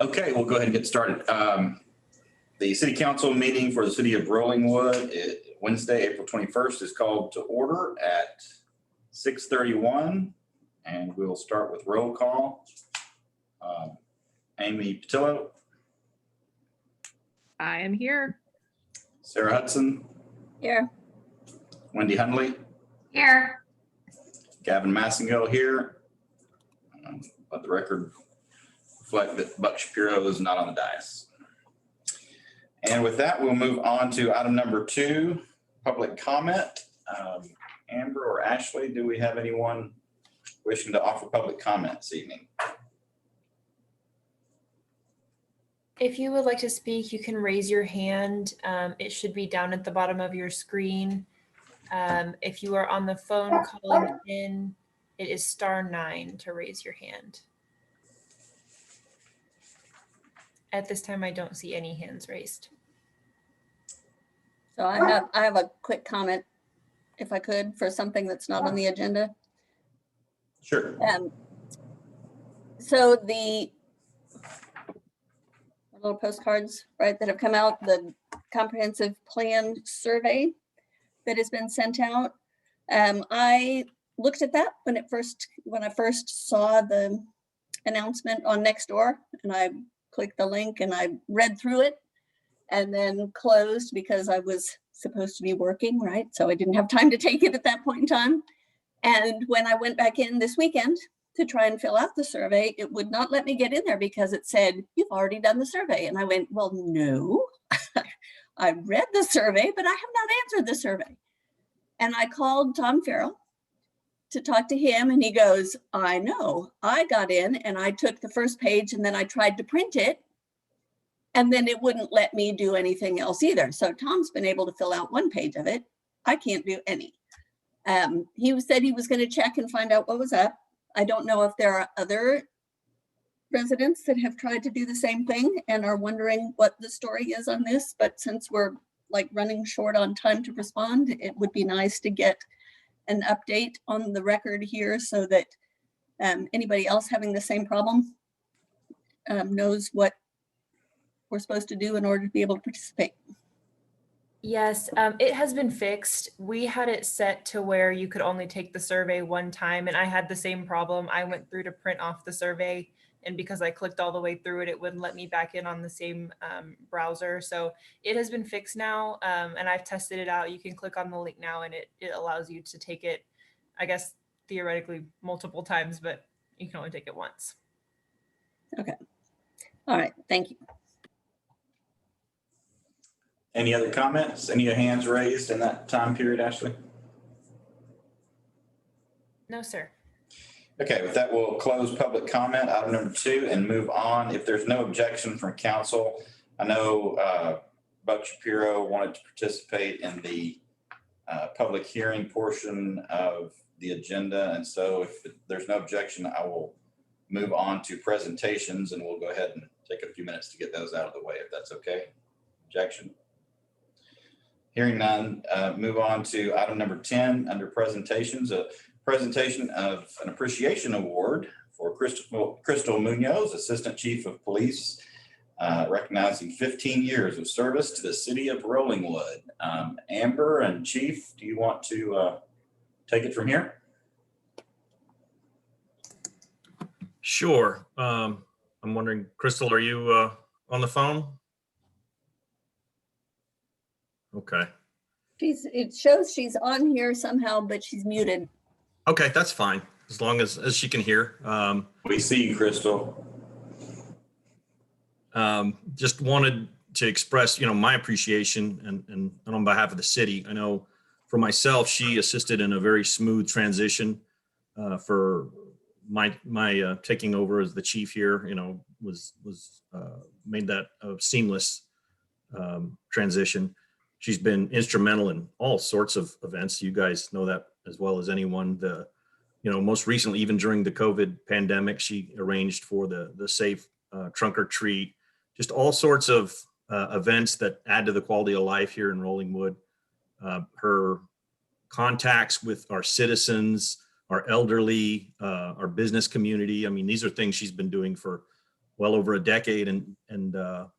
Okay, we'll go ahead and get started. The city council meeting for the city of Rollingwood, Wednesday, April 21st is called to order at 6:31. And we'll start with roll call. Amy Patillo. I am here. Sarah Hudson. Here. Wendy Hundley. Here. Gavin Massengill here. Let the record reflect that Buck Shapiro is not on the dais. And with that, we'll move on to item number 2, public comment. Amber or Ashley, do we have anyone wishing to offer public comment this evening? If you would like to speak, you can raise your hand. It should be down at the bottom of your screen. If you are on the phone calling in, it is *9 to raise your hand. At this time, I don't see any hands raised. So I have a quick comment, if I could, for something that's not on the agenda. Sure. So the little postcards, right, that have come out, the comprehensive plan survey that has been sent out. I looked at that when I first saw the announcement on Nextdoor, and I clicked the link and I read through it and then closed because I was supposed to be working, right? So I didn't have time to take it at that point in time. And when I went back in this weekend to try and fill out the survey, it would not let me get in there because it said, you've already done the survey. And I went, well, no, I read the survey, but I have not answered the survey. And I called Tom Farrell to talk to him, and he goes, I know, I got in and I took the first page and then I tried to print it, and then it wouldn't let me do anything else either. So Tom's been able to fill out one page of it. I can't do any. He said he was going to check and find out what was up. I don't know if there are other residents that have tried to do the same thing and are wondering what the story is on this, but since we're like running short on time to respond, it would be nice to get an update on the record here so that anybody else having the same problem knows what we're supposed to do in order to be able to participate. Yes, it has been fixed. We had it set to where you could only take the survey one time, and I had the same problem. I went through to print off the survey, and because I clicked all the way through it, it wouldn't let me back in on the same browser. So it has been fixed now, and I've tested it out. You can click on the link now, and it allows you to take it, I guess, theoretically multiple times, but you can only take it once. Okay. All right. Thank you. Any other comments? Any hands raised in that time period, Ashley? No, sir. Okay, with that, we'll close public comment, item number 2, and move on. If there's no objection from council, I know Buck Shapiro wanted to participate in the public hearing portion of the agenda. And so if there's no objection, I will move on to presentations, and we'll go ahead and take a few minutes to get those out of the way, if that's okay. Objection? Hearing none, move on to item number 10 under presentations. A presentation of an appreciation award for Crystal Munoz, Assistant Chief of Police, recognizing 15 years of service to the city of Rollingwood. Amber and Chief, do you want to take it from here? Sure. I'm wondering, Crystal, are you on the phone? Okay. It shows she's on here somehow, but she's muted. Okay, that's fine. As long as she can hear. We see you, Crystal. Just wanted to express, my appreciation and on behalf of the city. I know for myself, she assisted in a very smooth transition for my taking over as the chief here, was made that a seamless transition. She's been instrumental in all sorts of events. You guys know that as well as anyone. Most recently, even during the COVID pandemic, she arranged for the safe trunk or treat, just all sorts of events that add to the quality of life here in Rollingwood. Her contacts with our citizens, our elderly, our business community. I mean, these are things she's been doing for well over a decade. And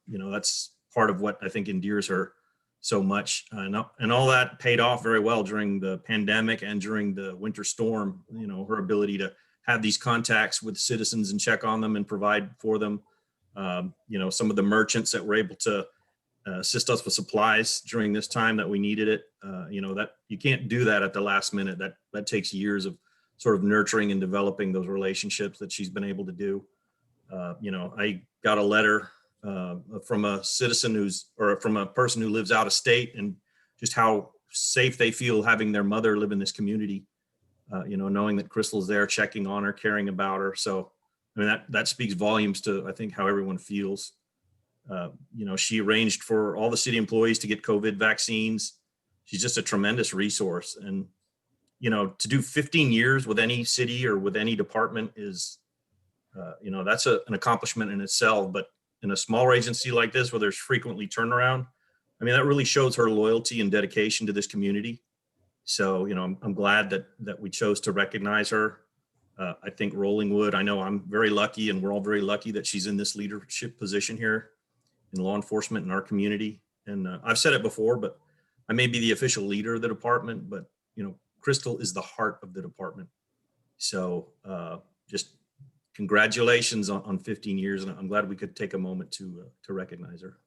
that's part of what I think endears her so much. And all that paid off very well during the pandemic and during the winter storm. Her ability to have these contacts with citizens and check on them and provide for them. Some of the merchants that were able to assist us with supplies during this time that we needed it. That you can't do that at the last minute. That takes years of sort of nurturing and developing those relationships that she's been able to do. I got a letter from a citizen from a person who lives out of state, and just how safe they feel having their mother live in this community. Knowing that Crystal's there, checking on her, caring about her. So, I mean, that speaks volumes to, I think, how everyone feels. She arranged for all the city employees to get COVID vaccines. She's just a tremendous resource. And, to do 15 years with any city or with any department is, that's an accomplishment in itself. But in a smaller agency like this, where there's frequently turnaround, I mean, that really shows her loyalty and dedication to this community. So, I'm glad that we chose to recognize her. I think Rollingwood, I know I'm very lucky, and we're all very lucky that she's in this leadership position here in law enforcement in our community. And I've said it before, but I may be the official leader of the department, but Crystal is the heart of the department. So just congratulations on 15 years. And I'm glad we could take a moment to recognize her.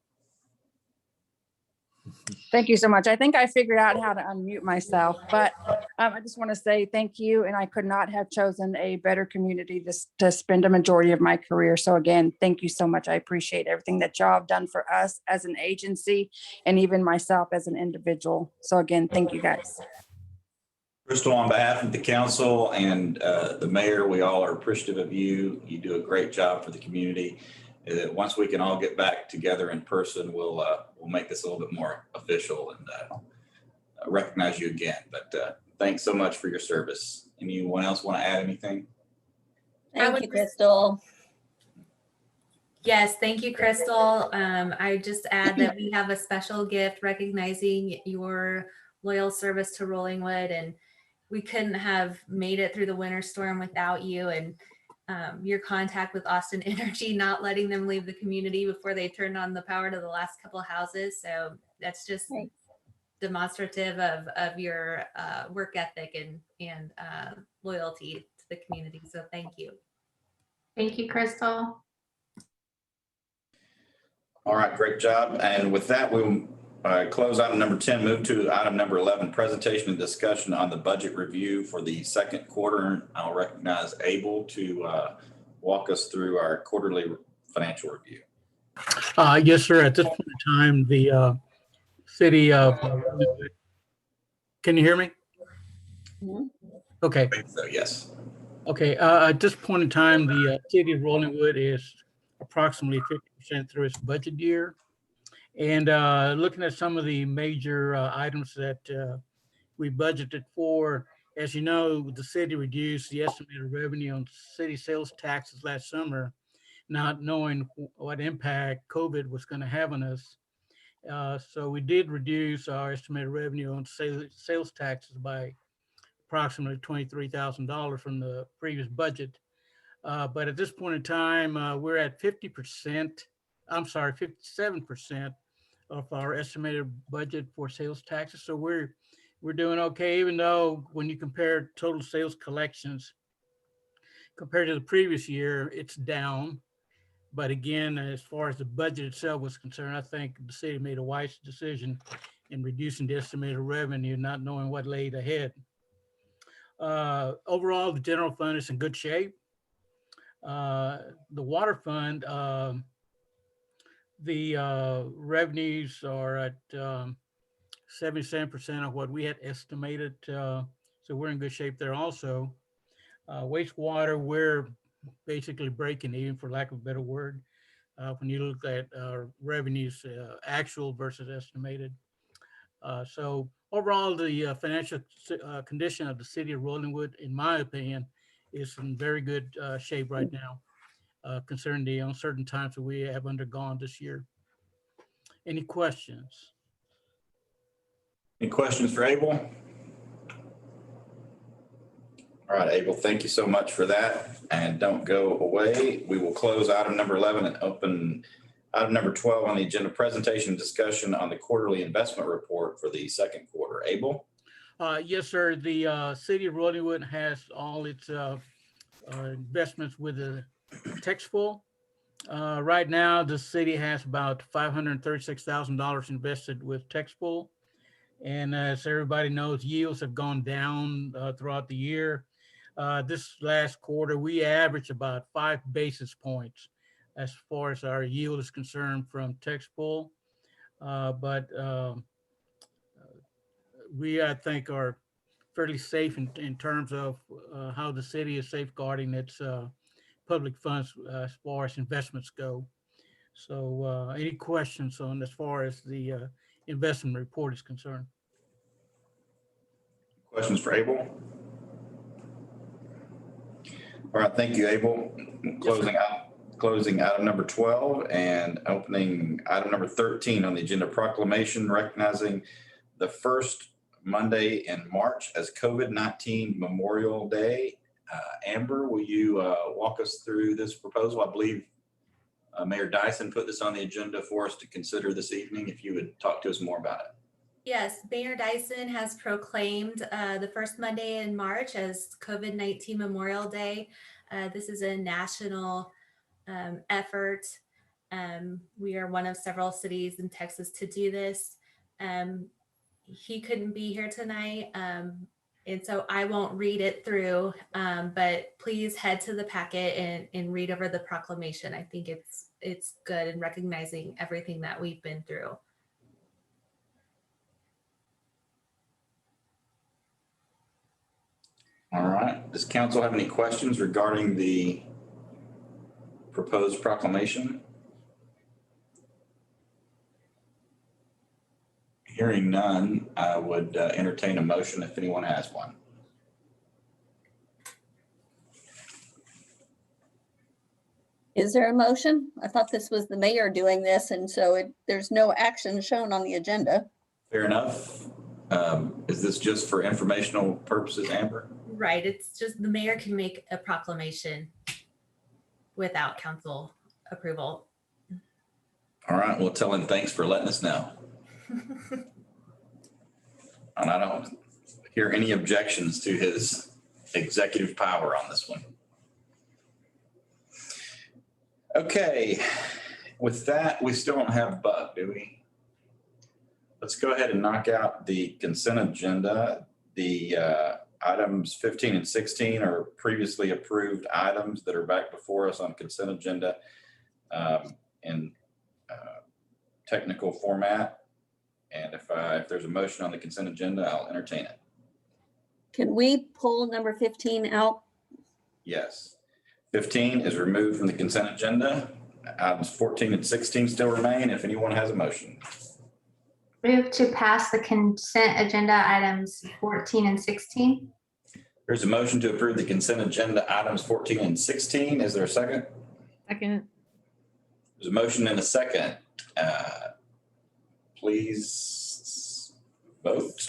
Thank you so much. I think I figured out how to unmute myself, but I just want to say thank you. And I could not have chosen a better community to spend a majority of my career. So again, thank you so much. I appreciate everything that y'all have done for us as an agency and even myself as an individual. So again, thank you guys. Crystal, on behalf of the council and the mayor, we all are appreciative of you. You do a great job for the community. Once we can all get back together in person, we'll make this a little bit more official and recognize you again. But thanks so much for your service. Anyone else want to add anything? Thank you, Crystal. Yes, thank you, Crystal. I just add that we have a special gift recognizing your loyal service to Rollingwood, and we couldn't have made it through the winter storm without you, and your contact with Austin Energy, not letting them leave the community before they turned on the power to the last couple of houses. So that's just demonstrative of your work ethic and loyalty to the community. So thank you. Thank you, Crystal. All right, great job. And with that, we'll close item number 10, move to item number 11, presentation and discussion on the budget review for the second quarter. I'll recognize Abel to walk us through our quarterly financial review. Yes, sir. At this point in time, the city of, can you hear me? Mhm. Okay. So yes. Okay. At this point in time, the city of Rollingwood is approximately 50% through its budget year. And looking at some of the major items that we budgeted for, as you know, the city reduced the estimated revenue on city sales taxes last summer, not knowing what impact COVID was going to have on us. So we did reduce our estimated revenue on sales taxes by approximately $23,000 from the previous budget. But at this point in time, we're at 57% of our estimated budget for sales taxes. So we're doing okay, even though when you compare total sales collections compared to the previous year, it's down. But again, as far as the budget itself was concerned, I think the city made a wise decision in reducing the estimated revenue, not knowing what laid ahead. Overall, the general fund is in good shape. The water fund, the revenues are at 77% of what we had estimated. So we're in good shape there also. Wastewater, we're basically breaking even, for lack of a better word, when you look at revenues actual versus estimated. So overall, the financial condition of the city of Rollingwood, in my opinion, is in very good shape right now, concerning the uncertain times that we have undergone this year. Any questions? Any questions for Abel? All All right, Abel, thank you so much for that. And don't go away. We will close item number 11 and open item number 12 on the agenda, presentation discussion on the quarterly investment report for the second quarter. Abel? Yes, sir. The city of Rollingwood has all its investments with the Texful. Right now, the city has about $536,000 invested with Texful. And as everybody knows, yields have gone down throughout the year. This last quarter, we averaged about 5 basis points as far as our yield is concerned from Texful. But we, I think, are fairly safe in terms of how the city is safeguarding its public funds as far as investments go. So any questions on as far as the investment report is concerned? Questions for Abel? All right, thank you, Abel. Closing item number 12 and opening item number 13 on the agenda, proclamation recognizing the first Monday in March as COVID-19 Memorial Day. Amber, will you walk us through this proposal? I believe Mayor Dyson put this on the agenda for us to consider this evening. If you would talk to us more about it. Yes, Mayor Dyson has proclaimed the first Monday in March as COVID-19 Memorial Day. This is a national effort. We are one of several cities in Texas to do this. He couldn't be here tonight, and so I won't read it through, but please head to the packet and read over the proclamation. I think it's good in recognizing everything that we've been through. All right. Does council have any questions regarding the proposed proclamation? Hearing none, I would entertain a motion if anyone has one. Is there a motion? I thought this was the mayor doing this, and so there's no action shown on the agenda. Fair enough. Is this just for informational purposes, Amber? Right, it's just the mayor can make a proclamation without council approval. All right, we'll tell him thanks for letting us know. And I don't hear any objections to his executive power on this one. Okay, with that, we still don't have Buck, do we? Let's go ahead and knock out the consent agenda. The items 15 and 16 are previously approved items that are back before us on consent agenda in technical format. And if there's a motion on the consent agenda, I'll entertain it. Can we pull number 15 out? Yes. 15 is removed from the consent agenda. Items 14 and 16 still remain. If anyone has a motion. Move to pass the consent agenda items 14 and 16. There's a motion to approve the consent agenda items 14 and 16. Is there a second? Second. There's a motion and a second. Please vote.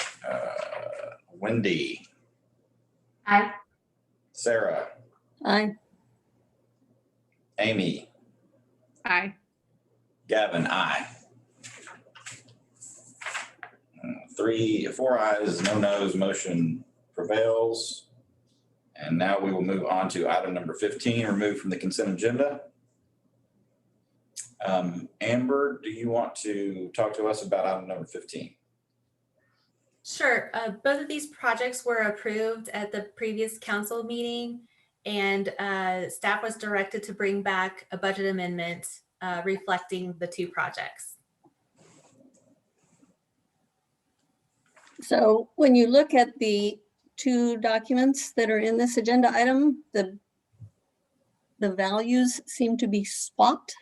Wendy. Aye. Sarah. Aye. Amy. Aye. Gavin, aye. 4 ayes, no noes, motion prevails. And now we will move on to item number 15, removed from the consent agenda. Amber, do you want to talk to us about item number 15? Sure. Both of these projects were approved at the previous council meeting, and staff was directed to bring back a budget amendment reflecting the two projects. So when you look at the two documents that are in this agenda item, the values seem to be swapped.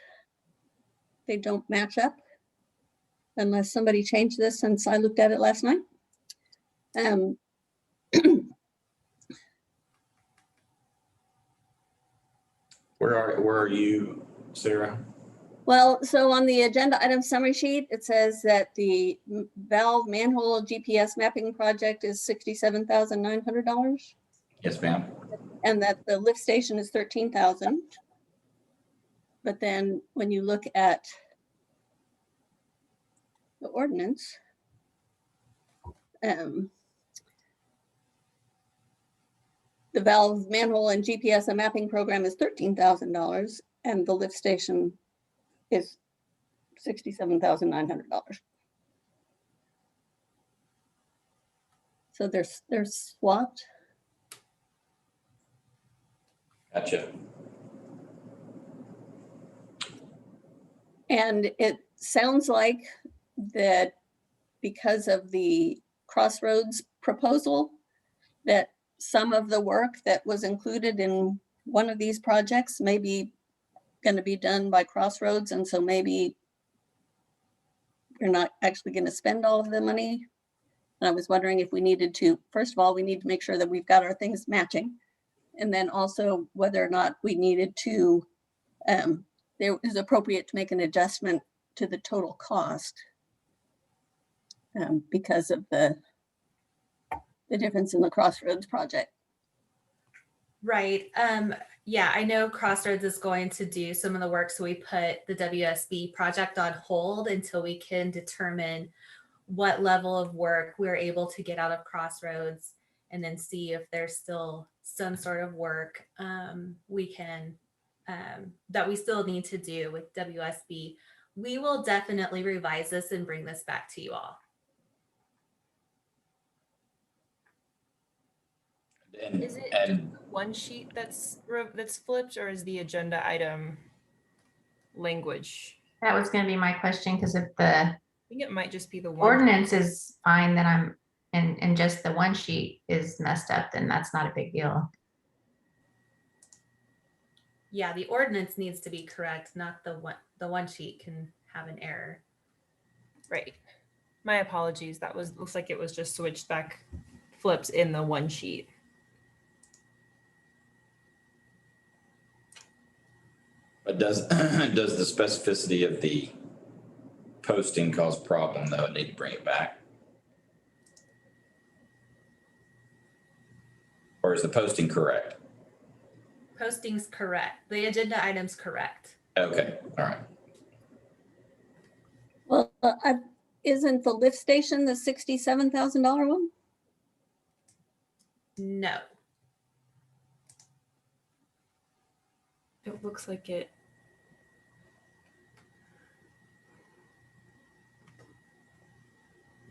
They don't match up unless somebody changed this since I looked at it last night. Where are you, Sarah? Well, so on the agenda item summary sheet, it says that the valve manhole GPS mapping project is $67,900. Yes, ma'am. and that the lift station is 13,000. But then when you look at the ordinance, the valve manhole and GPS and mapping program is $13,000 and the lift station is $67,900. So they're swapped. Gotcha. And it sounds like that because of the Crossroads proposal, that some of the work that was included in one of these projects may be going to be done by Crossroads. And so maybe you're not actually going to spend all of the money. And I was wondering if we needed to, first of all, we need to make sure that we've got our things matching. And then also whether or not we needed to, there is appropriate to make an adjustment to the total cost because of the difference in the Crossroads project. Right. Yeah, I know Crossroads is going to do some of the work, so we put the WSB project on hold until we can determine what level of work we're able to get out of Crossroads, and then see if there's still some sort of work we can that we still need to do with WSB. We will definitely revise this and bring this back to you all. Is it just one sheet that's flipped, or is the agenda item language? That was gonna be my question, because if the I think it might just be the one. ordinance is fine, then I'm, and just the one sheet is messed up, then that's not a big deal. Yeah, the ordinance needs to be correct, not the one sheet can have an error. Right. My apologies. That looks like it was just switched back, flipped in the one sheet. But does the specificity of the posting cause a problem though? I need to bring it back. Or is the posting correct? Posting's correct. The agenda item's correct. Okay, all right. Well, isn't the lift station the $67,000 one? No. It looks like it.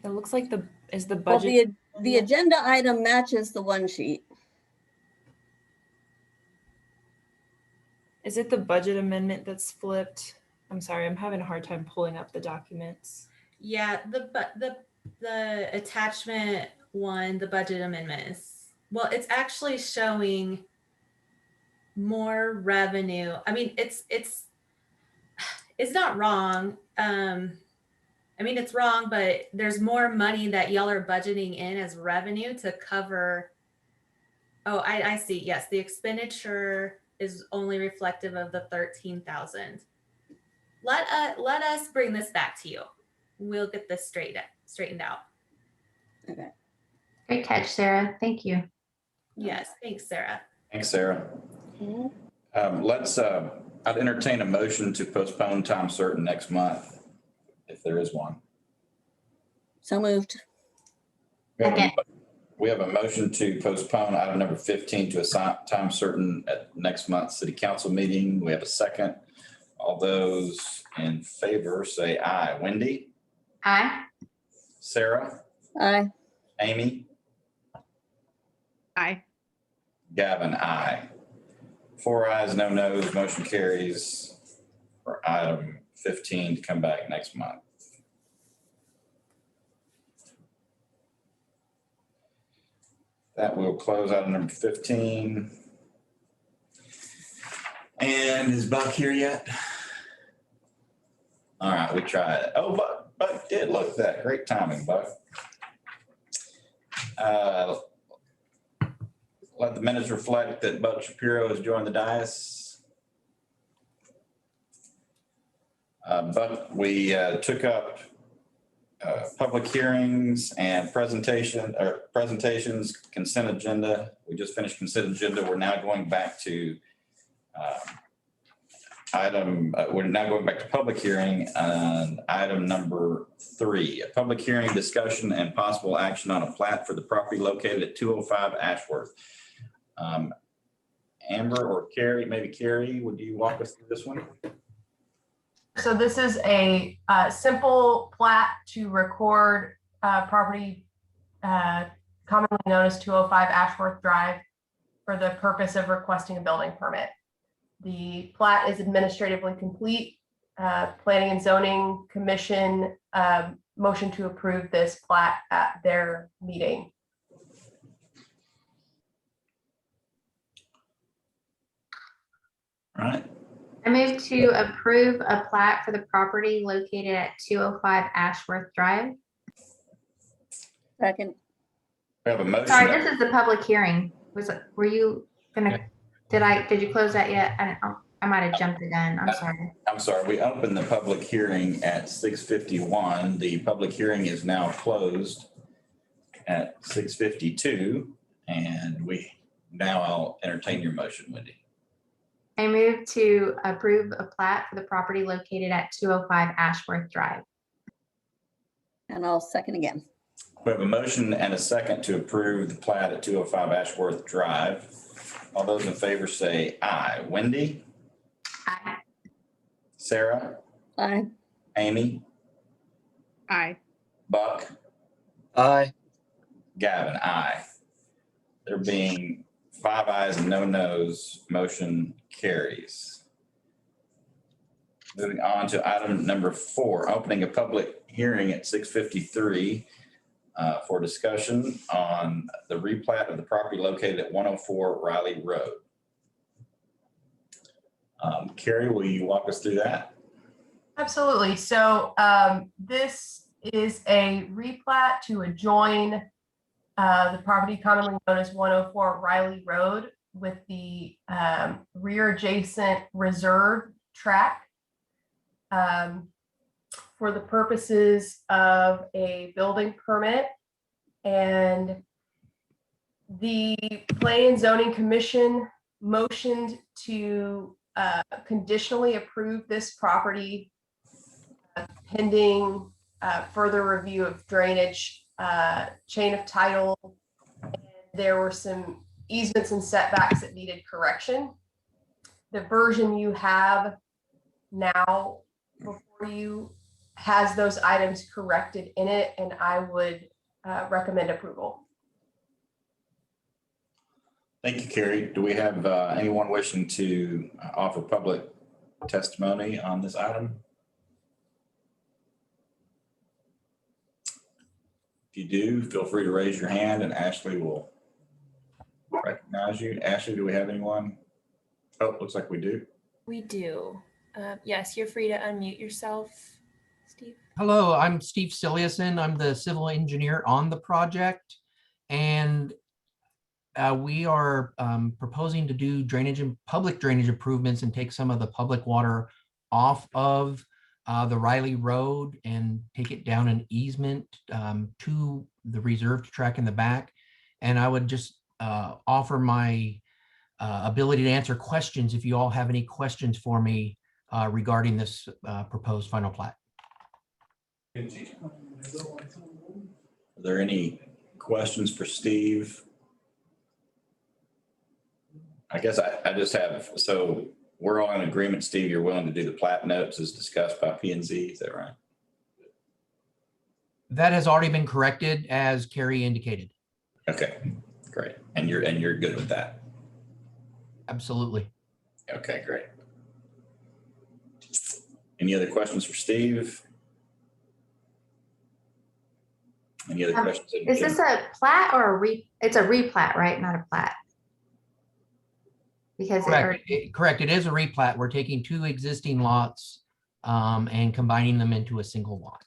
It looks like the Well, budget. the agenda item matches the one sheet. Is it the budget amendment that's flipped? I'm sorry, I'm having a hard time pulling up the documents. Yeah, the attachment one, the budget amendment is, well, it's actually showing more revenue. I mean, it's not wrong. I mean, it's wrong, but there's more money that y'all are budgeting in as revenue to cover. Oh, I see. Yes, the expenditure is only reflective of the 13,000. Let us bring this back to you. We'll get this straightened out. Okay. Great catch, Sarah. Thank you. Yes, thanks, Sarah. Thanks, Sarah. I'd entertain a motion to postpone time certain next month, if there is one. So moved. Second. We have a motion to postpone item number 15 to a time certain at next month's city council meeting. We have a second. All those in favor say aye. Wendy, Aye. Sarah, Aye. Amy, Aye. Gavin, aye. 4 ayes, no noes, motion carries for item 15 to come back next month. That will close item number 15. And is Buck here yet? All right, we tried. Oh, Buck did. Look at that. Great timing, Buck. Let the minutes reflect that Buck Shapiro has joined the dais. Buck, we took up Public hearings and presentations, consent agenda. We just finished consent agenda. We're now going back to we're now going back to public hearing on item number 3, a public hearing discussion and possible action on a plat for the property located at 205 Ashworth. Amber or Carrie, maybe Carrie, would you walk us through this one? So this is a simple plat to record property commonly known as 205 Ashworth Drive for the purpose of requesting a building permit. The plat is administratively complete. Planning and Zoning Commission motion to approve this plat at their meeting. All right. I move to approve a plat for the property located at 205 Ashworth Drive. Second. We have a motion. Sorry, this is the public hearing. Were you gonna, did you close that yet? I might have jumped the gun. I'm sorry. I'm sorry, we opened the public hearing at 6:51. The public hearing is now closed at 6:52. And now I'll entertain your motion, Wendy. I move to approve a plat for the property located at 205 Ashworth Drive. And I'll second again. We have a motion and a second to approve the plat at 205 Ashworth Drive. All those in favor say aye. Wendy, Aye. Sarah, Aye. Amy, Aye. Buck, Aye. Gavin, aye. There being 5 ayes and no nos, motion carries. Moving on to item number 4, opening a public hearing at 6:53 for discussion on the replat of the property located at 104 Riley Road. Carrie, will you walk us through that? Absolutely. So this is a replat to adjoin the property commonly known as 104 Riley Road with the rear adjacent reserve track for the purposes of a building permit. And the Planning and Zoning Commission motioned to conditionally approve this property pending further review of drainage, chain of title. And there were some easements and setbacks that needed correction. The version you have now before you has those items corrected in it, and I would recommend approval. Thank you, Carrie. Do we have anyone wishing to offer public testimony on this item? If you do, feel free to raise your hand and Ashley will recognize you. Ashley, do we have anyone? Oh, looks like we do. We do. Yes, you're free to unmute yourself, Steve. Hello, I'm Steve Siliason. I'm the civil engineer on the project. And we are proposing to do drainage and public drainage improvements and take some of the public water off of the Riley Road and take it down an easement to the reserved track in the back. And I would just offer my ability to answer questions if you all have any questions for me regarding this proposed final plat. Are there any questions for Steve? I guess I just have, so we're all in agreement, Steve, you're willing to do the plat notes as discussed by P&Z, is that right? That has already been corrected as Carrie indicated. Okay, great. And you're good with that? Absolutely. Okay, great. Any other questions for Steve? Any other questions? Is this a plat or it's a replat, right? Not a plat. Because Correct. It is a replat. We're taking 2 existing lots and combining them into a single lot.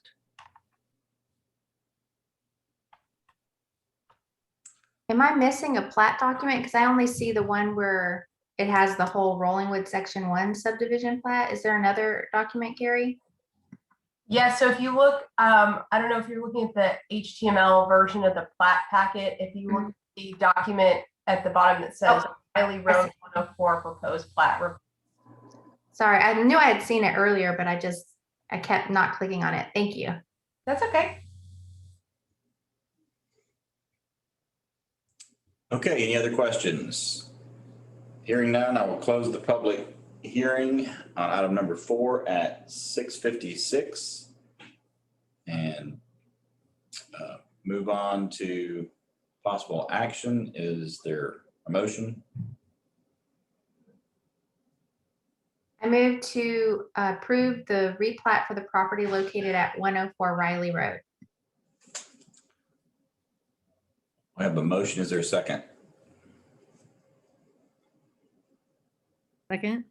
am I missing a plat document? Because I only see the one where it has the whole Rollingwood Section 1 subdivision plat. Is there another document, Gary? Yeah, so if you look, I don't know if you're looking at the HTML version of the plat packet. If you look at the document at the bottom that says Riley Road 104 proposed plat. Sorry, I knew I had seen it earlier, but I kept not clicking on it. Thank you. That's okay. Okay, any other questions? Hearing none, I will close the public hearing on item number 4 at 6:56 and move on to possible action. Is there a motion? I move to approve the replat for the property located at 104 Riley Road. I have a motion. Is there a second? Second.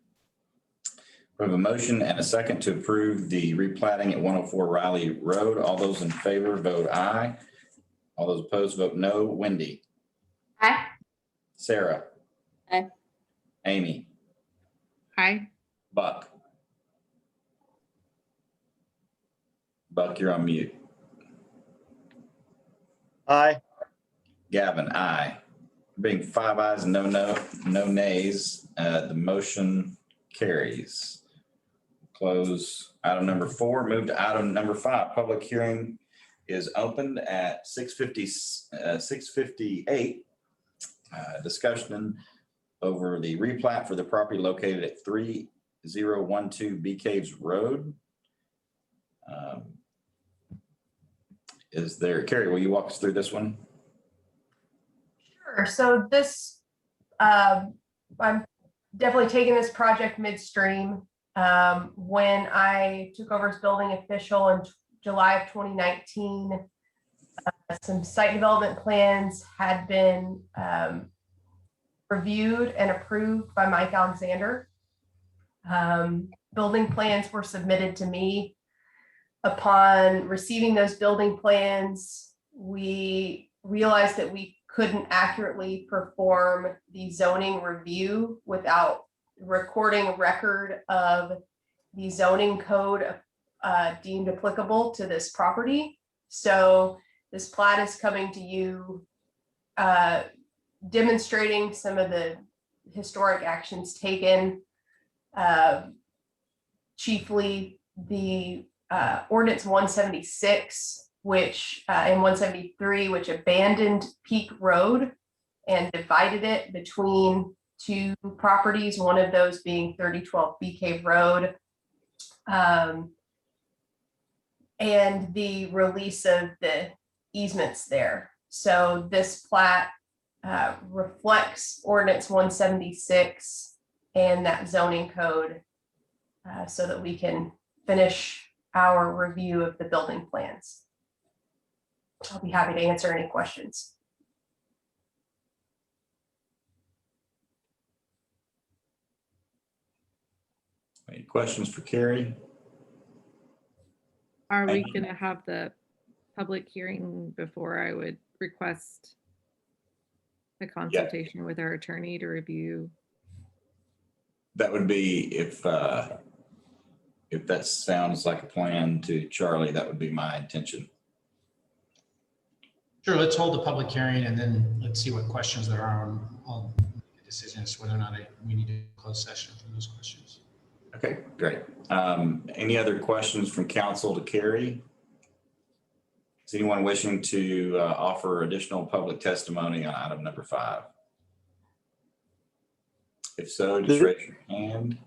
We have a motion and a second to approve the replatting at 104 Riley Road. All those in favor vote aye. All those opposed vote no. Wendy? Aye. Sarah? Aye. Amy? Aye. Buck? Buck, you're on mute. Aye. Gavin, aye. Being 5 ayes and no nays, the motion carries. Close item number 4, move to item number 5. Public hearing is opened at 6:58. Discussion over the replat for the property located at 3012 B Caves Road. Is there, Carrie, will you walk us through this one? Sure. So this, I'm definitely taking this project midstream. When I took over as building official in July of 2019, some site development plans had been reviewed and approved by Mike Alexander. Building plans were submitted to me. Upon receiving those building plans, we realized that we couldn't accurately perform the zoning review without recording a record of the zoning code deemed applicable to this property. So this plat is coming to you demonstrating some of the historic actions taken, chiefly the ordinance 176, which in 173, which abandoned Peak Road and divided it between 2 properties, one of those being 3012 B Cave Road, and the release of the easements there. So this plat reflects ordinance 176 and that zoning code so that we can finish our review of the building plans. I'll be happy to answer any questions. Any questions for Carrie? Are we going to have the public hearing before I would request a consultation with our attorney to review? That would be if that sounds like a plan to Charlie, that would be my intention. Sure, let's hold the public hearing and then let's see what questions there are on the decisions, whether or not we need a closed session for those questions. Okay, great. Any other questions from council to Carrie? Is anyone wishing to offer additional public testimony on item number 5? If so, just raise your hand. Do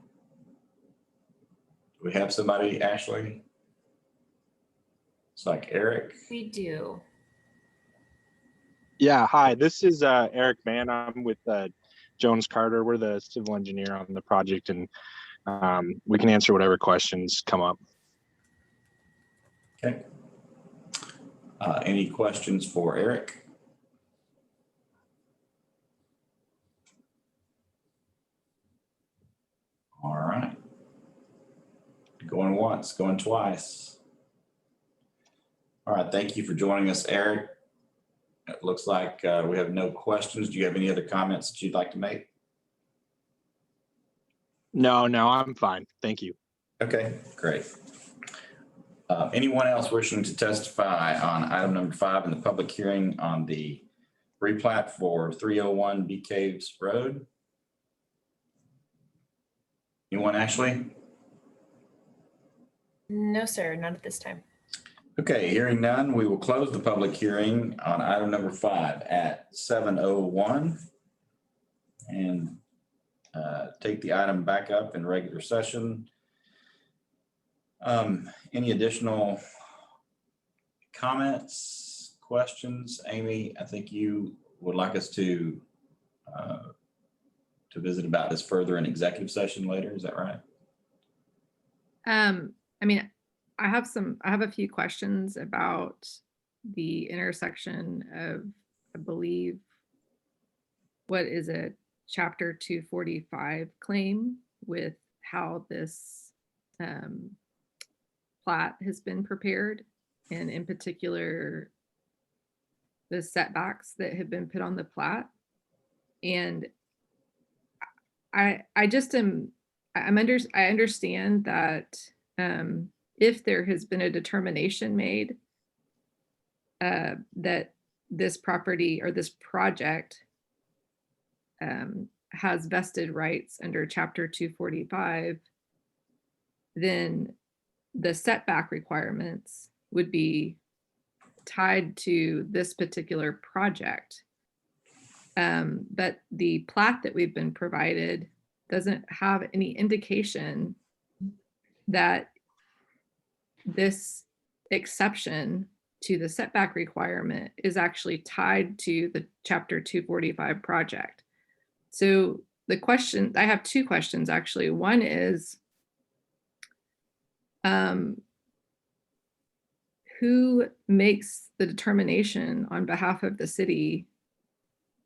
we have somebody, Ashley? It's like Eric. We do. Yeah, hi, this is Eric Mann. I'm with Jones Carter. We're the civil engineer on the project, and we can answer whatever questions come up. Okay. Any questions for Eric? All right. Going once, going twice. All right, thank you for joining us, Eric. It looks like we have no questions. Do you have any other comments that you'd like to make? No, I'm fine. Thank you. Okay, great. Anyone else wishing to testify on item number 5 in the public hearing on the replat for 301 Bee Caves Road? Anyone, Ashley? No, sir, not at this time. Okay, hearing none, we will close the public hearing on item number 5 at 7:01 and take the item back up in regular session. Any additional comments, questions? Amy, I think you would like us to visit about this further in executive session later. Is that right? I mean, I have a few questions about the intersection of, I believe, what is it, Chapter 245 claim with how this plat has been prepared, and in particular, the setbacks that have been put on the plat. And I understand that if there has been a determination made that this property or this project has vested rights under Chapter 245, then the setback requirements would be tied to this particular project. But the plat that we've been provided doesn't have any indication that this exception to the setback requirement is actually tied to the Chapter 245 project. So the question, I have two questions actually. One is, who makes the determination on behalf of the city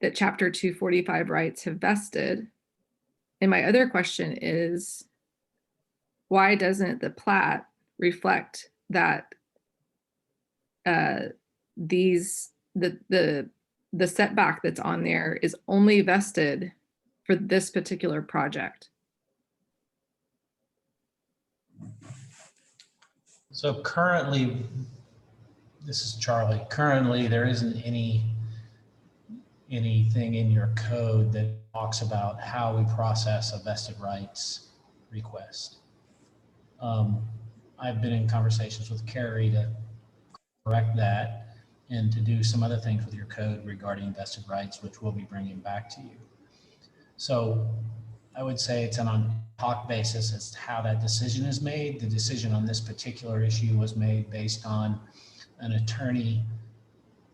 that Chapter 245 rights have vested? And my other question is, why doesn't the plat reflect that the setback that's on there is only vested for this particular project? So currently, this is Charlie. Currently, there isn't anything in your code that talks about how we process a vested rights request. I've been in conversations with Carrie to correct that and to do some other things with your code regarding vested rights, which we'll be bringing back to you. So I would say it's an ad hoc basis as to how that decision is made. The decision on this particular issue was made based on an attorney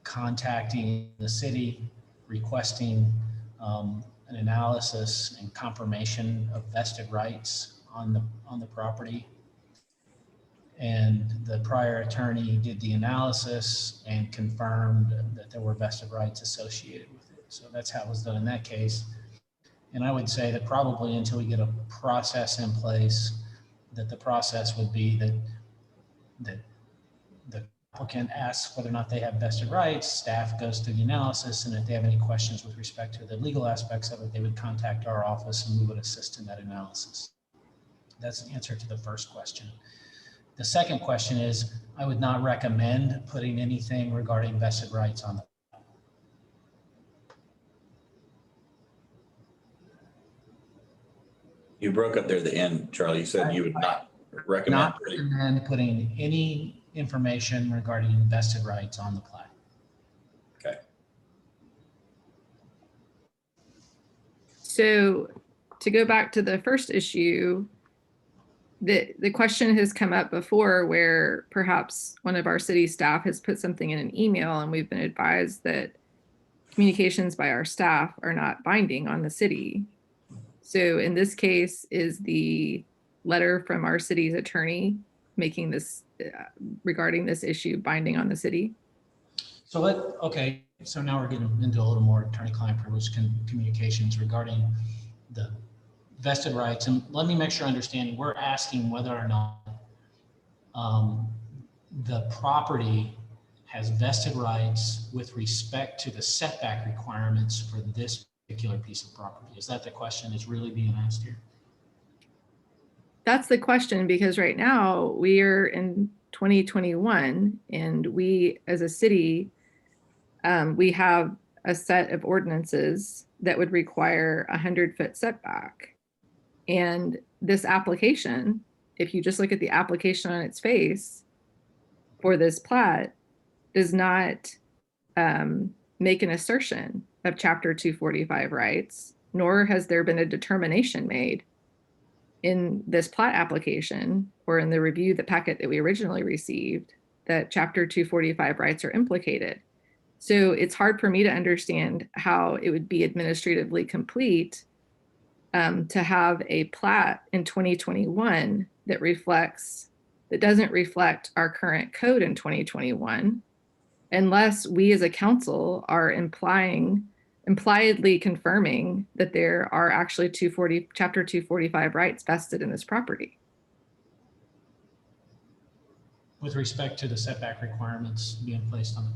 contacting the city, requesting an analysis and confirmation of vested rights on the property. And the prior attorney did the analysis and confirmed that there were vested rights associated with it. So that's how it was done in that case. And I would say that probably until we get a process in place, that the process would be that the applicant asks whether or not they have vested rights, staff goes through the analysis, and if they have any questions with respect to the legal aspects of it, they would contact our office and we would assist in that analysis. That's the answer to the first question. The second question is, I would not recommend putting anything regarding vested rights on the. You broke up there at the end, Charlie. You said you would not recommend. Not recommend putting any information regarding vested rights on the plat. Okay. So to go back to the first issue, the question has come up before where perhaps one of our city staff has put something in an email and we've been advised that communications by our staff are not binding on the city. So in this case, is the letter from our city's attorney making this regarding this issue binding on the city? So okay, so now we're getting into a little more attorney-client privilege communications regarding the vested rights. And let me make sure I understand, we're asking whether or not the property has vested rights with respect to the setback requirements for this particular piece of property. Is that the question that's really being asked here? That's the question, because right now we are in 2021, and we as a city, we have a set of ordinances that would require a 100-foot setback. And this application, if you just look at the application on its face for this plat, does not make an assertion of Chapter 245 rights, nor has there been a determination made in this plat application or in the review, the packet that we originally received, that Chapter 245 rights are implicated. So it's hard for me to understand how it would be administratively complete to have a plat in 2021 that doesn't reflect our current code in 2021, unless we as a council are impliedly confirming that there are actually Chapter 245 rights vested in this property. With respect to the setback requirements being placed on the.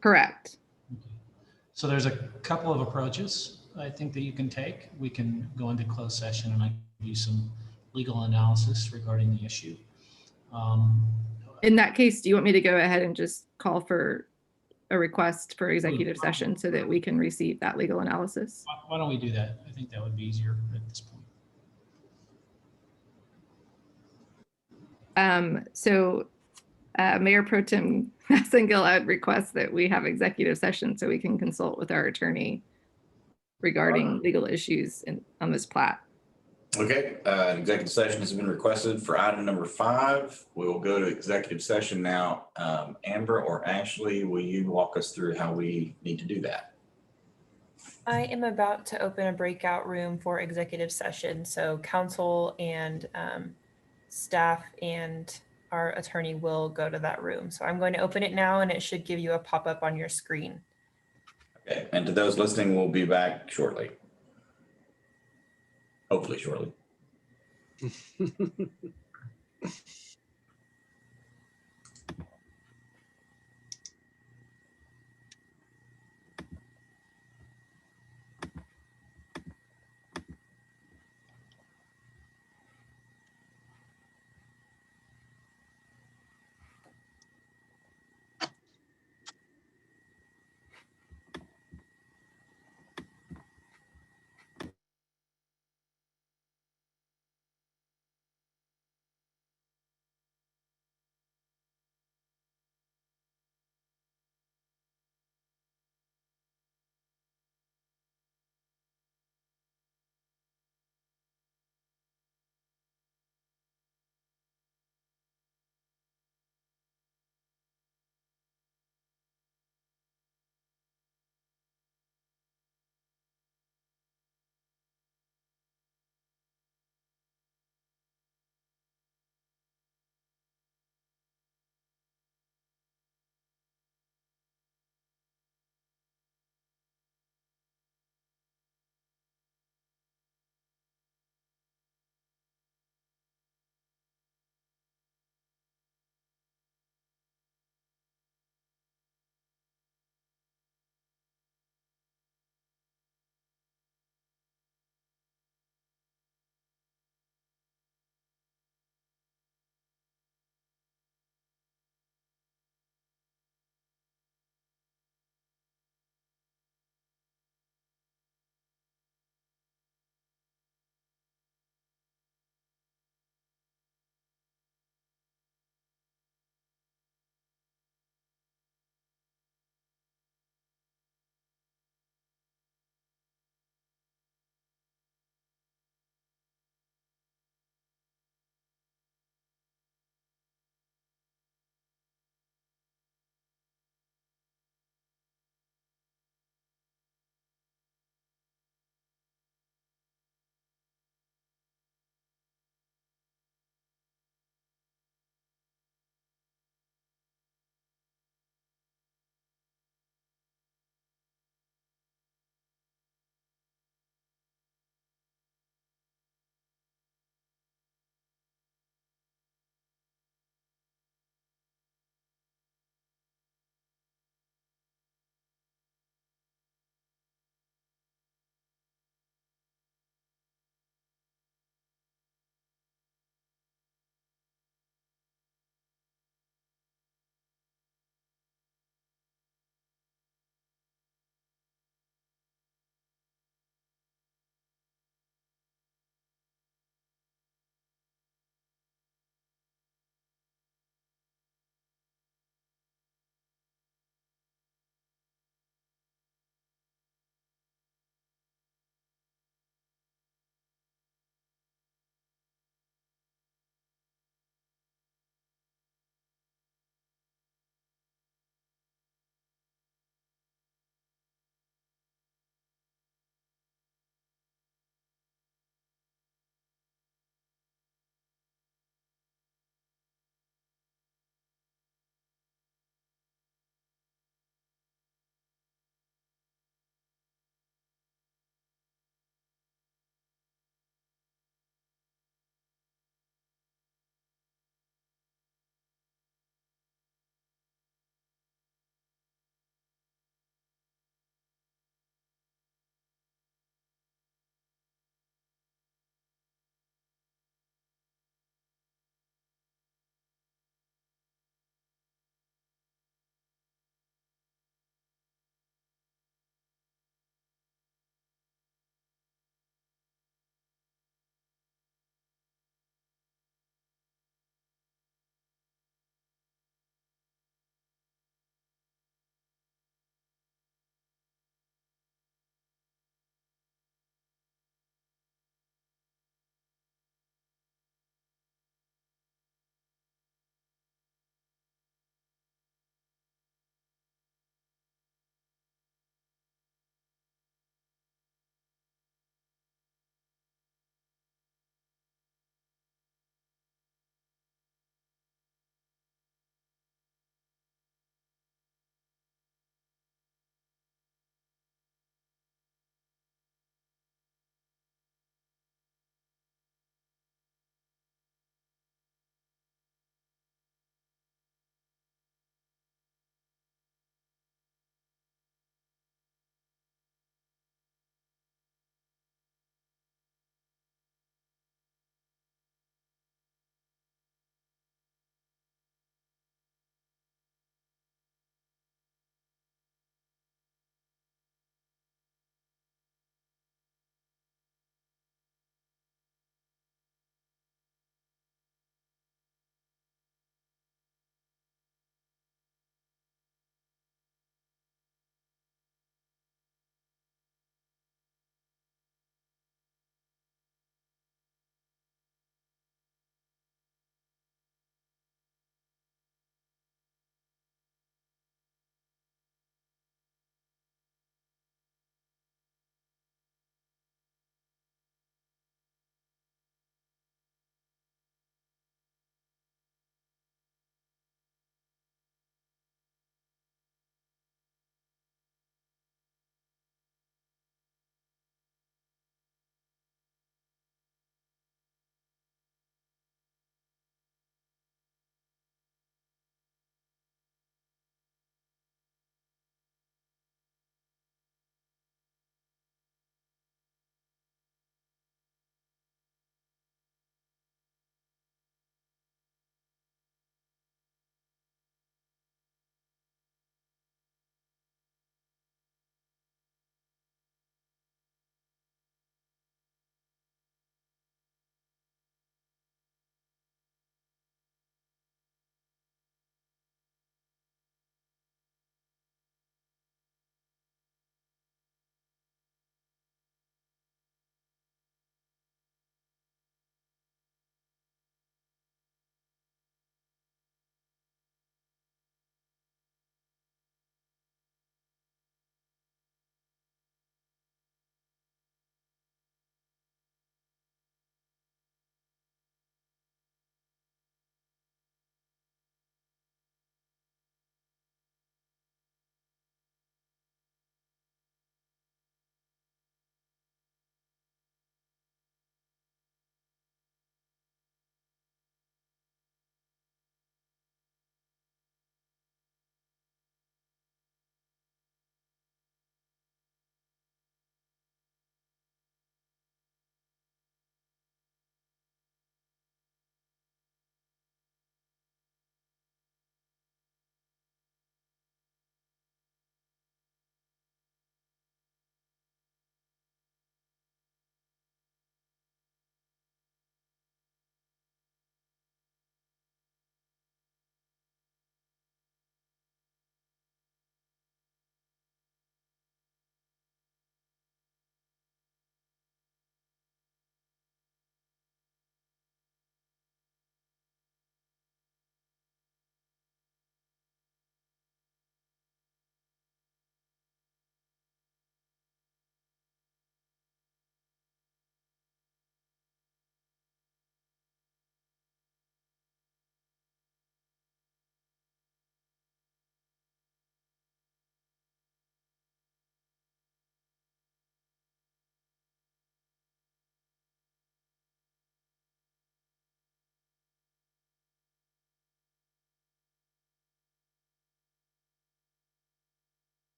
Correct. So there's a couple of approaches I think that you can take. We can go into closed session and I can give you some legal analysis regarding the issue. In that case, do you want me to go ahead and just call for a request for executive session so that we can receive that legal analysis? Why don't we do that? I think that would be easier at this point. Mayor Pro Tem Massengill, I would request that we have executive session so we can consult with our attorney regarding legal issues on this plat. Okay, an executive session has been requested for item number 5. We will go to executive session now. Amber or Ashley, will you walk us through how we need to do that? I am about to open a breakout room for executive session. So council and staff and our attorney will go to that room. So I'm going to open it now and it should give you a pop-up on your screen. Okay, and to those listening, we'll be back shortly. Hopefully shortly.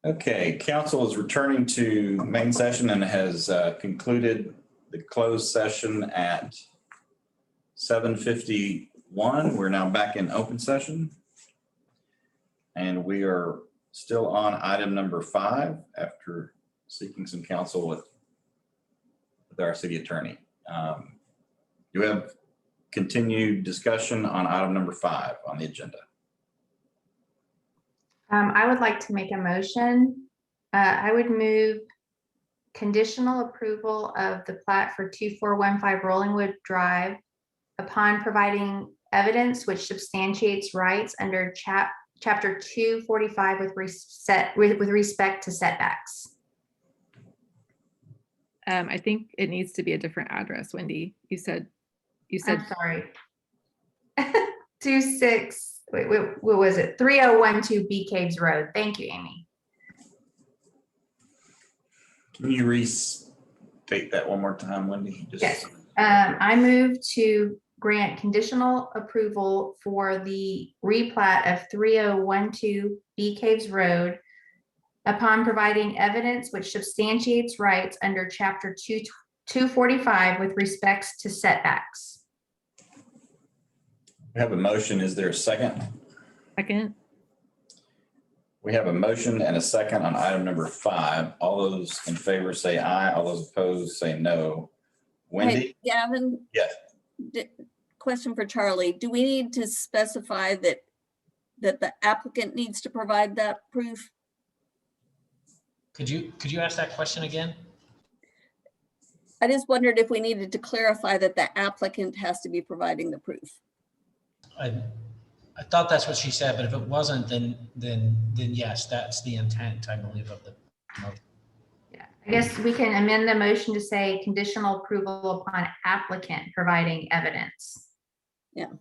Okay, council is returning to main session and has concluded the closed session at 7:51. We're now back in open session. And we are still on item number 5 after seeking some counsel with our city attorney. Do we have continued discussion on item number 5 on the agenda? I would like to make a motion. I would move conditional approval of the plat for 2415 Rollingwood Drive upon providing evidence which substantiates rights under chapter 245 with respect to setbacks. I think it needs to be a different address, Wendy. You said, I'm sorry. what was it? 3012 Bee Caves Road. Thank you, Amy. Can you restate that one more time, Wendy? Yes. I move to grant conditional approval for the replat of 3012 Bee Caves Road upon providing evidence which substantiates rights under chapter 245 with respects to setbacks. We have a motion. Is there a second? second, We have a motion and a second on item number 5. All those in favor say aye. All those opposed say no. Wendy? Hey, Gavin? Yes. Question for Charlie. Do we need to specify that the applicant needs to provide that proof? Could you ask that question again? I just wondered if we needed to clarify that the applicant has to be providing the proof. I thought that's what she said, but if it wasn't, then yes, that's the intent, I believe, of the motion. Yeah, I guess we can amend the motion to say conditional approval upon applicant providing evidence. Yeah,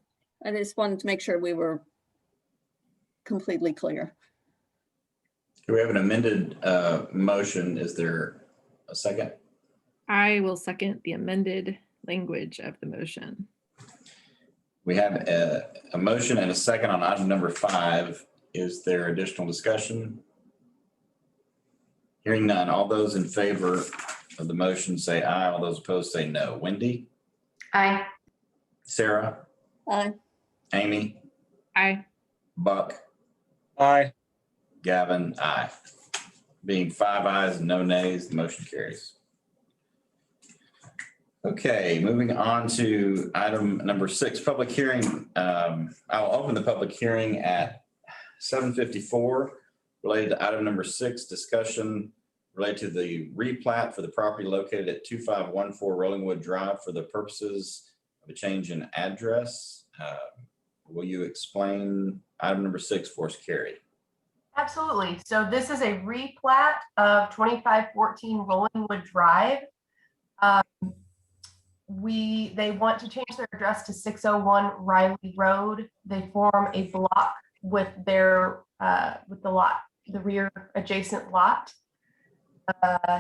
I just wanted to make sure we were completely clear. Do we have an amended motion? Is there a second? I will second the amended language of the motion. We have a motion and a second on item number 5. Is there additional discussion? Hearing none. All those in favor of the motion say aye. All those opposed say no. Wendy? Aye. Sarah? Aye. Amy? Aye. Buck? Aye. Gavin? Aye. Being 5 ayes and no nays, the motion carries. Okay, moving on to item number 6, public hearing. I'll open the public hearing at 7:54 related to item number 6, discussion related to the replat for the property located at 2514 Rollingwood Drive for the purposes of a change in address. Will you explain item number 6 for us, Carrie? Absolutely. So this is a replat of 2514 Rollingwood Drive. They want to change their address to 601 Riley Road. They form a block with their with the rear adjacent lot.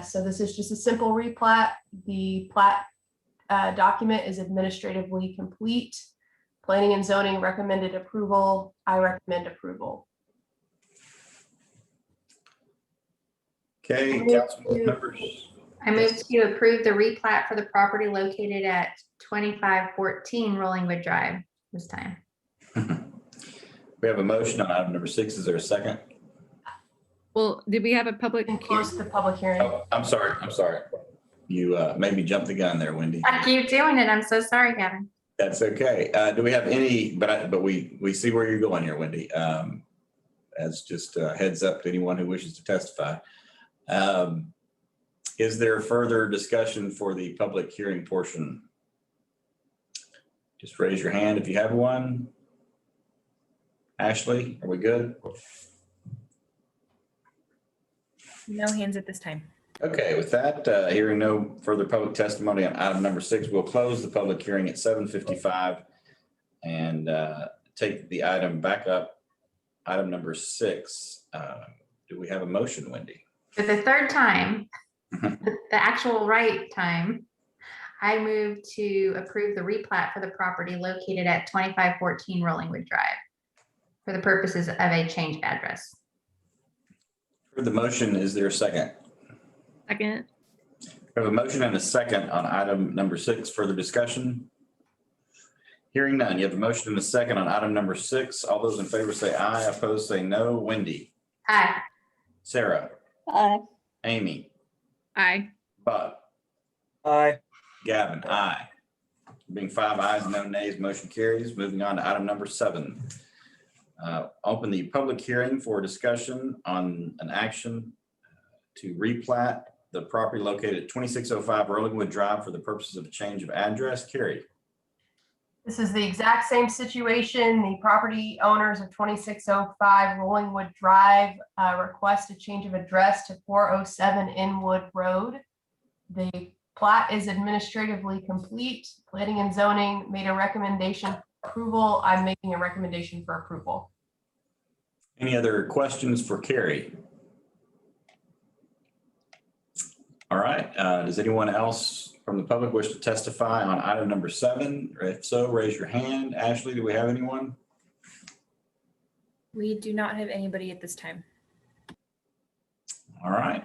So this is just a simple replat. The plat document is administratively complete. Planning and zoning recommended approval. I recommend approval. Okay, council members. I move to approve the replat for the property located at 2514 Rollingwood Drive this time. We have a motion on item number 6. Is there a second? Well, did we have a public? Close the public hearing. Oh, I'm sorry. You made me jump the gun there, Wendy. I keep doing it. I'm so sorry, Gavin. That's okay. Do we have any, but we see where you're going here, Wendy. As just a heads up to anyone who wishes to testify. Is there further discussion for the public hearing portion? Just raise your hand if you have one. Ashley, are we good? No hands at this time. Okay, with that, hearing no further public testimony on item number 6, we'll close the public hearing at 7:55 and take the item back up. Item number 6. Do we have a motion, Wendy? For the third time, the actual right time, I move to approve the replat for the property located at 2514 Rollingwood Drive for the purposes of a changed address. For the motion, is there a second? Second. We have a motion and a second on item number 6. Further discussion? Hearing none. You have a motion and a second on item number 6. All those in favor say aye. Opposed say no. Wendy, Aye. Sarah, Aye. Amy, Aye. Buck, Aye. Gavin, aye. Being 5 ayes, no nays, motion carries. Moving on to item number 7. Open the public hearing for discussion on an action to replat the property located at 2605 Rollingwood Drive for the purposes of a change of address. Carrie. This is the exact same situation. The property owners of 2605 Rollingwood Drive request a change of address to 407 Inwood Road. The plat is administratively complete. Planning and zoning made a recommendation for approval. I'm making a recommendation for approval. Any other questions for Carrie? All right. Does anyone else from the public wish to testify on item number 7? If so, raise your hand. Ashley, do we have anyone? We do not have anybody at this time. All right.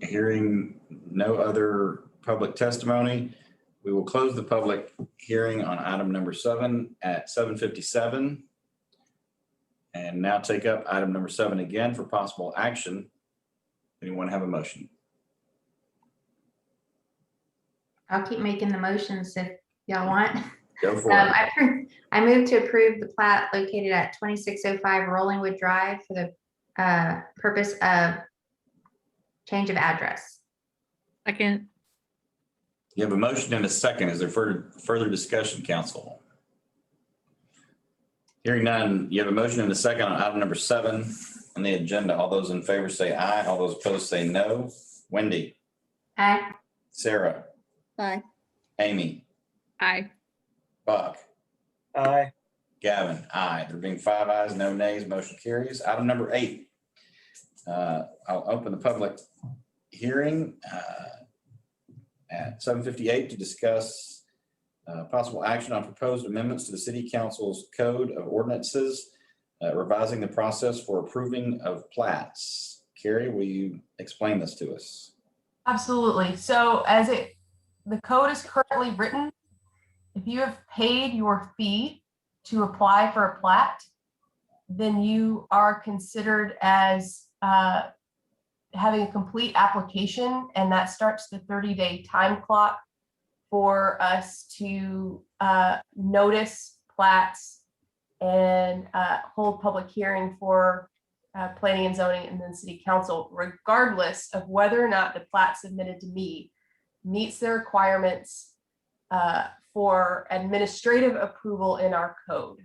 Hearing no other public testimony, we will close the public hearing on item number 7 at 7:57. And now take up item number 7 again for possible action. Anyone have a motion? I'll keep making the motions if y'all want. Go for it. I move to approve the plat located at 2605 Rollingwood Drive for the purpose of change of address. Second. You have a motion and a second. Is there further discussion, council? Hearing none, you have a motion and a second on item number 7 on the agenda. All those in favor say aye. All those opposed say no. Wendy, Aye. Sarah, Aye. Amy, Aye. Buck, Aye. Gavin, aye. There being 5 ayes, no nays, motion carries. Item number 8. I'll open the public hearing at 7:58 to discuss possible action on proposed amendments to the City Council's Code of Ordinances, revising the process for approving of plats. Carrie, will you explain this to us? Absolutely. So the code is currently written. If you have paid your fee to apply for a plat, then you are considered as having a complete application, and that starts the 30-day time clock for us to notice plats and hold public hearing for planning and zoning and then city council, regardless of whether or not the plat submitted to me meets the requirements for administrative approval in our code.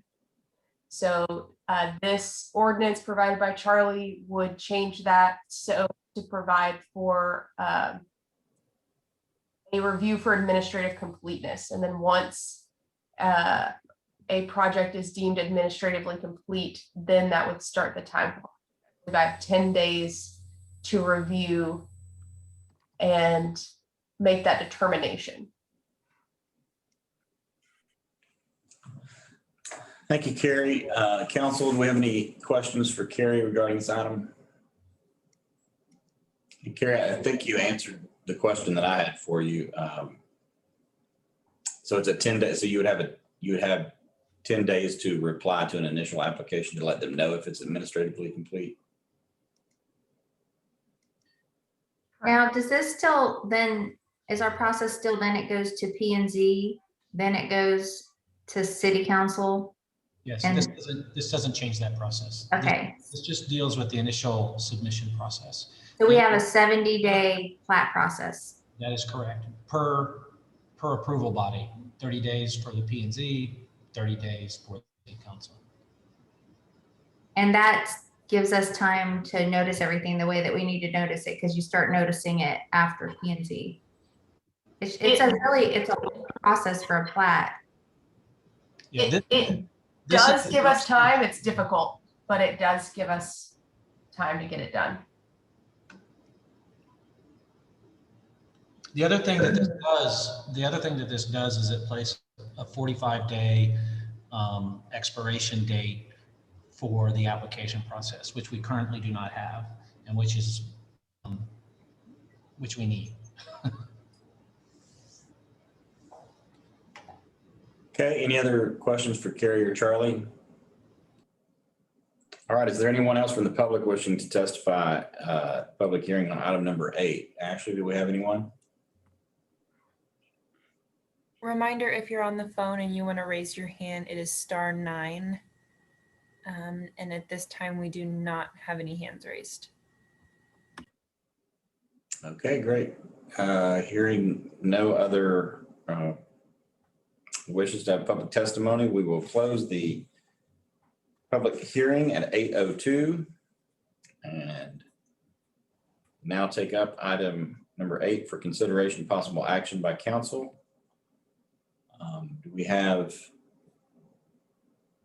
So this ordinance provided by Charlie would change that so to provide for a review for administrative completeness. And then once a project is deemed administratively complete, then that would start the time clock. I have 10 days to review and make that determination. Thank you, Carrie. Council, do we have any questions for Carrie regarding this item? Carrie, I think you answered the question that I had for you. So it's a 10 days. So you would have 10 days to reply to an initial application to let them know if it's administratively complete. Now, does this still then, is our process still then it goes to P&Z, then it goes to city council? Yes, And- this doesn't change that process. Okay, This just deals with the initial submission process. so we have a 70-day plat process. That is correct. Per approval body, 30 days for the P&Z, 30 days for the council. And that gives us time to notice everything the way that we need to notice it, because you start noticing it after P&Z. It's a process for a plat. Yeah, It this does is- give us time. It's difficult, but it does give us time to get it done. The other thing that this does is it places a 45-day expiration date for the application process, which we currently do not have. and which we need. Okay, any other questions for Carrie or Charlie? All right, is there anyone else from the public wishing to testify, public hearing on item number 8? Ashley, do we have anyone? Reminder, if you're on the phone and you want to raise your hand, it is *9. And at this time, we do not have any hands raised. Okay, great. Hearing no other wishes to have public testimony, we will close the public hearing at 8:02 and now take up item number 8 for consideration of possible action by council. Do we have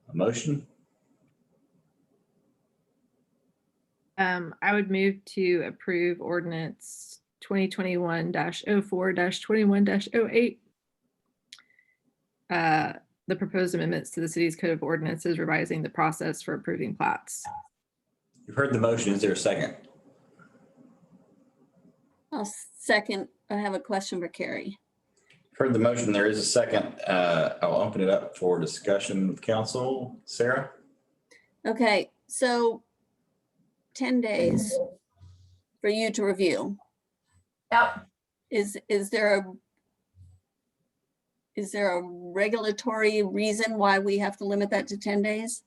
a motion? I would move to approve ordinance 2021-04-21-08. The proposed amendments to the city's code of ordinances revising the process for approving plats. You've heard the motion. Is there a second? I'll second. I have a question for Carrie. Heard the motion. There is a second. I'll open it up for discussion with council. Sarah? Okay, so 10 days for you to review. Yep. Is there a regulatory reason why we have to limit that to 10 days?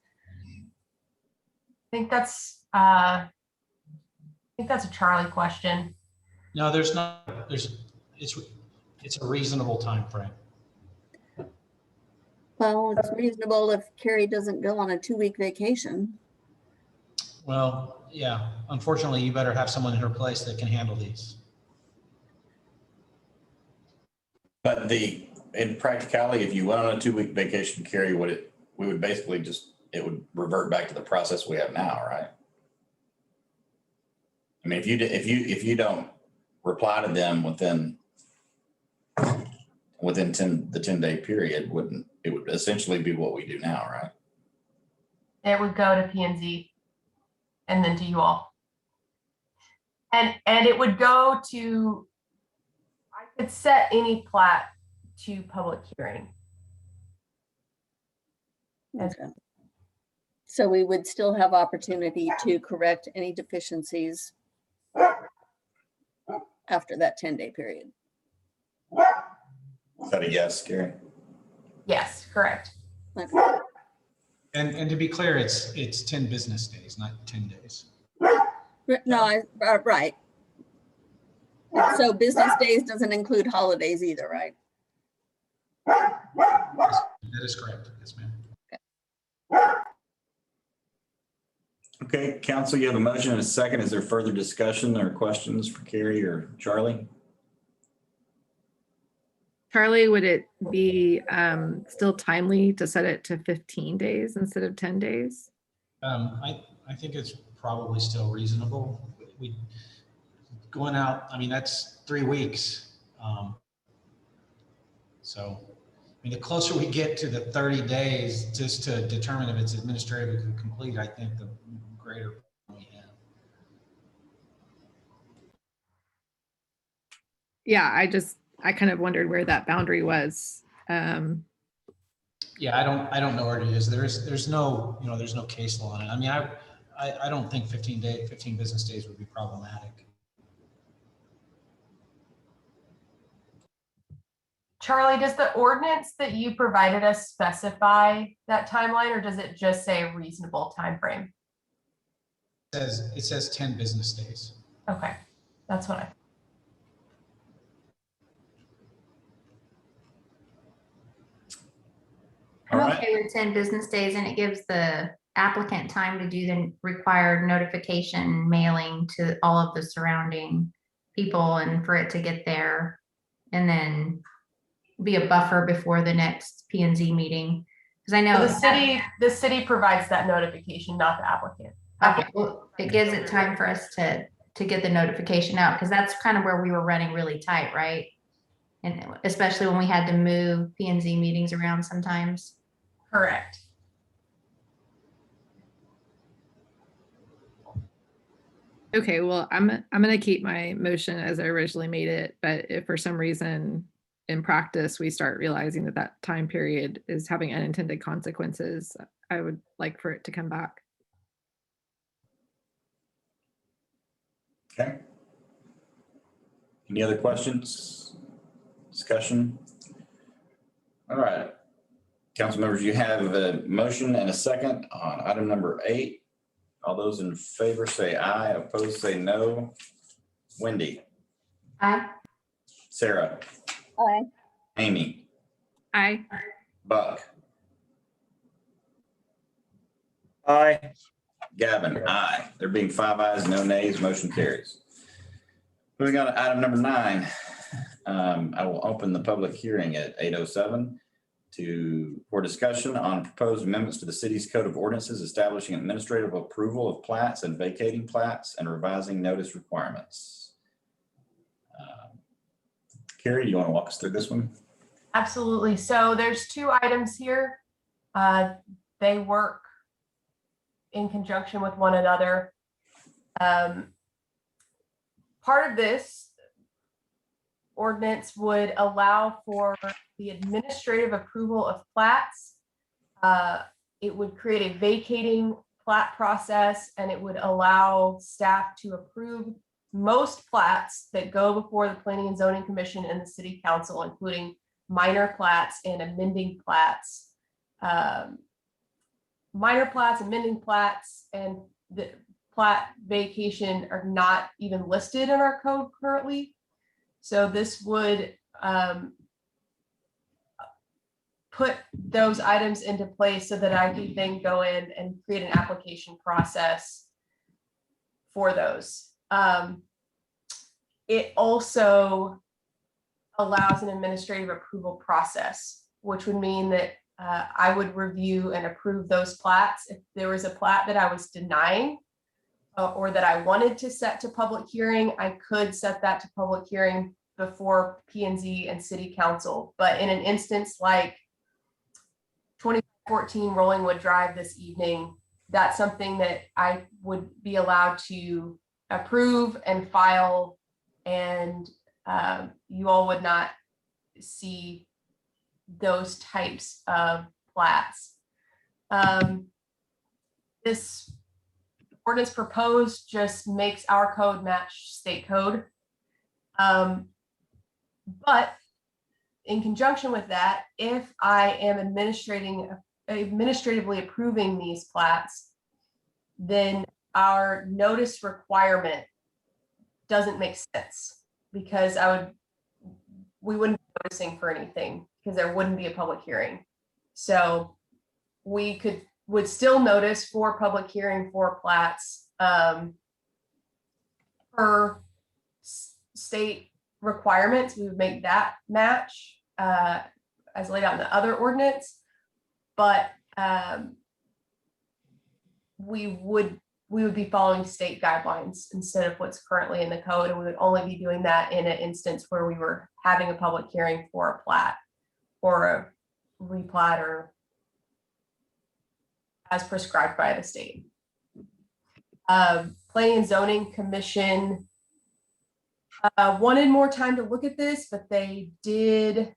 I think that's a Charlie question. No, there's not. It's a reasonable time frame. Well, it's reasonable if Carrie doesn't go on a 2-week vacation. Well, yeah, unfortunately, you better have someone in her place that can handle these. But in practicality, if you went on a 2-week vacation, Carrie, we would basically it would revert back to the process we have now, right? I mean, if you don't reply to them within the 10-day period, it would essentially be what we do now, right? It would go to P&Z and then to you all. And it would go to, I could set any plat to public hearing. Okay. So we would still have opportunity to correct any deficiencies after that 10-day period. Is that a yes, Carrie? Yes, correct. Okay. And to be clear, it's 10 business days, not 10 days. No, right. So business days doesn't include holidays either, right? That is correct. Yes, ma'am. Okay, council, you have a motion and a second. Is there further discussion or questions for Carrie or Charlie? Charlie, would it be still timely to set it to 15 days instead of 10 days? I think it's probably still reasonable. We going out, I mean, that's 3 weeks. So, I mean, the closer we get to the 30 days just to determine if it's administratively complete, I think the greater we have. Yeah, I kind of wondered where that boundary was. Yeah, I don't know where it is. There's no, there's no case law on it. I mean, I don't think 15 business days would be problematic. Charlie, does the ordinance that you provided us specify that timeline, or does it just say reasonable time frame? It says 10 business days. Okay, that's what I'm okay with 10 business days, and it gives the applicant time to do the required notification mailing to all of the surrounding people and for it to get there and then be a buffer before the next P&Z meeting. Because I know the city provides that notification, not the applicant. Okay, well, it gives it time for us to get the notification out, because that's kind of where we were running really tight, right? And especially when we had to move P&Z meetings around sometimes. Okay, well, I'm gonna keep my motion as I originally made it, but if for some reason in practice, we start realizing that that time period is having unintended consequences, I would like for it to come back. Okay. Any other questions? Discussion? All right. Council members, you have a motion and a second on item number 8. All those in favor say aye, opposed say no. Wendy, Aye. Sarah, Aye. Amy, Aye. Buck, Aye. Gavin, aye. There being 5 ayes, no nays, motion carries. Moving on to item number 9. I will open the public hearing at 8:07 for discussion on proposed amendments to the city's code of ordinances establishing administrative approval of plats and vacating plats and revising notice requirements. Carrie, you want to walk us through this one? Absolutely. So there's 2 items here. They work in conjunction with one another. Part of this ordinance would allow for the administrative approval of plats. It would create a vacating plat process, and it would allow staff to approve most plats that go before the Planning and Zoning Commission and the City Council, including minor plats and amending plats. Minor plats, amending plats, and the plat vacation are not even listed in our code currently. So this would put those items into place so that I can then go in and create an application process for those. It also allows an administrative approval process, which would mean that I would review and approve those plats. If there was a plat that I was denying or that I wanted to set to public hearing, I could set that to public hearing before P&Z and City Council. But in an instance like 2014 Rollingwood Drive this evening, that's something that I would be allowed to approve and file, and you all would not see those types of plats. This ordinance proposed just makes our code match state code. But in conjunction with that, if I am administratively approving these plats, then our notice requirement doesn't make sense, because we wouldn't be noticing for anything because there wouldn't be a public hearing. So we would still notice for public hearing for plats per state requirements. We would make that match as laid out in the other ordinance, but we would be following state guidelines instead of what's currently in the code, and we would only be doing that in an instance where we were having a public hearing for a plat or a replat or as prescribed by the state. Planning and Zoning Commission wanted more time to look at this, but they did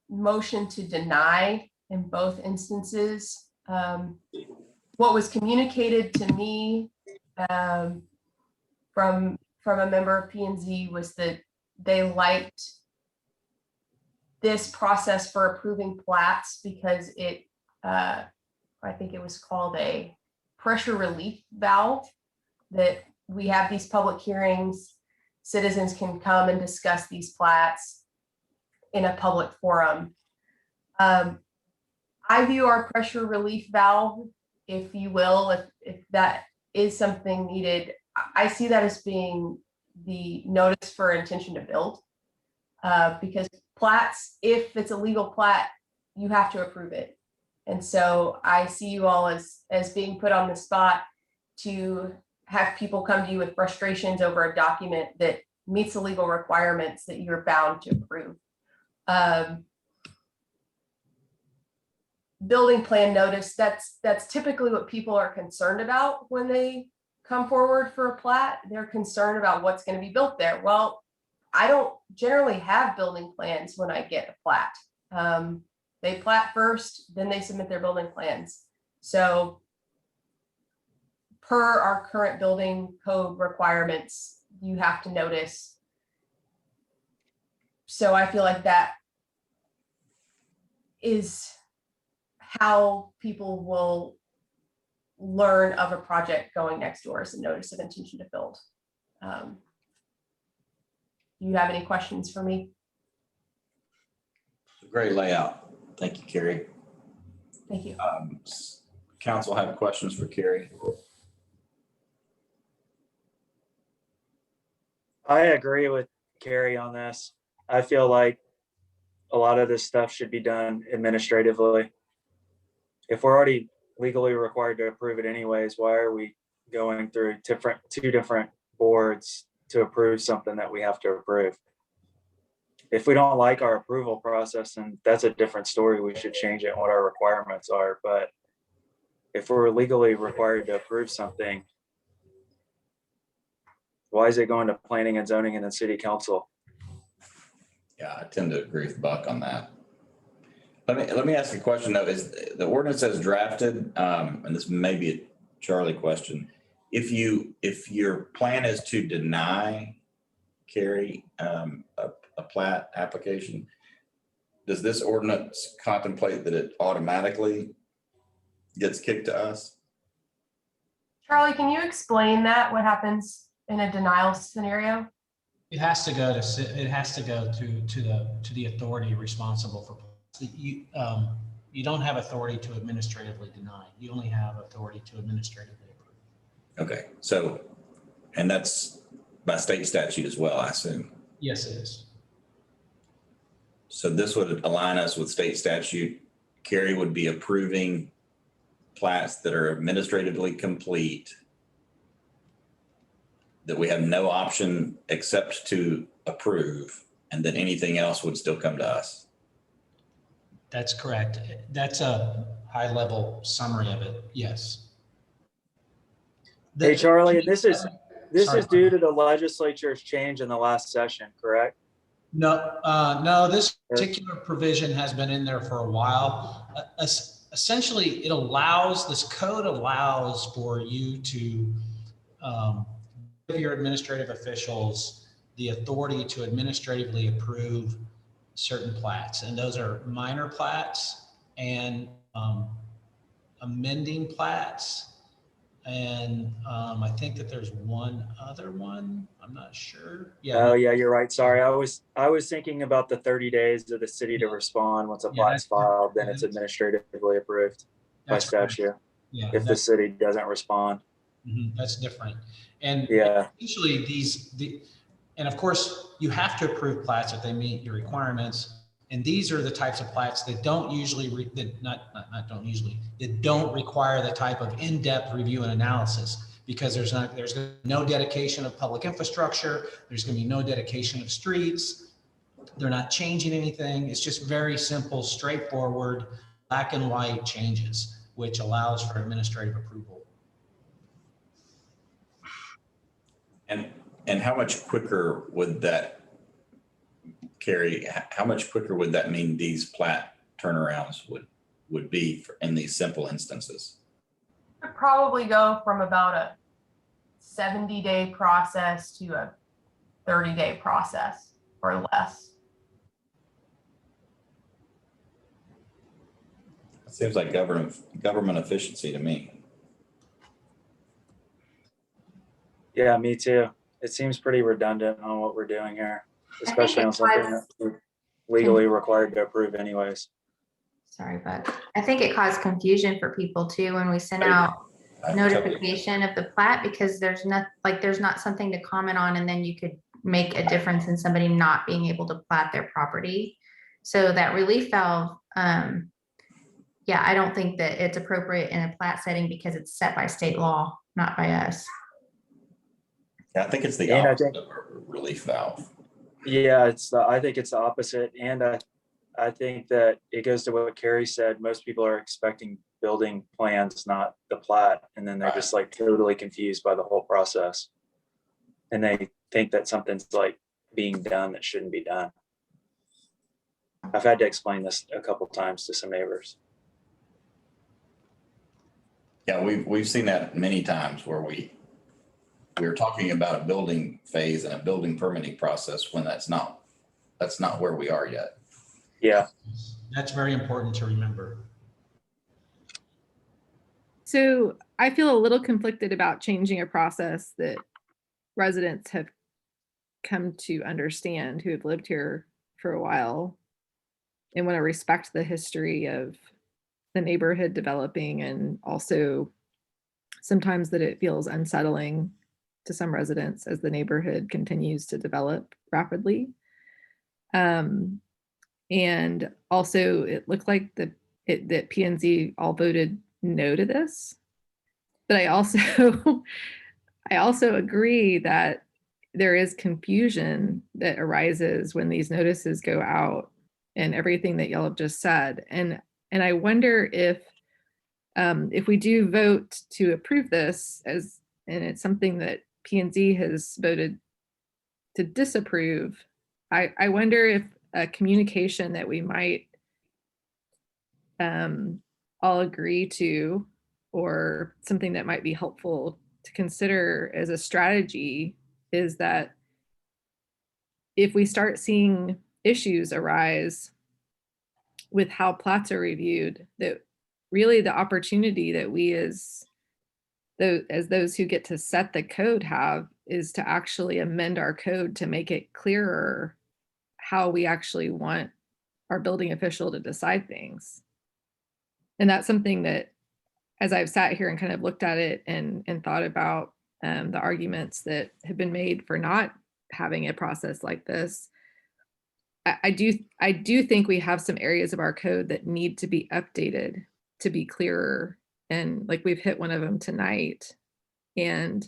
motion to deny in both instances. What was communicated to me from a member of P&Z was that they liked this process for approving plats because it, I think it was called a pressure relief valve, that we have these public hearings, citizens can come and discuss these plats in a public forum. I view our pressure relief valve, if you will, if that is something needed, I see that as being the notice for intention to build. Because plats, if it's a legal plat, you have to approve it. And so I see you all as being put on the spot to have people come to you with frustrations over a document that meets the legal requirements that you're bound to approve. Building plan notice, that's typically what people are concerned about when they come forward for a plat, they're concerned about what's going to be built there. Well, I don't generally have building plans when I get a plat. They plat first, then they submit their building plans. So per our current building code requirements, you have to notice. So I feel like that is how people will learn of a project going next door as a notice of intention to build. Do you have any questions for me? Great layout. Thank you, Carrie. Thank you. Council have questions for Carrie? I agree with Carrie on this. I feel like a lot of this stuff should be done administratively. If we're already legally required to approve it anyways, why are we going through two different boards to approve something that we have to approve? If we don't like our approval process, then that's a different story. We should change it and what our requirements are. But if we're legally required to approve something, why is it going to planning and zoning and then city council? Yeah, I tend to agree with Buck on that. Let me ask a question though. Is the ordinance as drafted, and this may be a Charlie question. If your plan is to deny, Carrie, a plat application, does this ordinance contemplate that it automatically gets kicked to us? Charlie, can you explain that? What happens in a denial scenario? It has to go to the authority responsible for. You don't have authority to administratively deny. You only have authority to administratively approve. Okay, so, and that's by state statute as well, I assume. Yes, it is. So this would align us with state statute. Carrie would be approving plats that are administratively complete, that we have no option except to approve, and then anything else would still come to us. That's correct. That's a high level summary of it. Yes. Hey, Charlie, this is due to the legislature's change in the last session, correct? No, this particular provision has been in there for a while. Essentially, this code allows for you to give your administrative officials the authority to administratively approve certain plats, and those are minor plats and amending plats. And I think that there's one other one. I'm not sure. Yeah. Oh yeah, you're right. Sorry. I was thinking about the 30 days of the city to respond. Once a plat's filed, then it's administratively approved by statute. Yeah, if the city doesn't respond. That's different. And yeah, usually and of course you have to approve plats if they meet your requirements. And these are the types of plats that don't usually, that don't require the type of in-depth review and analysis, because there's no dedication of public infrastructure. There's going to be no dedication of streets. They're not changing anything. It's just very simple, straightforward, black and white changes, which allows for administrative approval. And how much quicker would that, Carrie, how much quicker would that mean these plat turnarounds would be in these simple instances? It'd probably go from about a 70-day process to a 30-day process or less. It seems like government efficiency to me. Yeah, me too. It seems pretty redundant on what we're doing here, especially on something that we're legally required to approve anyways. Sorry, but I think it caused confusion for people too when we sent out notification of the plat, because there's not something to comment on, and then you could make a difference in somebody not being able to plat their property. So that relief valve, yeah, I don't think that it's appropriate in a plat setting because it's set by state law, not by us. Yeah, I think it's the opposite of a relief valve. Yeah, I think it's the opposite. And I think that it goes to what Carrie said. Most people are expecting building plans, not the plat. And then they're just like totally confused by the whole process. And they think that something's like being done that shouldn't be done. I've had to explain this a couple times to some neighbors. Yeah, we've seen that many times where we're talking about a building phase and a building permitting process when that's not where we are yet. Yeah. That's very important to remember. So I feel a little conflicted about changing a process that residents have come to understand who have lived here for a while and want to respect the history of the neighborhood developing, and also sometimes that it feels unsettling to some residents as the neighborhood continues to develop rapidly. And also it looked like that P&Z all voted no to this. But I also agree that there is confusion that arises when these notices go out and everything that y'all have just said. And I wonder if we do vote to approve this and it's something that P&Z has voted to disapprove, I wonder if a communication that we might all agree to, or something that might be helpful to consider as a strategy, is that if we start seeing issues arise with how plats are reviewed, that really the opportunity that we as those who get to set the code have is to actually amend our code to make it clearer how we actually want our building official to decide things. And that's something that, as I've sat here and kind of looked at it and thought about the arguments that have been made for not having a process like this, I do think we have some areas of our code that need to be updated to be clearer. And like we've hit one of them tonight. And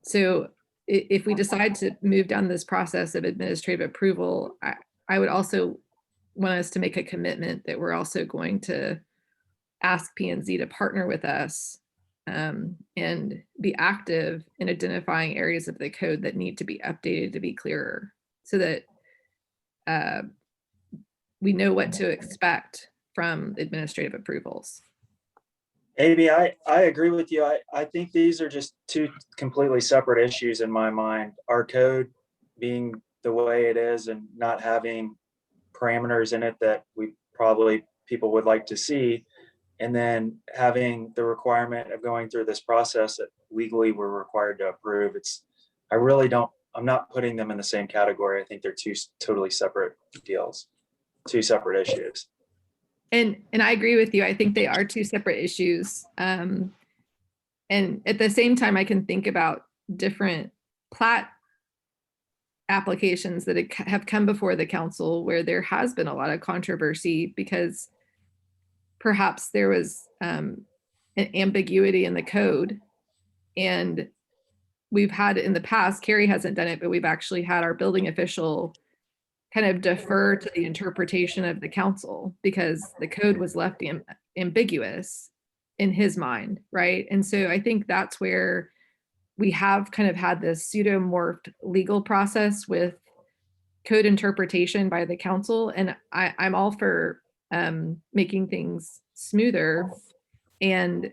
so if we decide to move down this process of administrative approval, I would also want us to make a commitment that we're also going to ask P&Z to partner with us and be active in identifying areas of the code that need to be updated to be clearer, so that we know what to expect from administrative approvals. Amy, I agree with you. I think these are just two completely separate issues in my mind. Our code being the way it is and not having parameters in it that people would like to see, and then having the requirement of going through this process that legally we're required to approve. I'm not putting them in the same category. I think they're two totally separate deals, two separate issues. And I agree with you. I think they are two separate issues. And at the same time, I can think about different plat applications that have come before the council where there has been a lot of controversy because perhaps there was an ambiguity in the code. And we've had in the past, Carrie hasn't done it, but we've actually had our building official kind of defer to the interpretation of the council because the code was left ambiguous in his mind, right? And so I think that's where we have kind of had this pseudomorphed legal process with code interpretation by the council. And I'm all for making things smoother. And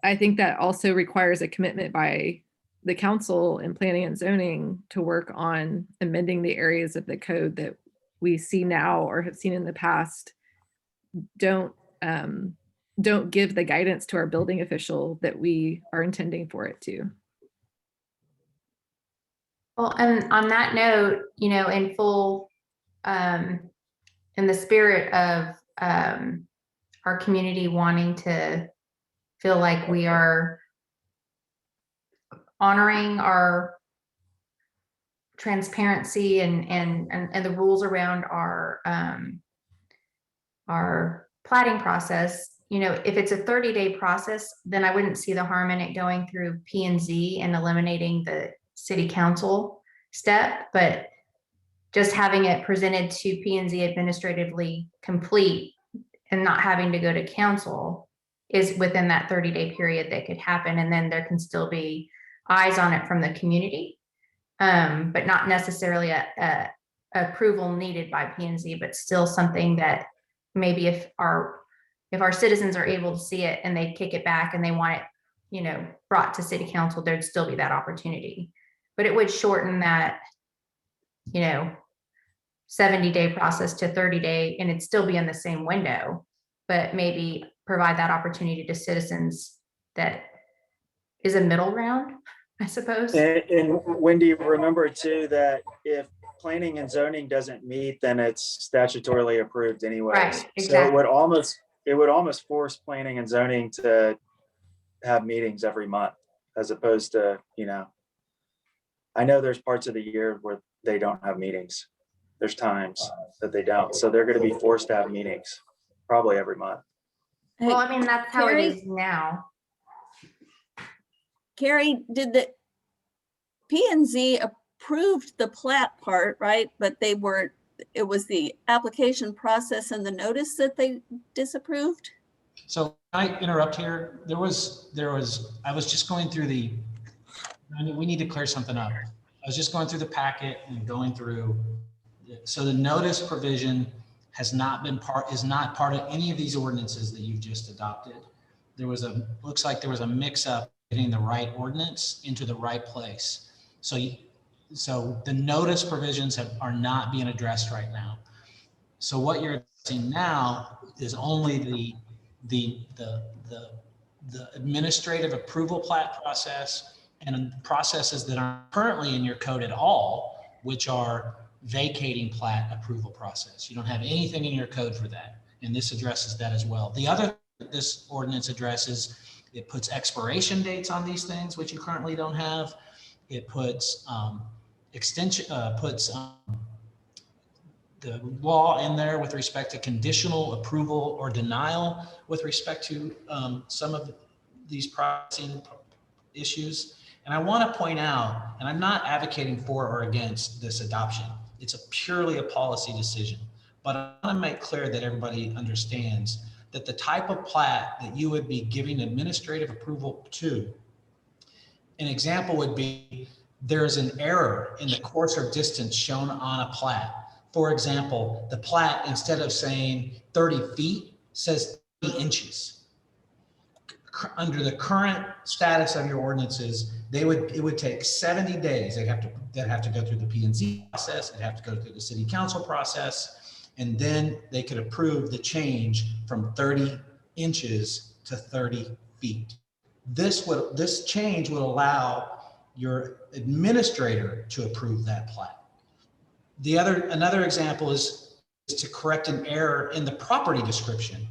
I think that also requires a commitment by the council in planning and zoning to work on amending the areas of the code that we see now or have seen in the past don't give the guidance to our building official that we are intending for it to. Well, and on that note, in full, in the spirit of our community wanting to feel like we are honoring our transparency and the rules around our platting process, if it's a 30-day process, then I wouldn't see the harm in it going through P&Z and eliminating the city council step, but just having it presented to P&Z administratively complete and not having to go to council is within that 30-day period that could happen. And then there can still be eyes on it from the community, but not necessarily a approval needed by P&Z, but still something that maybe if our citizens are able to see it and they kick it back and they want it, brought to city council, there'd still be that opportunity. But it would shorten that, 70-day process to 30-day, and it'd still be in the same window, but maybe provide that opportunity to citizens that is a middle ground, I suppose. And Wendy, remember too, that if planning and zoning doesn't meet, then it's statutorily approved anyways. Right, So exactly. it would almost force planning and zoning to have meetings every month, as opposed to, I know there's parts of the year where they don't have meetings. There's times that they don't. So they're going to be forced to have meetings probably every month. Well, I mean, that's how it Carrie? is now. Carrie, did the P&Z approved the plat part, right? But it was the application process and the notice that they disapproved? So I interrupt here. I was just going through we need to clear something up. I was just going through the packet and going through. So the notice provision is not part of any of these ordinances that you've just adopted. Looks like there was a mix up getting the right ordinance into the right place. So the notice provisions are not being addressed right now. So what you're seeing now is only the administrative approval plat process and processes that aren't currently in your code at all, which are vacating plat approval process. You don't have anything in your code for that. And this addresses that as well. The other this ordinance addresses, it puts expiration dates on these things, which you currently don't have. It puts the law in there with respect to conditional approval or denial with respect to some of these processing issues. And I want to point out, and I'm not advocating for or against this adoption. It's purely a policy decision. But I want to make clear that everybody understands that the type of plat that you would be giving administrative approval to, an example would be there's an error in the course or distance shown on a plat. For example, the plat, instead of saying 30 feet, says 30 inches. Under the current status of your ordinances, it would take 70 days. They'd have to go through the P&Z process. They'd have to go through the city council process, and then they could approve the change from 30 inches to 30 feet. This change would allow your administrator to approve that plat. Another example is to correct an error in the property description.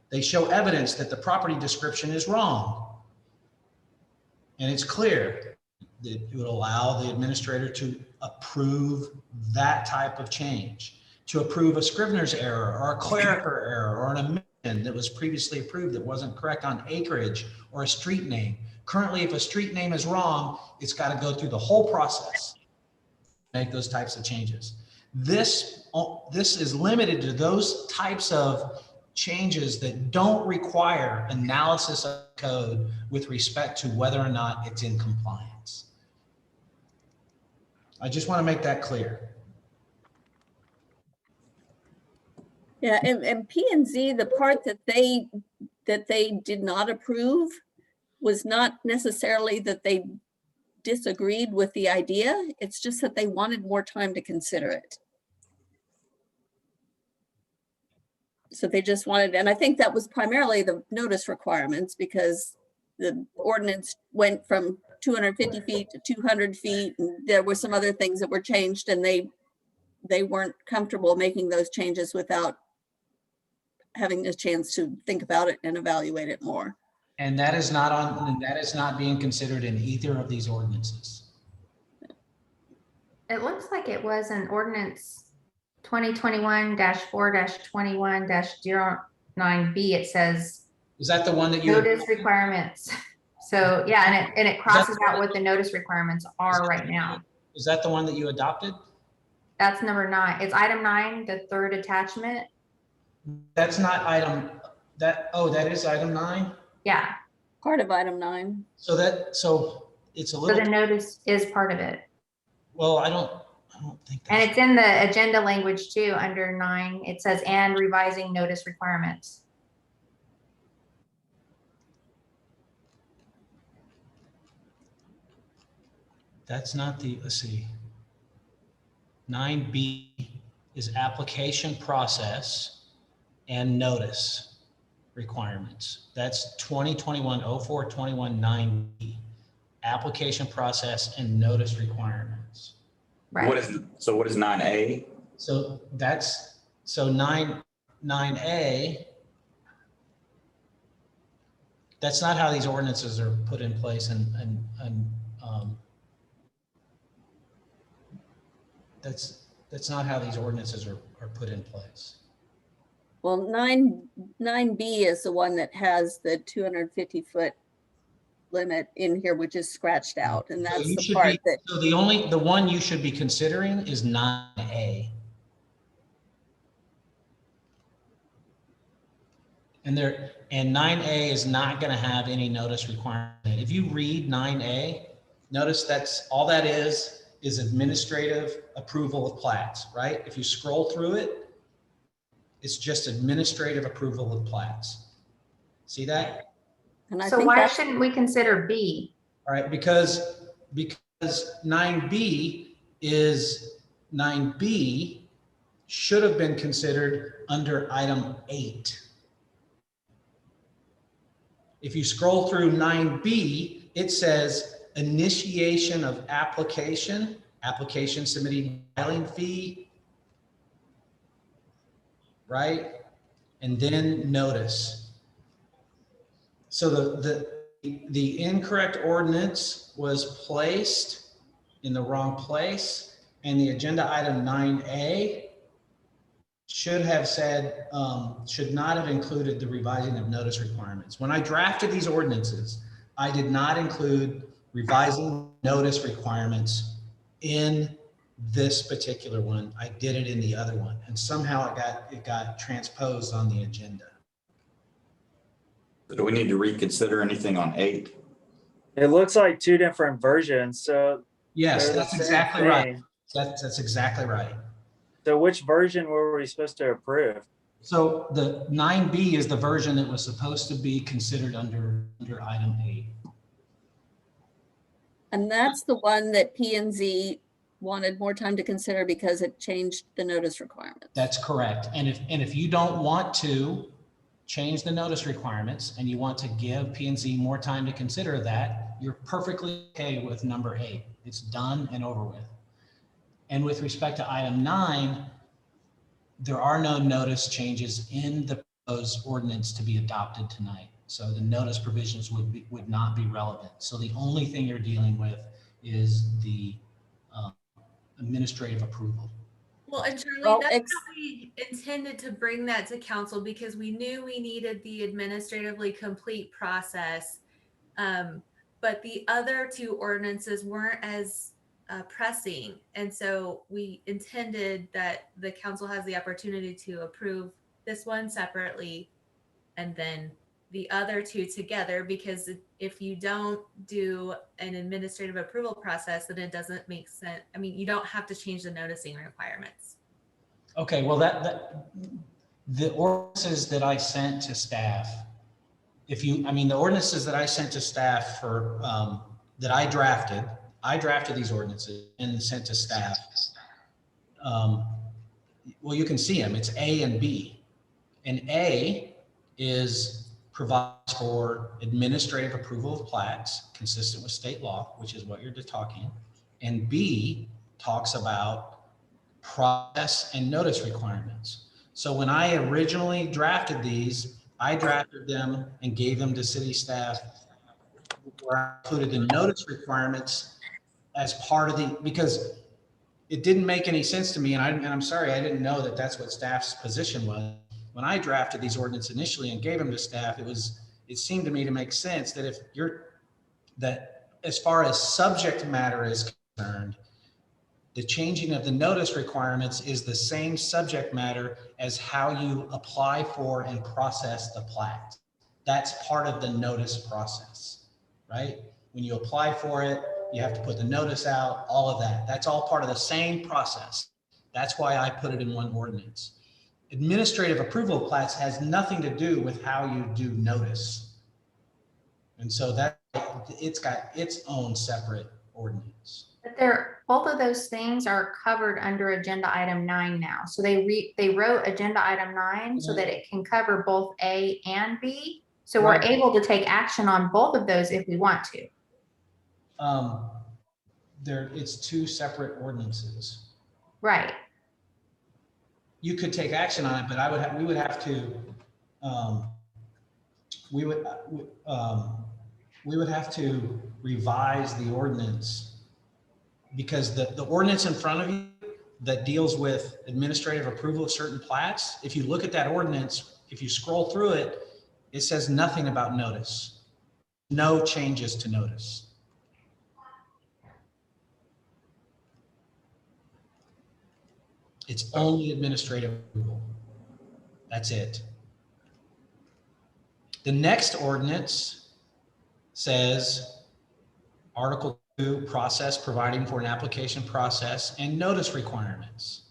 They show evidence that the property description is wrong. And it's clear that it would allow the administrator to approve that type of change, to approve a Scrivener's error or a clerical error or an amendment that was previously approved that wasn't correct on acreage or a street name. Currently, if a street name is wrong, it's got to go through the whole process to make those types of changes. This is limited to those types of changes that don't require analysis of code with respect to whether or not it's in compliance. I just want to make that clear. Yeah, and P&Z, the part that they did not approve was not necessarily that they disagreed with the idea. It's just that they wanted more time to consider it. So they just wanted, and I think that was primarily the notice requirements, because the ordinance went from 250 feet to 200 feet. And there were some other things that were changed, and they weren't comfortable making those changes without having a chance to think about it and evaluate it more. And that is not being considered in either of these ordinances. It looks like it was an ordinance 2021-4-21-09B. It says Is that the one that you notice requirements. So yeah, and it crosses out what the notice requirements are right now. Is that the one that you adopted? That's number 9. It's item 9, the third attachment. That's not item, that is item 9? Yeah, Part of item 9. So it's a so little, the notice is part of it. well, I don't think And that's, it's in the agenda language too, under 9, it says, and revising notice requirements. that's not the, let's see. 9B is application process and notice requirements. That's 2021-04-21 9B, application process and notice requirements. Right. What is 9A? So 9A, that's not how these ordinances are put in place, and that's not how these ordinances are put in place. Well, 9B is the one that has the 250-foot limit in here, which is scratched out, and So that's you the should part be, that, so the one you should be considering is 9A. And 9A is not going to have any notice requirement. If you read 9A, notice that's all that is administrative approval of plats, right? If you scroll through it, it's just administrative approval of plats. See that? and I So think why that's, shouldn't we consider B? All right, because 9B should have been considered under item 8. If you scroll through 9B, it says initiation of application submitting filing fee, right? And then notice. So the incorrect ordinance was placed in the wrong place, and the agenda item 9A should have said, should not have included the revising of notice requirements. When I drafted these ordinances, I did not include revising notice requirements in this particular one. I did it in the other one, and somehow it got transposed on the agenda. Do we need to reconsider anything on 8? It looks like 2 different versions, so. Yes, they're the that's same exactly right. thing. That's exactly right. So which version were we supposed to approve? So the 9B is the version that was supposed to be considered under item 8. and that's the one that P&Z wanted more time to consider because it changed the notice requirements. That's correct. And if you don't want to change the notice requirements and you want to give P&Z more time to consider that, you're perfectly okay with number 8. It's done and over with. And with respect to item 9, there are no notice changes in the proposed ordinance to be adopted tonight. So the notice provisions would not be relevant. So the only thing you're dealing with is the administrative approval. Well, and Charlie, Well, that's how we intended to bring that to council, because we knew we needed the administratively complete process. But the other 2 ordinances weren't as pressing. And so we intended that the council has the opportunity to approve this one separately and then the other 2 together, because if you don't do an administrative approval process, then it doesn't make sense. I mean, you don't have to change the noticing requirements. Okay, well, the ordinances that I sent to staff, the ordinances that I sent to staff for, that I drafted these ordinances and sent to staff. Well, you can see them, it's A and B. And A provides for administrative approval of plats consistent with state law, which is what you're just talking. And B talks about process and notice requirements. So when I originally drafted these, I drafted them and gave them to city staff, where I included the notice requirements as part of because it didn't make any sense to me. And I'm sorry, I didn't know that that's what staff's position was. When I drafted these ordinances initially and gave them to staff, it seemed to me to make sense that as far as subject matter is concerned, The changing of the notice requirements is the same subject matter as how you apply for and process the plat. That's part of the notice process, right? When you apply for it, you have to put the notice out, all of that. That's all part of the same process. That's why I put it in one ordinance. Administrative approval of plats has nothing to do with how you do notice. And so that it's got its own separate ordinance. But both of those things are covered under agenda item 9 now. So they wrote agenda item 9 so that it can cover both A and B. So we're Right. able to take action on both of those if we want to. It's two separate ordinances. Right. You could take action on it, but we would have to revise the ordinance, because the ordinance in front of you that deals with administrative approval of certain plats, if you look at that ordinance, if you scroll through it, it says nothing about notice. No changes to notice. It's only administrative approval. That's it. The next ordinance says Article 2, process providing for an application process and notice requirements.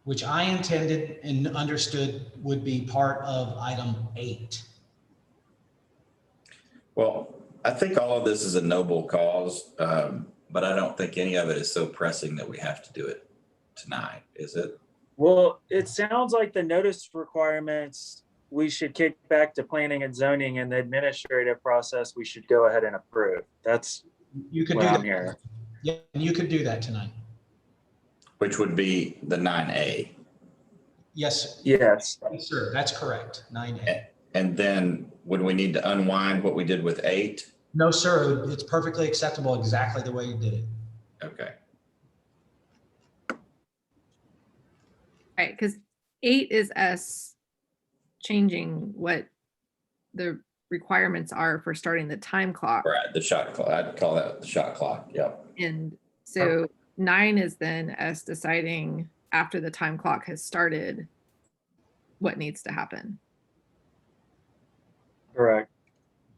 Which I intended and understood would be part of item 8. Well, I think all of this is a noble cause, but I don't think any of it is so pressing that we have to do it tonight, is it? Well, it sounds like the notice requirements, we should kick back to planning and zoning, and the administrative process, we should go ahead and approve. That's You could what do I'm that. hearing. Yeah, you could do that tonight. Which would be the 9A. Yes. Yes. Yes, sir. That's correct. 9A. And then would we need to unwind what we did with 8? No, sir. It's perfectly acceptable exactly the way you did it. Okay. Right, because 8 is us changing what the requirements are for starting the time clock. Right, the shot clock. I'd call that the shot clock. Yep. And so 9 is then us deciding after the time clock has started what needs to happen. Correct.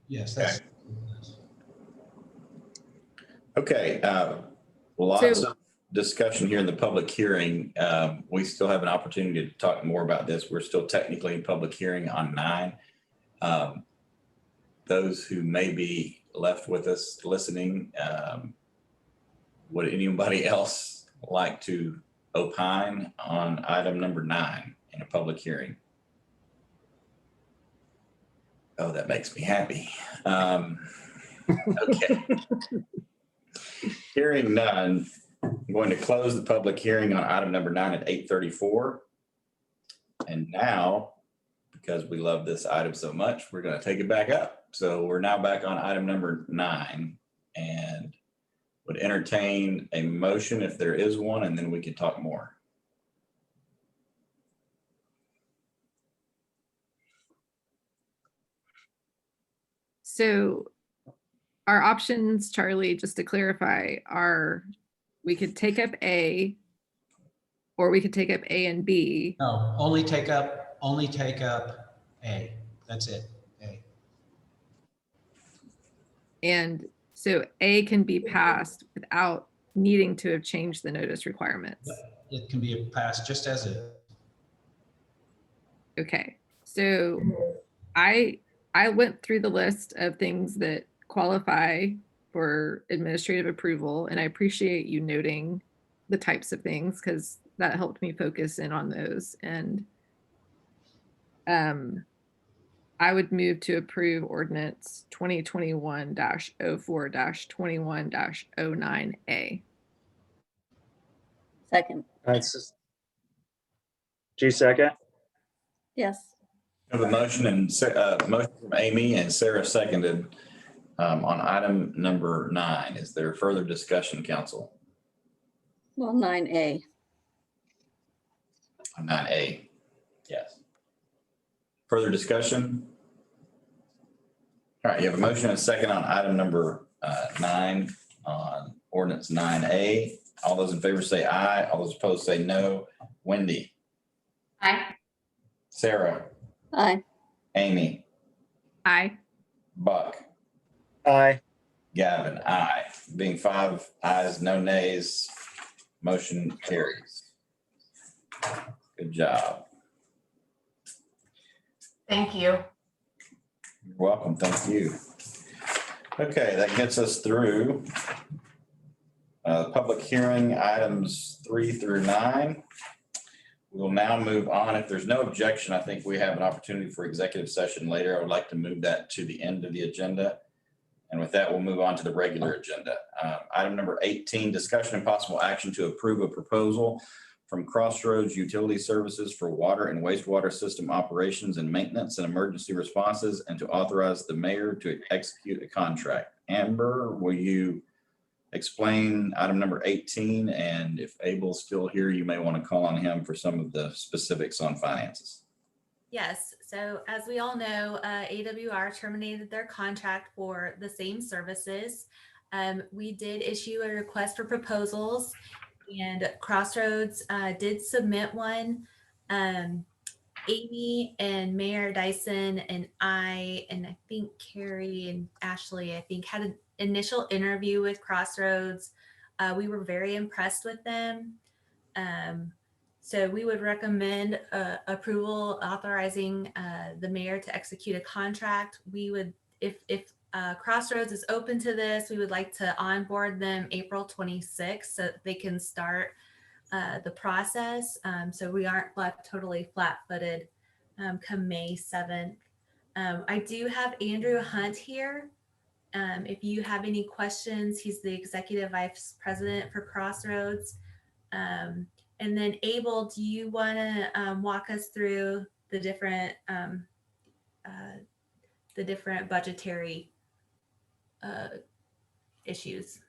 Yes, that's. Okay, lots of discussion here in the public hearing. We still have an opportunity to talk more about this. We're still technically in public hearing on 9. Those who may be left with us listening, would anybody else like to opine on item number 9 in a public hearing? Oh, that makes me happy. Okay. Hearing none, I'm going to close the public hearing on item number 9 at 8:34. And now, because we love this item so much, we're going to take it back up. So we're now back on item number 9 and would entertain a motion if there is one, and then we can talk more. So our options, Charlie, just to clarify, are we could take up A, or we could take up A and B. No, only take up A. That's it. A. And so A can be passed without needing to have changed the notice requirements. It can be passed just as is. Okay, so I went through the list of things that qualify for administrative approval, and I appreciate you noting the types of things because that helped me focus in on those. And I would move to approve ordinance 2021-04-21-09A. Second. That's G second. Yes. I have a motion and motion from Amy and Sarah seconded on item number 9. Is there further discussion, council? Well, 9A. On 9A, yes. Further discussion? All right, you have a motion and a second on item number 9 on ordinance 9A. All those in favor say aye. All those opposed say no. Wendy, Aye. Sarah, Aye. Amy, Aye. Buck, Aye. Gavin, aye. Being 5 ayes, no nays, motion carries. Good job. Thank you. You're welcome. Thank you. Okay, that gets us through public hearing items 3 through 9. We will now move on. If there's no objection, I think we have an opportunity for executive session later. I would like to move that to the end of the agenda. And with that, we'll move on to the regular agenda. Item number 18, discussion and possible action to approve a proposal from Crossroads Utility Services for water and wastewater system operations and maintenance and emergency responses, and to authorize the mayor to execute a contract. Amber, will you explain item number 18? And if Abel's still here, you may want to call on him for some of the specifics on finances. Yes, so as we all know, AWR terminated their contract for the same services. We did issue a request for proposals, and Crossroads did submit one. Amy and Mayor Dyson and I think Carrie and Ashley, I think, had an initial interview with Crossroads. We were very impressed with them. So we would recommend approval authorizing the mayor to execute a contract. We would, if Crossroads is open to this, we would like to onboard them April 26th so that they can start the process. So we aren't totally flat-footed come May 7th. I do have Andrew Hunt here. If you have any questions, he's the executive vice president for Crossroads. And then Abel, do you want to walk us through the different budgetary issues?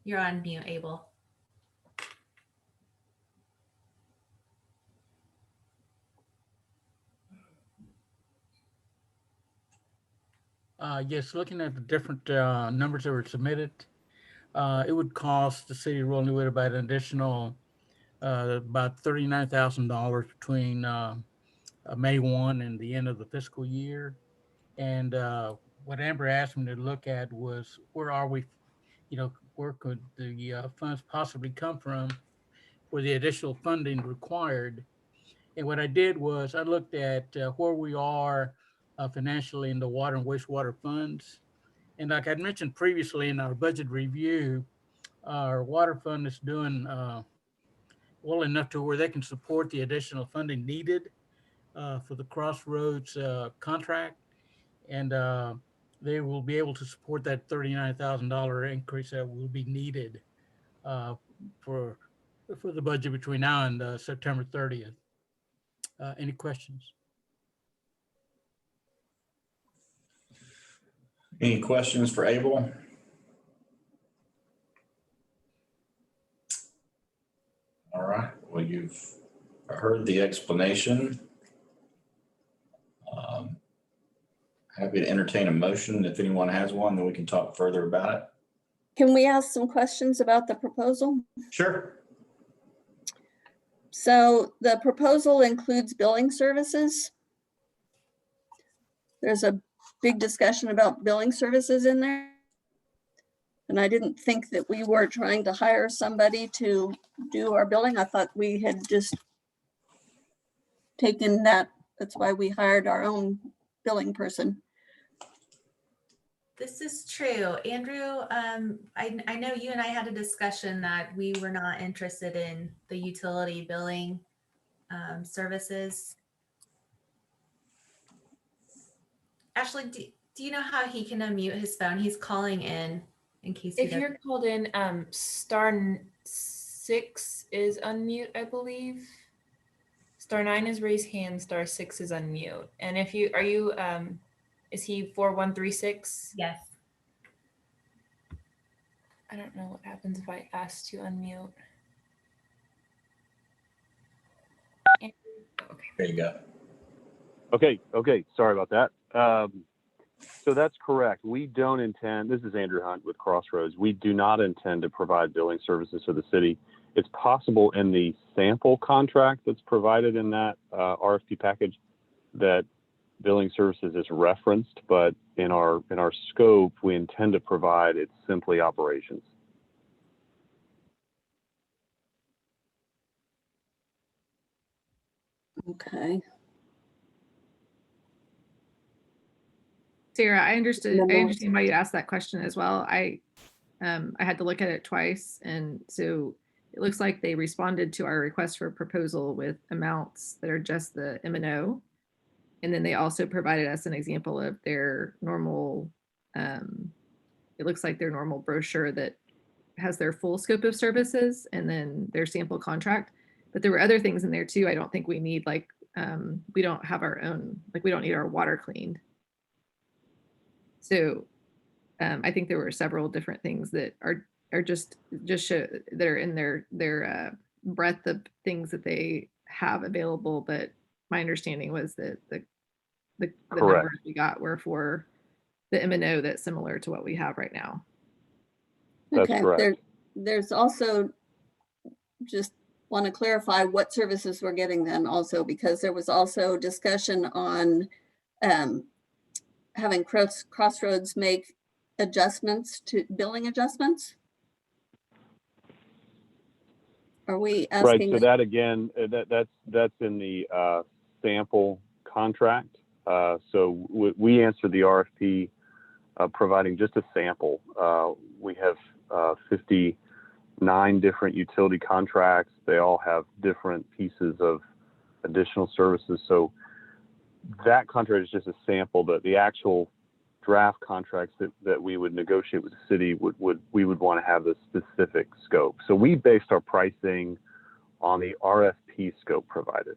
You're on mute, Abel. Yes, looking at the different numbers that were submitted, it would cost the city of Rolling Wood about an additional about $39,000 between May 1 and the end of the fiscal year. And what Amber asked me to look at was where are we, where could the funds possibly come from for the additional funding required. And what I did was I looked at where we are financially in the water and wastewater funds. And like I mentioned previously in our budget review, our water fund is doing well enough to where they can support the additional funding needed for the Crossroads contract. And they will be able to support that $39,000 increase that will be needed for the budget between now and September 30th. Any questions? Any questions for Abel? All right, well, you've heard the explanation. Happy to entertain a motion. If anyone has one, then we can talk further about it. Can we ask some questions about the proposal? Sure. So the proposal includes billing services. There's a big discussion about billing services in there. And I didn't think that we were trying to hire somebody to do our billing. I thought we had just taken that. That's why we hired our own billing person. This is true. Andrew, I know you and I had a discussion that we were not interested in the utility billing services. Ashley, do you know how he can unmute his phone? He's calling in case he If you're called in, *6 is unmute, I believe. *9 is raise hand, *6 is unmute. And if you, is he 4136? Yes. I don't know what happens if I ask to unmute. There you go. Okay. Sorry about that. So that's correct. We don't intend, this is Andrew Hunt with Crossroads. We do not intend to provide billing services to the city. It's possible in the sample contract that's provided in that RFP package that billing services is referenced, but in our scope, we intend to provide it's simply operations. Okay. Sarah, I understood. I Number- understand why you asked that question as well. I had to look at it twice, and so it looks like they responded to our request for proposal with amounts that are just the M&O, and then they also provided us an example of their normal. It looks like their normal brochure that has their full scope of services, and then their sample contract. But there were other things in there too. I don't think we need we don't have our own, we don't need our water cleaned. So I think there were several different things that are just show that are in their breadth of things that they have available. But my understanding was that the numbers we got were for the M&O that's similar to what we have right now. That's Okay, correct. there's also, just want to clarify what services we're getting then also, because there was also discussion on having Crossroads make adjustments to billing adjustments. Are we Right. asking? So that again, that's in the sample contract. So we answered the RFP providing just a sample. We have 59 different utility contracts. They all have different pieces of additional services. So that contract is just a sample. But the actual draft contracts that we would negotiate with the city we would want to have the specific scope. So we based our pricing on the RFP scope provided.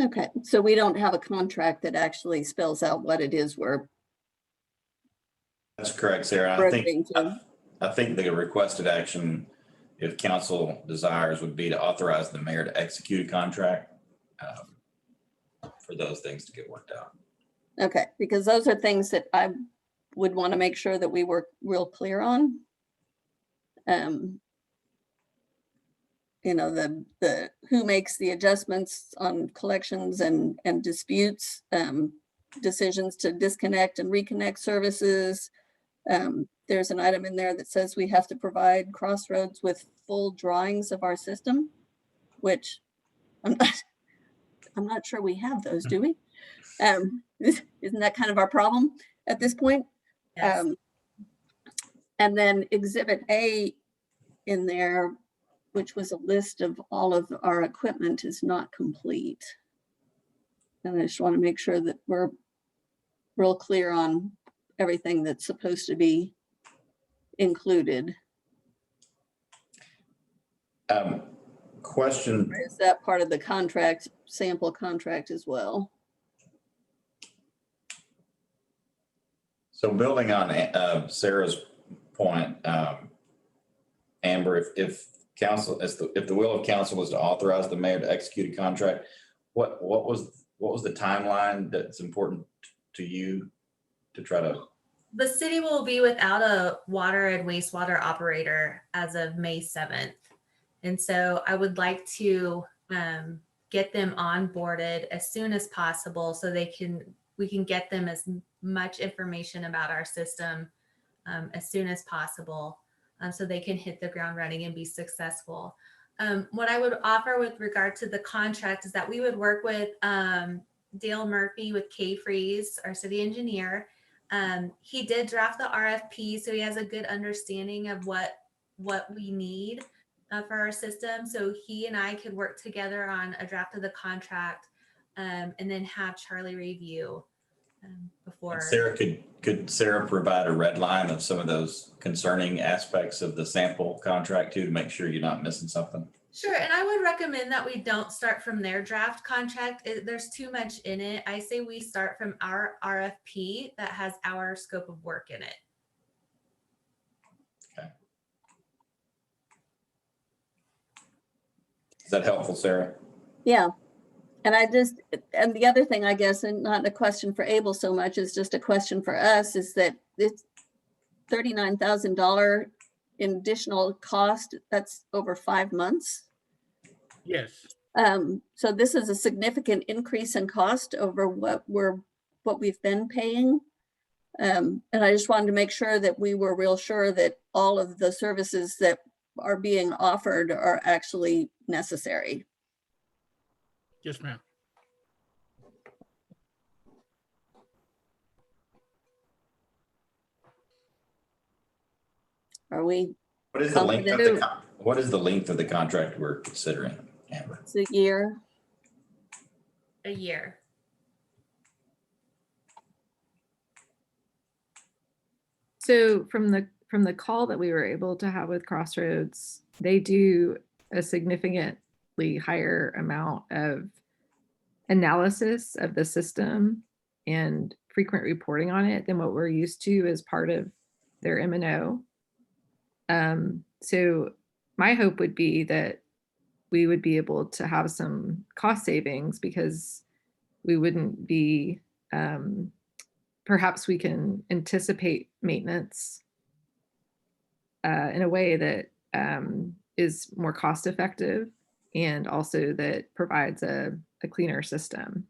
Okay, so we don't have a contract that actually spells out what it is we're. That's correct, Sarah. I think the requested action, if council desires, would be to authorize the mayor to execute a contract for those things to get worked out. Okay, because those are things that I would want to make sure that we were real clear on. You know, the who makes the adjustments on collections and disputes, decisions to disconnect and reconnect services. There's an item in there that says we have to provide Crossroads with full drawings of our system, which I'm not sure we have those, do we? Isn't that kind of our problem at this point? Yes. And then Exhibit A in there, which was a list of all of our equipment, is not complete. And I just want to make sure that we're real clear on everything that's supposed to be included. Question. Is that part of the contract, sample contract as well? So building on Sarah's point, Amber, if council, if the will of council was to authorize the mayor to execute a contract, what was the timeline that's important to you to try to? The city will be without a water and wastewater operator as of May 7th. And so I would like to get them onboarded as soon as possible so we can get them as much information about our system as soon as possible so they can hit the ground running and be successful. What I would offer with regard to the contract is that we would work with Dale Murphy with K-Freeze, our city engineer. He did draft the RFP, so he has a good understanding of what we need for our system. So he and I could work together on a draft of the contract and then have Charlie review before. Sarah, could Sarah provide a red line of some of those concerning aspects of the sample contract too, to make sure you're not missing something? Sure, and I would recommend that we don't start from their draft contract. There's too much in it. I say we start from our RFP that has our scope of work in it. Okay. Is that helpful, Sarah? Yeah. And and the other thing, I guess, and not a question for Abel so much, is just a question for us, is that it's $39,000 in additional cost. That's over 5 months. Yes. So this is a significant increase in cost over what we've been paying. And I just wanted to make sure that we were real sure that all of the services that are being offered are actually necessary. Yes, ma'am. Are we? What is the length of confident? what is the length of the contract we're considering, Amber? It's a year. A year. So from the call that we were able to have with Crossroads, they do a significantly higher amount of analysis of the system and frequent reporting on it than what we're used to as part of their M&O. So my hope would be that we would be able to have some cost savings because we wouldn't be, perhaps we can anticipate maintenance in a way that is more cost effective and also that provides a cleaner system.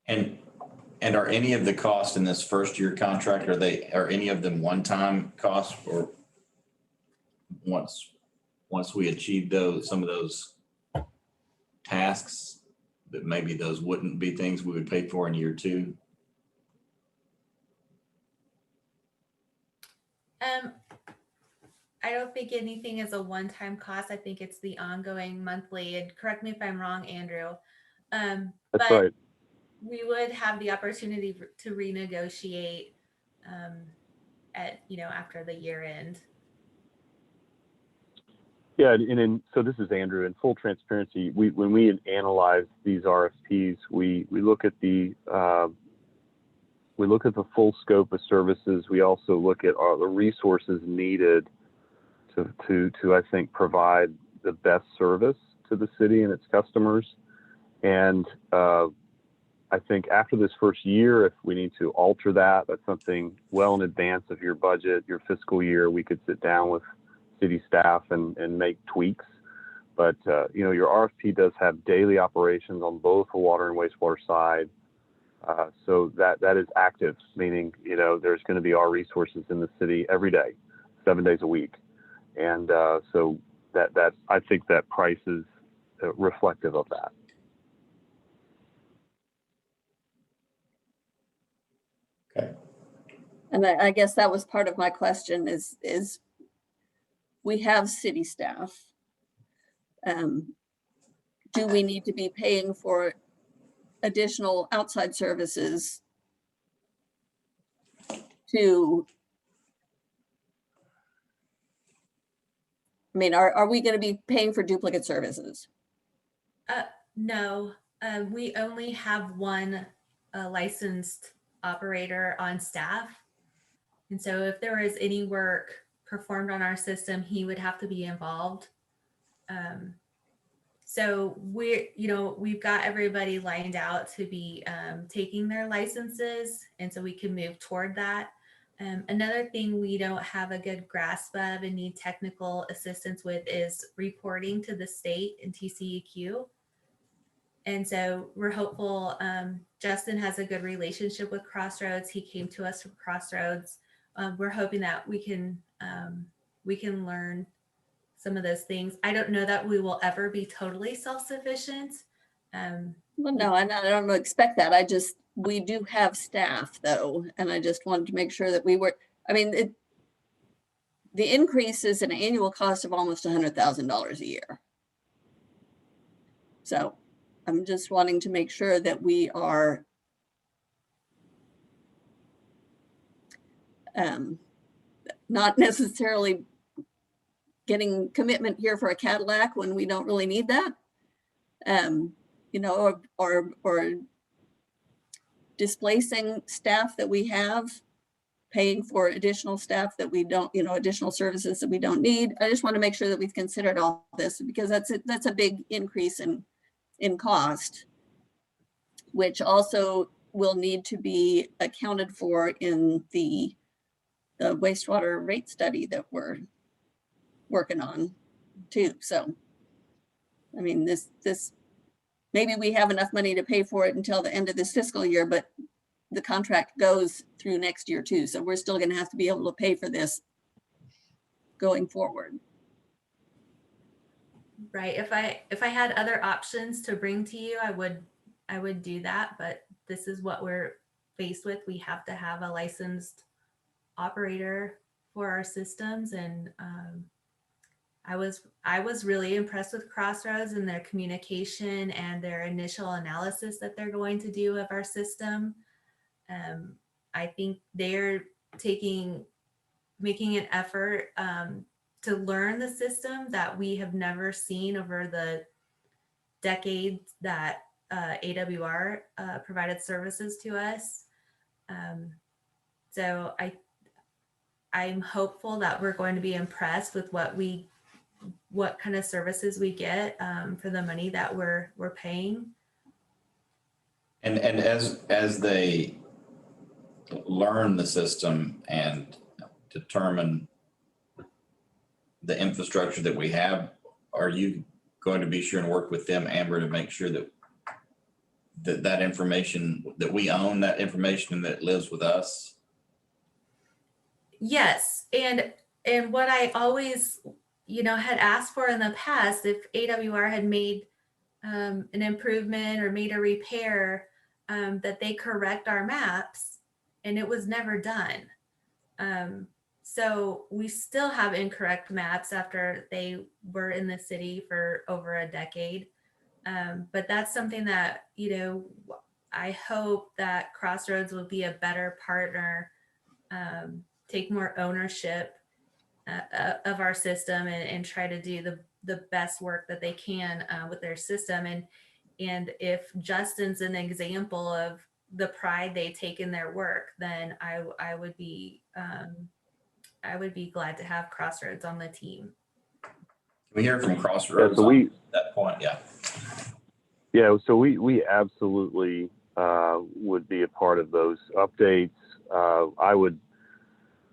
And are any of the costs in this first year contract, are any of them one-time costs, or once we achieve some of those tasks, that maybe those wouldn't be things we would pay for in year 2? I don't think anything is a one-time cost. I think it's the ongoing monthly, and correct me if I'm wrong, Andrew. That's but right. We would have the opportunity to renegotiate after the year end. Yeah, so this is Andrew. In full transparency, when we analyze these RFPs, we look at the full scope of services. We also look at the resources needed to I think provide the best service to the city and its customers. And I think after this first year, if we need to alter that, that's something well in advance of your budget, your fiscal year, we could sit down with city staff and make tweaks. But your RFP does have daily operations on both the water and wastewater side. So that is active, meaning, there's going to be our resources in the city every day, 7 days a week. And so that I think that price is reflective of that. Okay. And I guess that was part of my question is we have city staff. Do we need to be paying for additional outside services are we going to be paying for duplicate services? No, we only have one licensed operator on staff. And so if there is any work performed on our system, he would have to be involved. So we've got everybody lined out to be taking their licenses. And so we can move toward that. Another thing we don't have a good grasp of and need technical assistance with is reporting to the state and TCEQ. And so we're hopeful. Justin has a good relationship with Crossroads. He came to us from Crossroads. We're hoping that we can learn some of those things. I don't know that we will ever be totally self-sufficient. Well, no, I don't expect that. We do have staff though. And I just wanted to make sure that we were, the increase is an annual cost of almost $100,000 a year. So I'm just wanting to make sure that we are not necessarily getting commitment here for a Cadillac when we don't really need that, or displacing staff that we have paying for additional staff that we don't, additional services that we don't need. I just want to make sure that we've considered all this because that's a big increase in cost, which also will need to be accounted for in the wastewater rate study that we're working on too. So, I mean, this maybe we have enough money to pay for it until the end of this fiscal year, but the contract goes through next year too. So we're still going to have to be able to pay for this going forward. Right. If I had other options to bring to you, I would do that, but this is what we're faced with. We have to have a licensed operator for our systems, and I was really impressed with Crossroads and their communication and their initial analysis that they're going to do of our system. I think they're making an effort to learn the system that we have never seen over the decades that AWR provided services to us. So I'm hopeful that we're going to be impressed with what kind of services we get for the money that we're paying. And as they learn the system and determine the infrastructure that we have, are you going to be sure and work with them, Amber, to make sure that information, that we own that information, that lives with us? Yes, and what I always had asked for in the past, if AWR had made an improvement or made a repair, that they correct our maps, and it was never done. So we still have incorrect maps after they were in the city for over a decade. But that's something that, I hope that Crossroads will be a better partner, take more ownership of our system and try to do the best work that they can with their system. And if Justin's an example of the pride they take in their work, then I would be glad to have Crossroads on the team. Can we hear from Crossroads so on that point? Yeah. Yeah, so we absolutely would be a part of those updates. I would,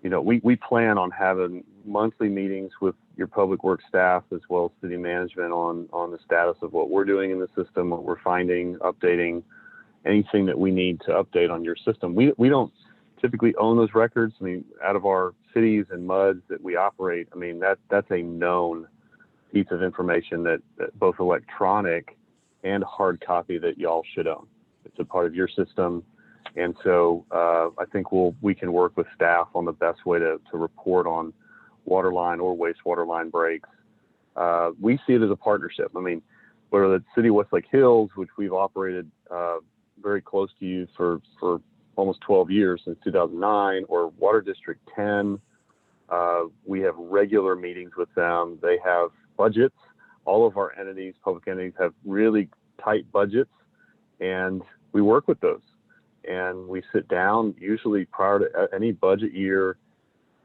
we plan on having monthly meetings with your public works staff as well as city management on the status of what we're doing in the system, what we're finding, updating anything that we need to update on your system. We don't typically own those records. I mean, out of our cities and MUDs that we operate, I mean, that's a known piece of information that both electronic and hard copy that y'all should own. It's a part of your system. And so I think we can work with staff on the best way to report on water line or wastewater line breaks. We see it as a partnership. I mean, whether the City of Westlake Hills, which we've operated very close to you for almost 12 years, since 2009, or Water District 10, we have regular meetings with them. They have budgets. All of our entities, public entities, have really tight budgets, and we work with those. And we sit down usually prior to any budget year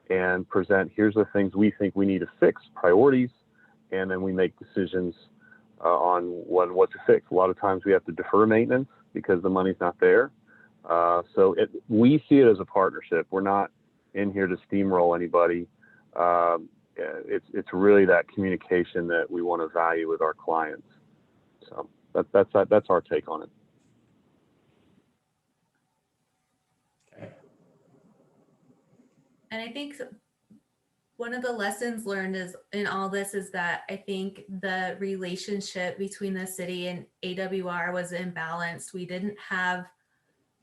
and present, here's the things we think we need to fix, priorities, and then we make decisions on what to fix. A lot of times we have to defer maintenance because the money's not there. So we see it as a partnership. We're not in here to steamroll anybody. It's really that communication that we want to value with our clients. So that's our take on it. And I think one of the lessons learned in all this is that I think the relationship between the city and AWR was imbalanced. We didn't have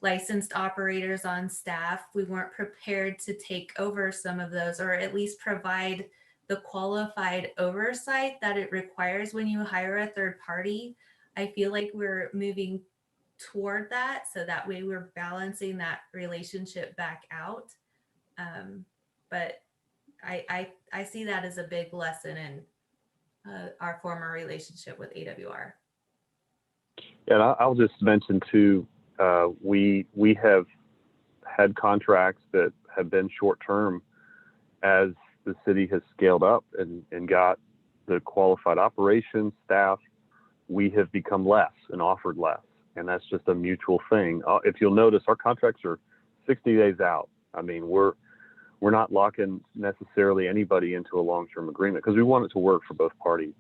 licensed operators on staff. We weren't prepared to take over some of those, or at least provide the qualified oversight that it requires when you hire a third party. I feel like we're moving toward that, so that way we're balancing that relationship back out. But I see that as a big lesson in our former relationship with AWR. And I'll just mention too, we have had contracts that have been short-term. As the city has scaled up and got the qualified operations staff, we have become less and offered less. And that's just a mutual thing. If you'll notice, our contracts are 60 days out. I mean, we're not locking necessarily anybody into a long-term agreement because we want it to work for both parties.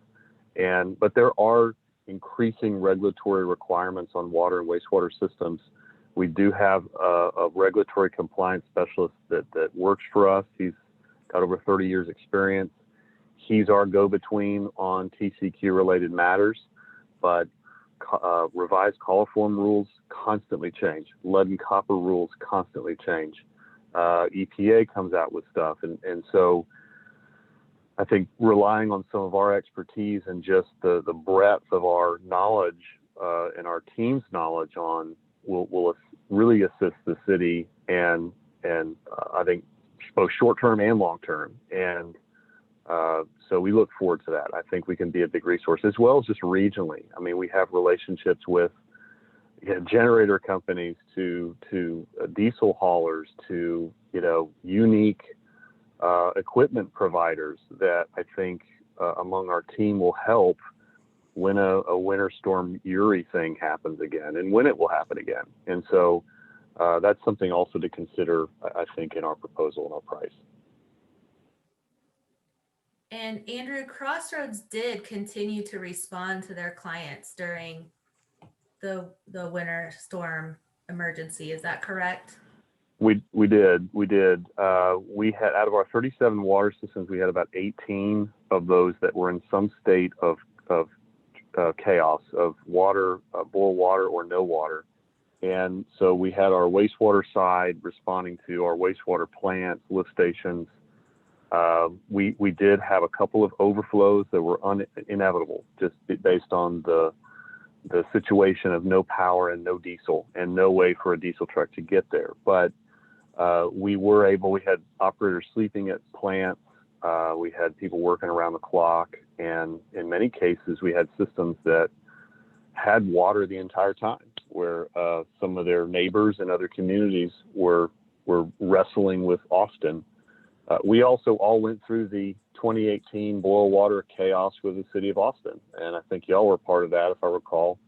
But there are increasing regulatory requirements on water and wastewater systems. We do have a regulatory compliance specialist that works for us. He's got over 30 years experience. He's our go-between on TCQ related matters, but revised coliform rules constantly change. Lead and copper rules constantly change. EPA comes out with stuff. And so I think relying on some of our expertise and just the breadth of our knowledge and our team's knowledge on will really assist the city and I think both short-term and long-term. And so we look forward to that. I think we can be a big resource as well as just regionally. I mean, we have relationships with generator companies to diesel haulers to, unique equipment providers that I think among our team will help when a winter storm Uri thing happens again and when it will happen again. And so that's something also to consider, I think, in our proposal and our price. And Andrew, Crossroads did continue to respond to their clients during the winter storm emergency. Is that correct? We did. We had, out of our 37 water systems, we had about 18 of those that were in some state of chaos, of water, boil water or no water. And so we had our wastewater side responding to our wastewater plants, lift stations. We did have a couple of overflows that were inevitable, just based on the situation of no power and no diesel and no way for a diesel truck to get there. But we had operators sleeping at plants. We had people working around the clock. And in many cases, we had systems that had water the entire time, where some of their neighbors and other communities were wrestling with Austin. We also all went through the 2018 boil water chaos with the city of Austin. And I think y'all were part of that, if I recall,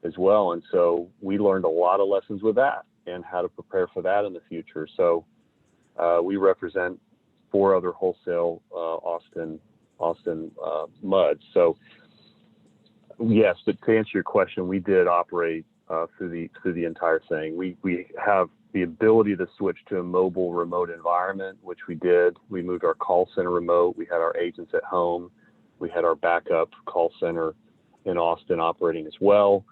as well. And so we learned a lot of lessons with that and how to prepare for that in the future. So we represent 4 other wholesale Austin MUDs. So yes, but to answer your question, we did operate through the entire thing. We have the ability to switch to a mobile remote environment, which we did. We moved our call center remote. We had our agents at home. We had our backup call center in Austin operating as well.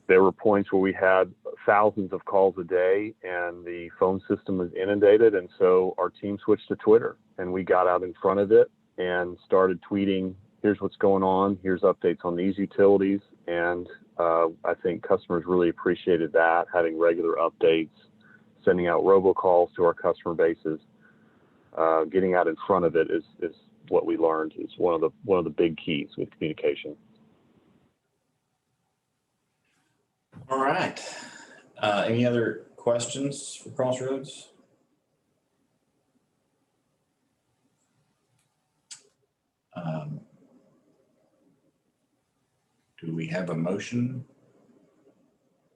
There were points where we had thousands of calls a day and the phone system was inundated. And so our team switched to Twitter and we got out in front of it and started tweeting, here's what's going on. Here's updates on these utilities. And I think customers really appreciated that, having regular updates, sending out robocalls to our customer bases. Getting out in front of it is what we learned is one of the big keys with communication. All right. Any other questions for Crossroads? Do we have a motion?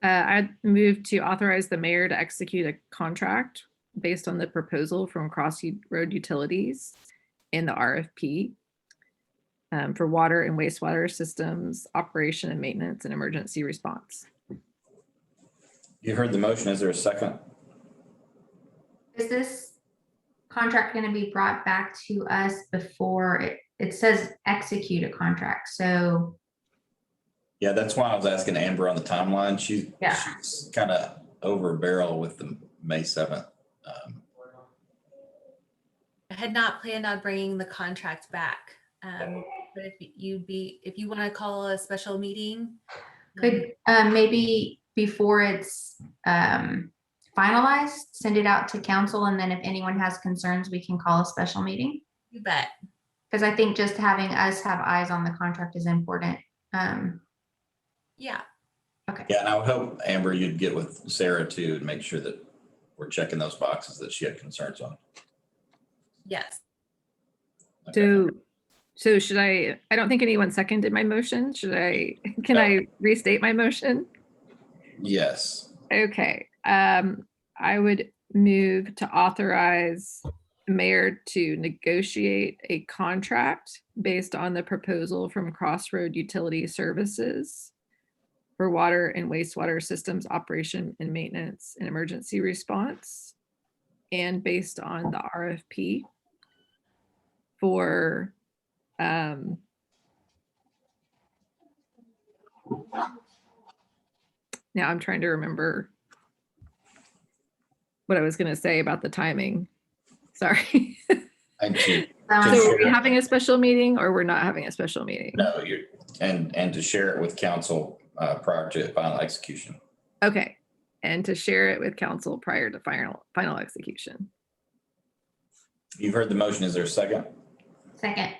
I move to authorize the mayor to execute a contract based on the proposal from Crossroad Utilities in the RFP for water and wastewater systems, operation and maintenance, and emergency response. You heard the motion. Is there a second? Is this contract going to be brought back to us before it says execute a contract? So Yeah, that's why I was asking Amber on the timeline. She's kind of over a barrel with the May 7th. I had not planned on bringing the contract back. But if you want to call a special meeting, could maybe before it's finalized, send it out to council, and then if anyone has concerns, we can call a special meeting. You bet. Because I think just having us have eyes on the contract is important. Yeah. Okay. Yeah, and I would hope, Amber, you'd get with Sarah too and make sure that we're checking those boxes that she had concerns on. Yes. So should I don't think anyone seconded my motion. Can I restate my motion? Yes. Okay. I would move to authorize the mayor to negotiate a contract based on the proposal from Crossroad Utility Services for water and wastewater systems operation and maintenance and emergency response, and based on the RFP for now I'm trying to remember what I was going to say about the timing. Sorry. Thank you. So are we having a special meeting or we're not having a special meeting? No, and to share it with council prior to final execution. Okay. And to share it with council prior to final execution. You've heard the motion. Is there a second? Second.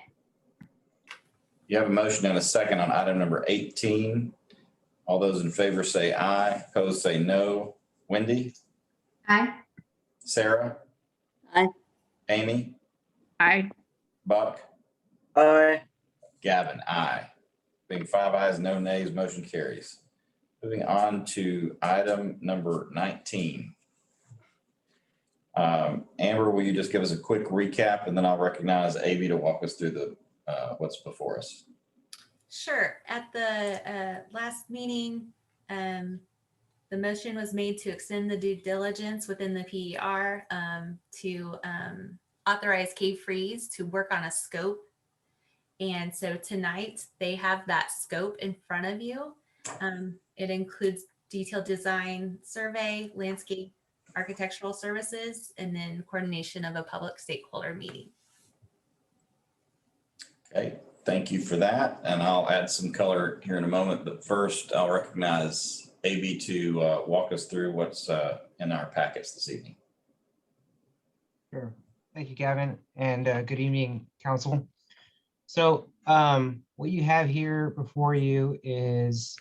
You have a motion and a second on item number 18. All those in favor say aye. Opposed say no. Wendy? Aye. Sarah? Aye. Amy? Aye. Buck? Aye. Gavin? Aye. Being 5 ayes, no nays, motion carries. Moving on to item number 19. Amber, will you just give us a quick recap and then I'll recognize Avi to walk us through the what's before us. Sure. At the last meeting, the motion was made to extend the due diligence within the PER to authorize K-Freeze to work on a scope. And so tonight they have that scope in front of you. It includes detailed design survey, landscape architectural services, and then coordination of a public stakeholder meeting. Okay, thank you for that. And I'll add some color here in a moment, but first I'll recognize AB to walk us through what's in our packets this evening. Sure. Thank you, Gavin, and good evening, council. So what you have here before you is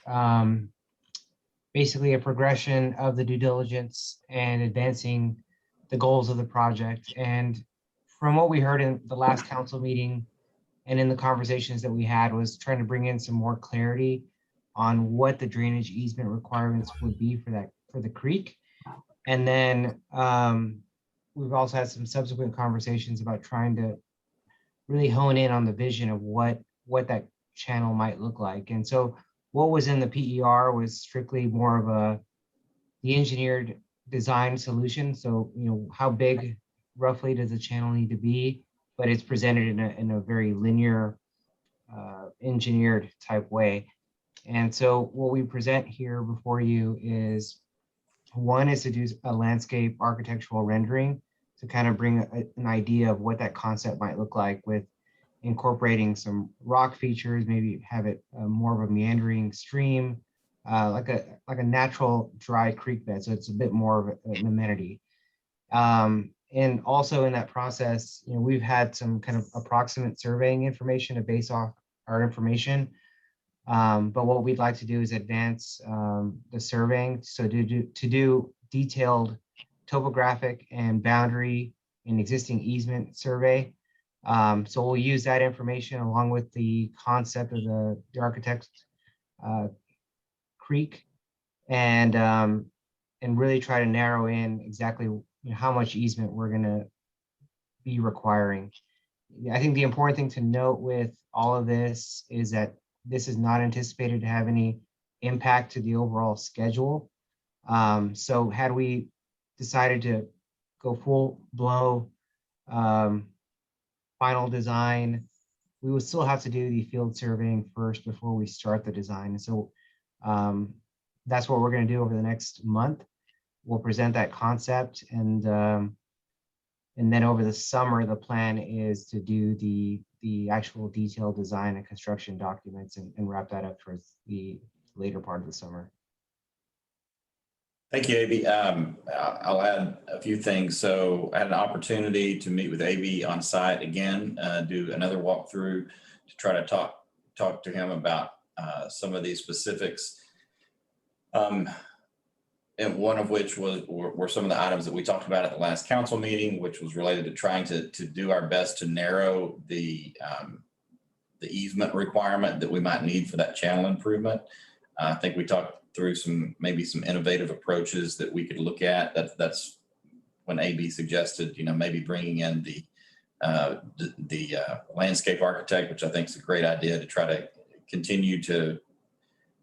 basically a progression of the due diligence and advancing the goals of the project. And from what we heard in the last council meeting and in the conversations that we had was trying to bring in some more clarity on what the drainage easement requirements would be for the creek. And then we've also had some subsequent conversations about trying to really hone in on the vision of what that channel might look like. And so what was in the PER was strictly more of the engineered design solution. So, you know, how big roughly does the channel need to be, but it's presented in a very linear engineered type way. And so what we present here before you is, one is to do a landscape architectural rendering to kind of bring an idea of what that concept might look like, with incorporating some rock features, maybe have it more of a meandering stream, like a natural dry creek bed. So it's a bit more of an amenity. And also in that process, you know, we've had some kind of approximate surveying information to base off our information. But what we'd like to do is advance the surveying. So to do detailed topographic and boundary and existing easement survey. So we'll use that information along with the concept of the architect's creek and really try to narrow in exactly how much easement we're going to be requiring. I think the important thing to note with all of this is that this is not anticipated to have any impact to the overall schedule. So had we decided to go full blow final design, we would still have to do the field surveying first before we start the design. And so that's what we're going to do over the next month. We'll present that concept, and then over the summer, the plan is to do the actual detailed design and construction documents and wrap that up towards the later part of the summer. Thank you, AB. I'll add a few things. So I had an opportunity to meet with AB on site again, do another walkthrough to try to talk to him about some of these specifics. and one of which were some of the items that we talked about at the last council meeting, which was related to trying to do our best to narrow the easement requirement that we might need for that channel improvement. I think we talked through maybe some innovative approaches that we could look at. That's when AB suggested, maybe bringing in the landscape architect, which I think is a great idea, to try to continue to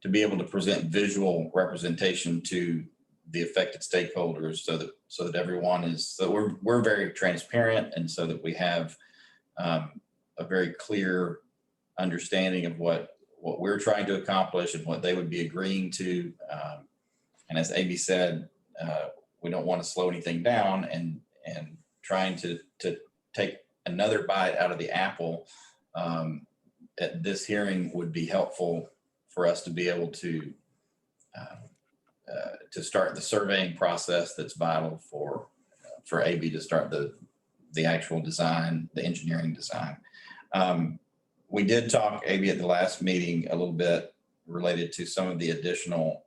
be able to present visual representation to the affected stakeholders, so that everyone is, so we're very transparent, and so that we have a very clear understanding of what we're trying to accomplish and what they would be agreeing to. And as AB said, we don't want to slow anything down, and trying to take another bite out of the apple at this hearing would be helpful for us to be able to start the surveying process that's vital for AB to start the actual design, the engineering design. We did talk, AB, at the last meeting a little bit related to some of the additional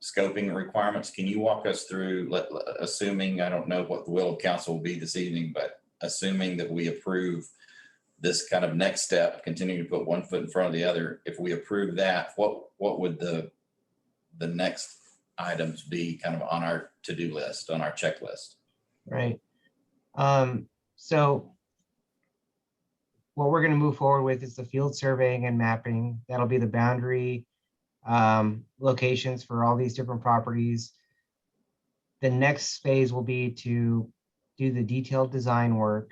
scoping requirements. Can you walk us through, assuming, I don't know what the will of council will be this evening, but assuming that we approve this kind of next step, continuing to put one foot in front of the other, if we approve that, what would the next items be kind of on our to-do list, on our checklist? Right. So what we're going to move forward with is the field surveying and mapping. That'll be the boundary locations for all these different properties. The next phase will be to do the detailed design work.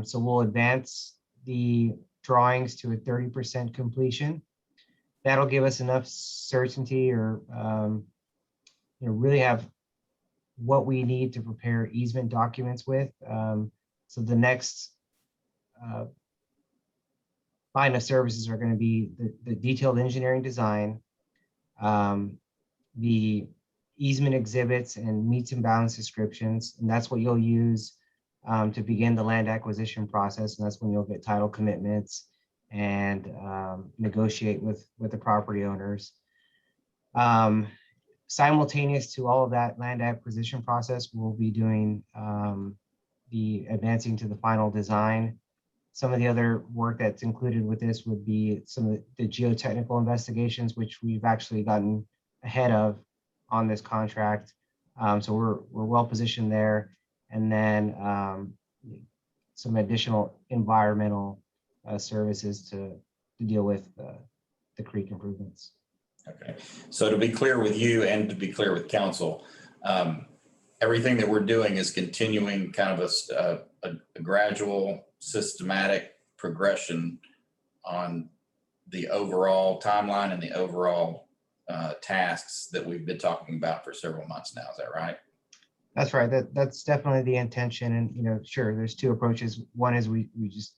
So we'll advance the drawings to a 30% completion. That'll give us enough certainty, or really have what we need to prepare easement documents with. So the next line of services are going to be the detailed engineering design, the easement exhibits and meets and bounds descriptions, and that's what you'll use to begin the land acquisition process, and that's when you'll get title commitments and negotiate with the property owners. Simultaneous to all of that land acquisition process, we'll be doing the advancing to the final design. Some of the other work that's included with this would be some of the geotechnical investigations, which we've actually gotten ahead of on this contract. So we're well positioned there. And then some additional environmental services to deal with the creek improvements. Okay, so to be clear with you and to be clear with council, everything that we're doing is continuing kind of a gradual, systematic progression on the overall timeline and the overall tasks that we've been talking about for several months now. Is that right? That's right. That's definitely the intention. And, sure, there's two approaches. One is we just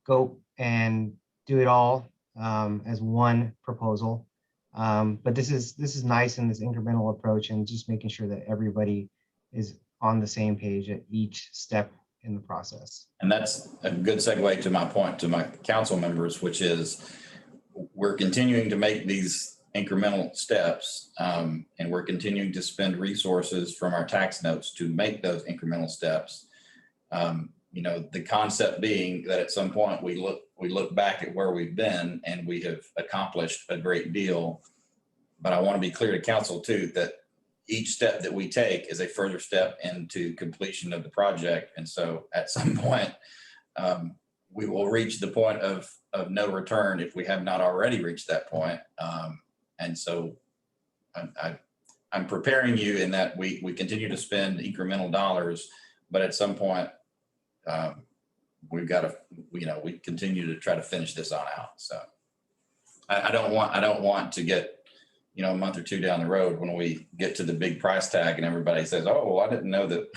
go and do it all as one proposal. But this is nice in this incremental approach, and just making sure that everybody is on the same page at each step in the process. And that's a good segue to my point to my council members, which is we're continuing to make these incremental steps, and we're continuing to spend resources from our tax notes to make those incremental steps. The concept being that at some point we look back at where we've been and we have accomplished a great deal. But I want to be clear to council too, that each step that we take is a further step into completion of the project. And so at some point, we will reach the point of no return if we have not already reached that point. And so I'm preparing you in that we continue to spend incremental dollars, but at some point we've got to, we continue to try to finish this on out. So I don't want to get, a month or two down the road when we get to the big price tag and everybody says, oh, well, I didn't know that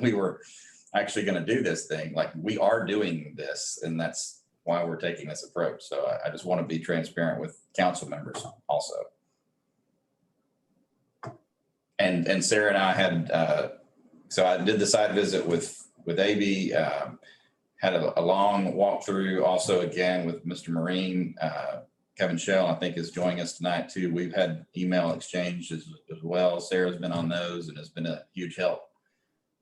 we were actually going to do this thing. Like, we are doing this, and that's why we're taking this approach. So I just want to be transparent with council members also. And Sarah and I had, so I did the site visit with AB, had a long walkthrough also again with Mr. Marine, Kevin Shell, I think, is joining us tonight too. We've had email exchange as well. Sarah's been on those and has been a huge help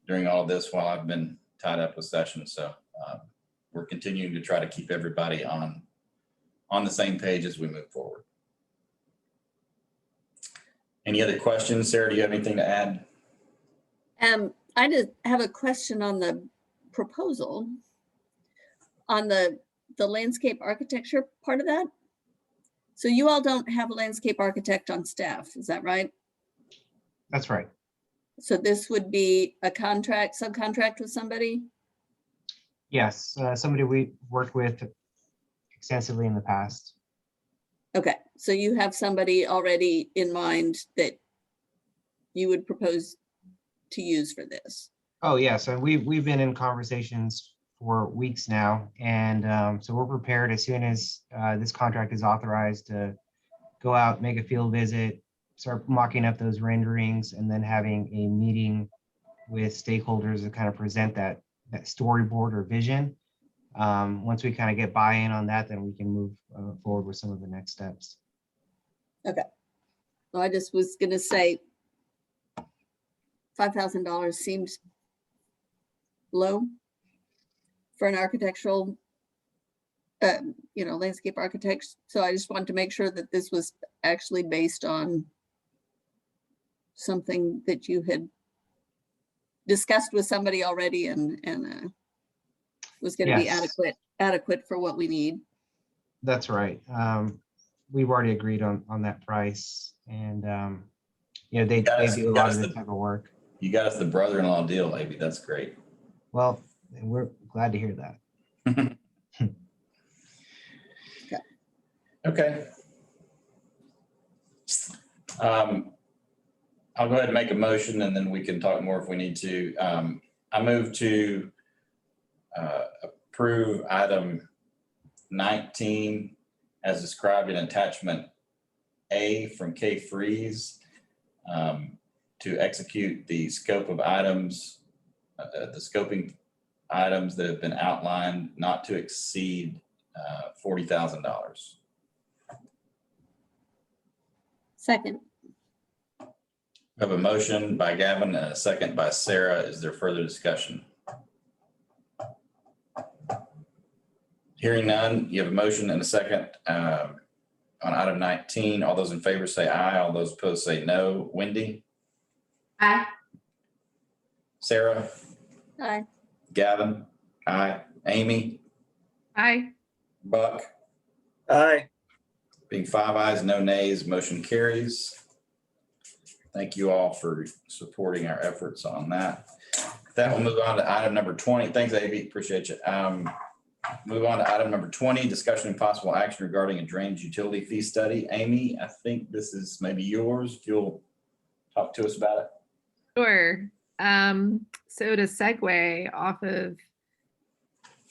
during all of this while I've been tied up with sessions. So we're continuing to try to keep everybody on the same page as we move forward. Any other questions? Sarah, do you have anything to add? I just have a question on the proposal, on the landscape architecture part of that. So you all don't have a landscape architect on staff, is that right? That's right. So this would be a subcontract with somebody? Yes, somebody we worked with extensively in the past. Okay, so you have somebody already in mind that you would propose to use for this? Oh, yeah. So we've been in conversations for weeks now. And so we're prepared as soon as this contract is authorized to go out, make a field visit, start mocking up those renderings, and then having a meeting with stakeholders to kind of present that storyboard or vision. Once we kind of get buy-in on that, then we can move forward with some of the next steps. Okay. So I just was going to say $5,000 seems low for an architectural, landscape architect. So I just wanted to make sure that this was actually based on something that you had discussed with somebody already and was going to be adequate for what we need. That's right. We've already agreed on that price, and they do a lot of this type of work. You got us the brother-in-law deal, Amy. That's great. Well, we're glad to hear that. Okay. I'll go ahead and make a motion and then we can talk more if we need to. I move to approve item 19 as described in attachment A from K Freeze to execute the scope of items, the scoping items that have been outlined not to exceed $40,000. Second. We have a motion by Gavin and a second by Sarah. Is there further discussion? Hearing none, you have a motion and a second on item 19. All those in favor say aye. All those opposed say no. Wendy? Aye. Sarah? Aye. Gavin? Aye. Amy? Aye. Buck? Aye. Being 5 ayes, no nays, motion carries. Thank you all for supporting our efforts on that. That will move on to item number 20. Thanks, Avi. Appreciate you. Move on to item number 20, discussion and possible action regarding a drainage utility fee study. Amy, I think this is maybe yours. If you'll talk to us about it. Sure. So to segue off of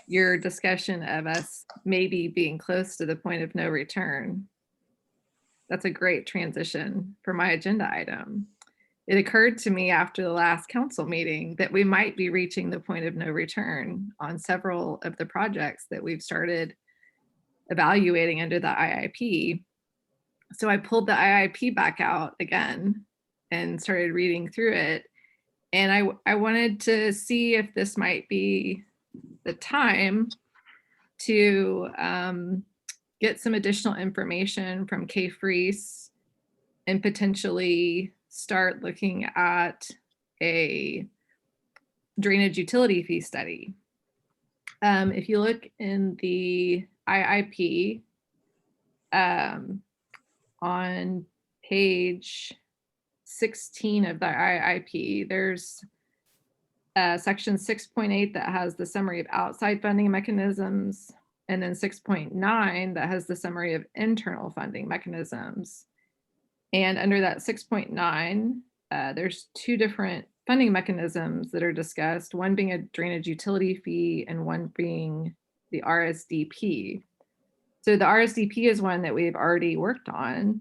your discussion of us maybe being close to the point of no return, that's a great transition for my agenda item. It occurred to me after the last council meeting that we might be reaching the point of no return on several of the projects that we've started evaluating under the IIP. So I pulled the IIP back out again and started reading through it. And I wanted to see if this might be the time to get some additional information from K Freeze and potentially start looking at a drainage utility fee study. If you look in the IIP on page 16 of the IIP, there's section 6.8 that has the summary of outside funding mechanisms, and then 6.9 that has the summary of internal funding mechanisms. And under that 6.9, there's two different funding mechanisms that are discussed, one being a drainage utility fee and one being the RSDP. So the RSDP is one that we've already worked on.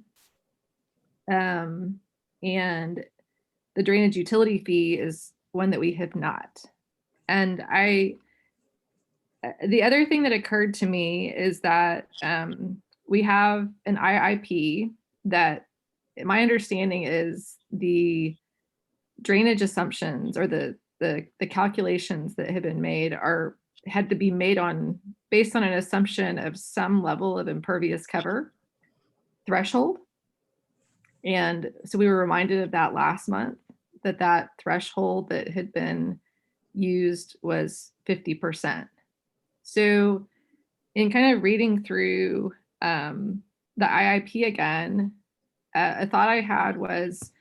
And the drainage utility fee is one that we have not. And the other thing that occurred to me is that we have an IIP that my understanding is the drainage assumptions or the calculations that have been made had to be made based on an assumption of some level of impervious cover threshold. And so we were reminded of that last month, that threshold that had been used was 50%. So in kind of reading through the IIP again, a thought I had was,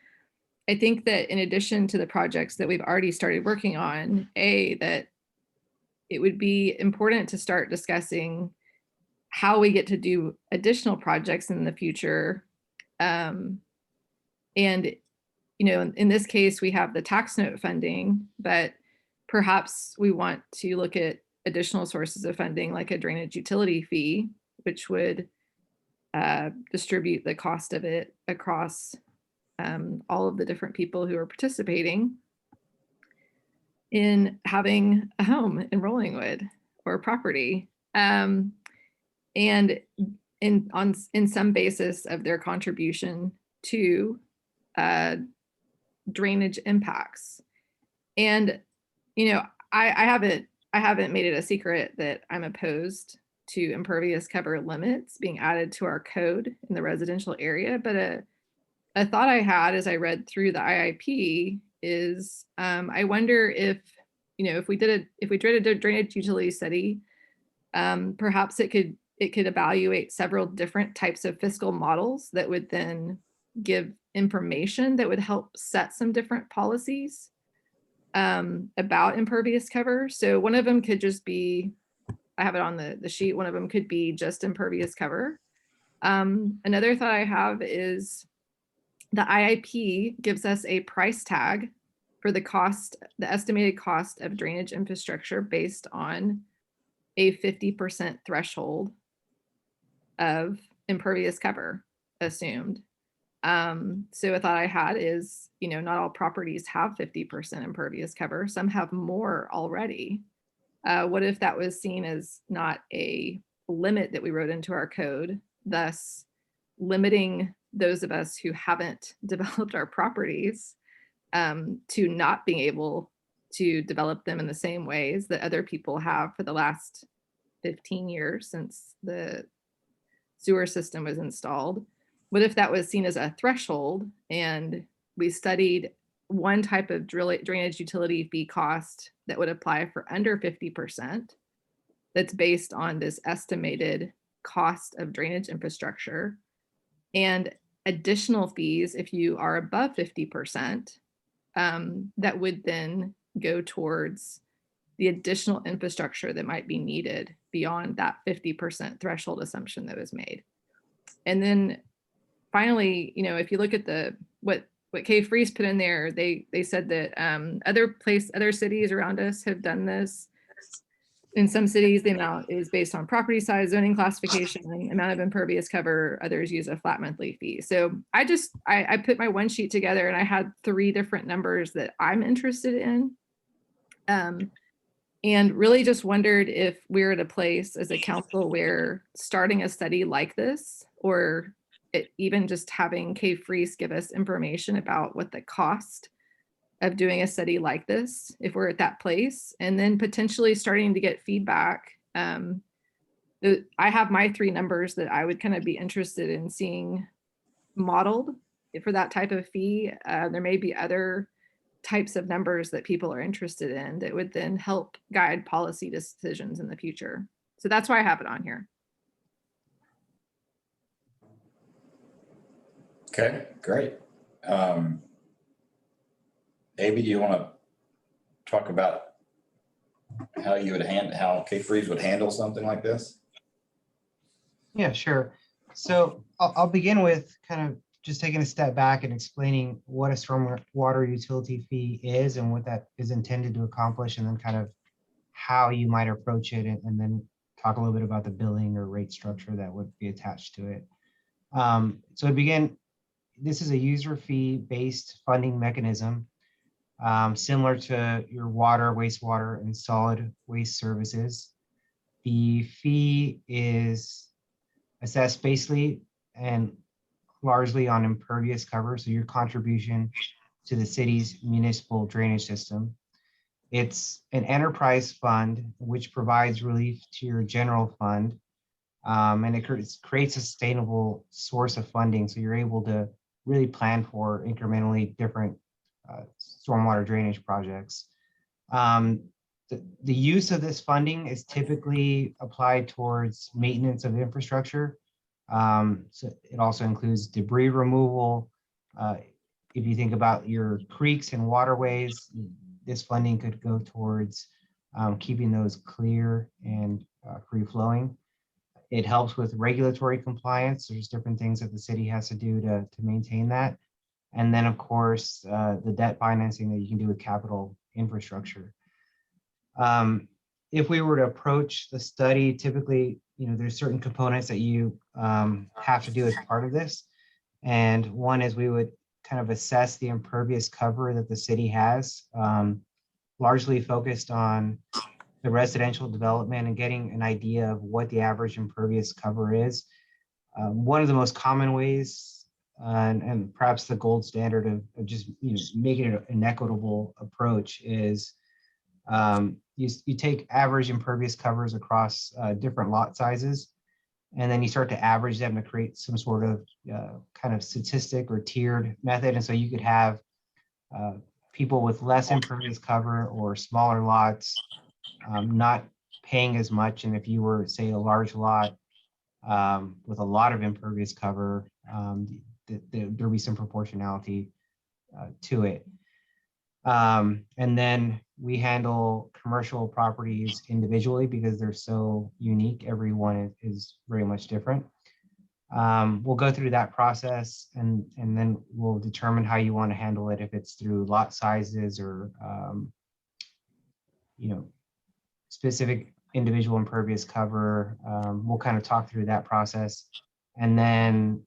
I think that in addition to the projects that we've already started working on, that it would be important to start discussing how we get to do additional projects in the future. And, in this case, we have the tax note funding, but perhaps we want to look at additional sources of funding like a drainage utility fee, which would distribute the cost of it across all of the different people who are participating in having a home in Rollingwood or property, and in some basis of their contribution to drainage impacts. And I haven't made it a secret that I'm opposed to impervious cover limits being added to our code in the residential area, but a thought I had as I read through the IIP is I wonder if we did a drainage utility study, perhaps it could evaluate several different types of fiscal models that would then give information that would help set some different policies about impervious cover. So one of them could just be, I have it on the sheet, one of them could be just impervious cover. Another thought I have is the IIP gives us a price tag for the estimated cost of drainage infrastructure based on a 50% threshold of impervious cover assumed. So a thought I had is, not all properties have 50% impervious cover. Some have more already. What if that was seen as not a limit that we wrote into our code, thus limiting those of us who haven't developed our properties to not being able to develop them in the same ways that other people have for the last 15 years since the sewer system was installed? What if that was seen as a threshold and we studied one type of drainage utility fee cost that would apply for under 50% that's based on this estimated cost of drainage infrastructure, and additional fees if you are above 50%, that would then go towards the additional infrastructure that might be needed beyond that 50% threshold assumption that was made. And then finally, if you look at what Kay Freeze put in there, they said that other cities around us have done this. In some cities, the amount is based on property size, zoning classification, amount of impervious cover. Others use a flat monthly fee. So I put my one sheet together and I had 3 different numbers that I'm interested in. And really just wondered if we're at a place as a council where starting a study like this, or even just having Kay Freeze give us information about what the cost of doing a study like this, if we're at that place, and then potentially starting to get feedback. I have my 3 numbers that I would kind of be interested in seeing modeled for that type of fee. There may be other types of numbers that people are interested in that would then help guide policy decisions in the future. So that's why I have it on here. Okay, great. Abby, do you want to talk about how how Kay Freeze would handle something like this? Yeah, sure. So I'll begin with kind of just taking a step back and explaining what a stormwater utility fee is and what that is intended to accomplish, and then kind of how you might approach it, and then talk a little bit about the billing or rate structure that would be attached to it. So to begin, this is a user fee based funding mechanism, similar to your water, wastewater, and solid waste services. The fee is assessed basically and largely on impervious cover, so your contribution to the city's municipal drainage system. It's an enterprise fund which provides relief to your general fund, and it creates a sustainable source of funding, so you're able to really plan for incrementally different stormwater drainage projects. The use of this funding is typically applied towards maintenance of infrastructure. So it also includes debris removal. If you think about your creeks and waterways, this funding could go towards keeping those clear and free flowing. It helps with regulatory compliance. There's different things that the city has to do to maintain that. And then, of course, the debt financing that you can do with capital infrastructure. If we were to approach the study, typically, there's certain components that you have to do as part of this. And one is we would kind of assess the impervious cover that the city has, largely focused on the residential development and getting an idea of what the average impervious cover is. One of the most common ways, and perhaps the gold standard of just making it an equitable approach is you take average impervious covers across different lot sizes, and then you start to average them to create some sort of kind of statistic or tiered method. And so you could have people with less impervious cover or smaller lots not paying as much. And if you were, say, a large lot with a lot of impervious cover, there'll be some proportionality to it. And then we handle commercial properties individually because they're so unique. Every one is very much different. We'll go through that process and then we'll determine how you want to handle it, if it's through lot sizes or specific individual impervious cover. We'll kind of talk through that process, and then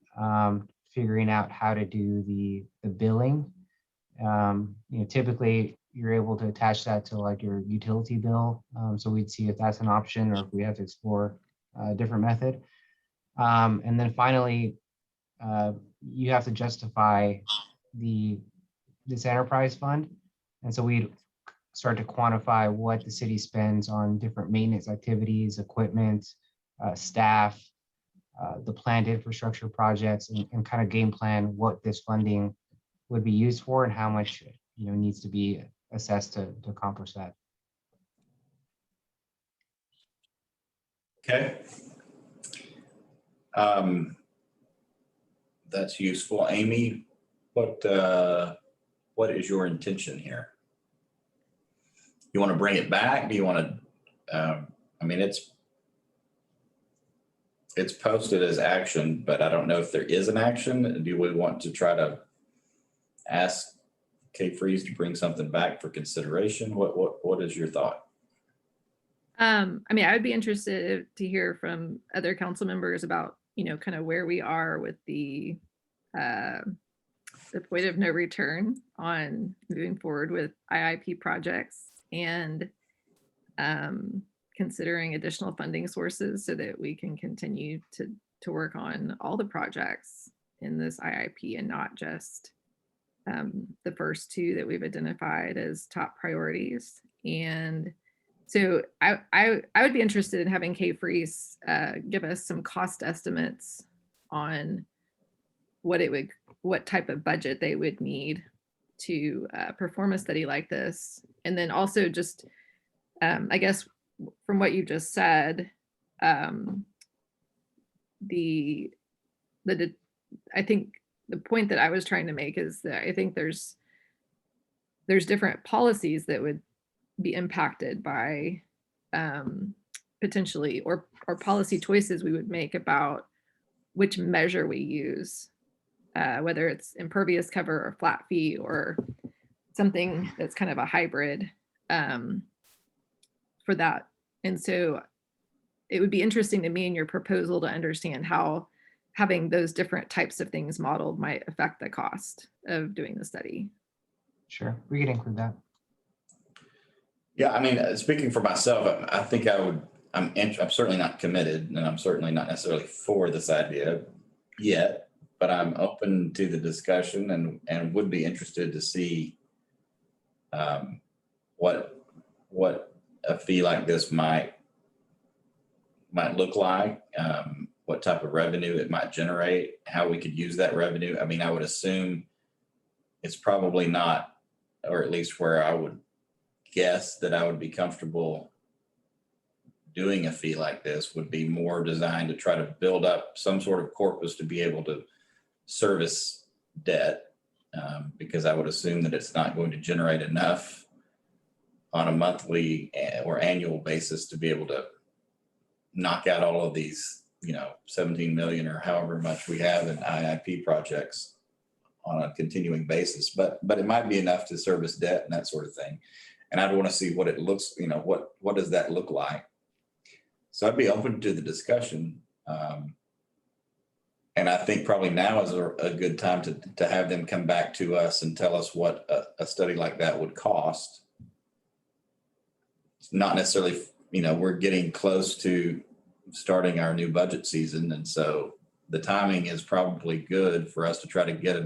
figuring out how to do the billing. Typically you're able to attach that to like your utility bill. So we'd see if that's an option or if we have to explore a different method. And then finally, you have to justify this enterprise fund. And so we'd start to quantify what the city spends on different maintenance activities, equipment, staff, the planned infrastructure projects, and kind of game plan what this funding would be used for and how much needs to be assessed to accomplish that. Okay. That's useful. Amy, what is your intention here? You want to bring it back? Do you want to, it's posted as action, but I don't know if there is an action. Do we want to try to ask K-Freeze to bring something back for consideration? What is your thought? I would be interested to hear from other council members about, kind of where we are with the point of no return on moving forward with IIP projects and considering additional funding sources so that we can continue to work on all the projects in this IIP and not just the first two that we've identified as top priorities. And so I would be interested in having K-Freeze give us some cost estimates on what type of budget they would need to perform a study like this. And then also just, I guess from what you just said, I think the point that I was trying to make is that I think there's different policies that would be impacted by potentially or policy choices we would make about which measure we use, whether it's impervious cover or flat fee or something that's kind of a hybrid for that. And so it would be interesting to me in your proposal to understand how having those different types of things modeled might affect the cost of doing the study. Sure, we can include that. Yeah, speaking for myself, I think I I'm certainly not committed, and I'm certainly not necessarily for this idea yet, but I'm open to the discussion and would be interested to see what a fee like this might look like, what type of revenue it might generate, how we could use that revenue. I mean, I would assume it's probably not, or at least where I would guess that I would be comfortable doing a fee like this would be more designed to try to build up some sort of corpus to be able to service debt, because I would assume that it's not going to generate enough on a monthly or annual basis to be able to knock out all of these, 17 million or however much we have in IIP projects on a continuing basis. But it might be enough to service debt and that sort of thing. And I'd want to see what it looks, what does that look like? So I'd be open to the discussion. And I think probably now is a good time to have them come back to us and tell us what a study like that would cost. It's not necessarily, we're getting close to starting our new budget season. And so the timing is probably good for us to try to get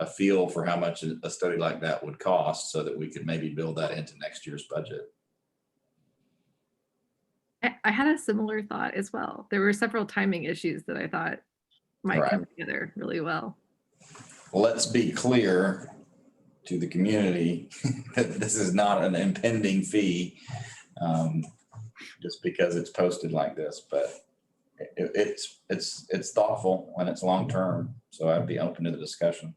a feel for how much a study like that would cost so that we could maybe build that into next year's budget. I had a similar thought as well. There were several timing issues that I thought might come together really well. Let's be clear to the community that this is not an impending fee, just because it's posted like this, but it's thoughtful and it's long-term. So I'd be open to the discussion.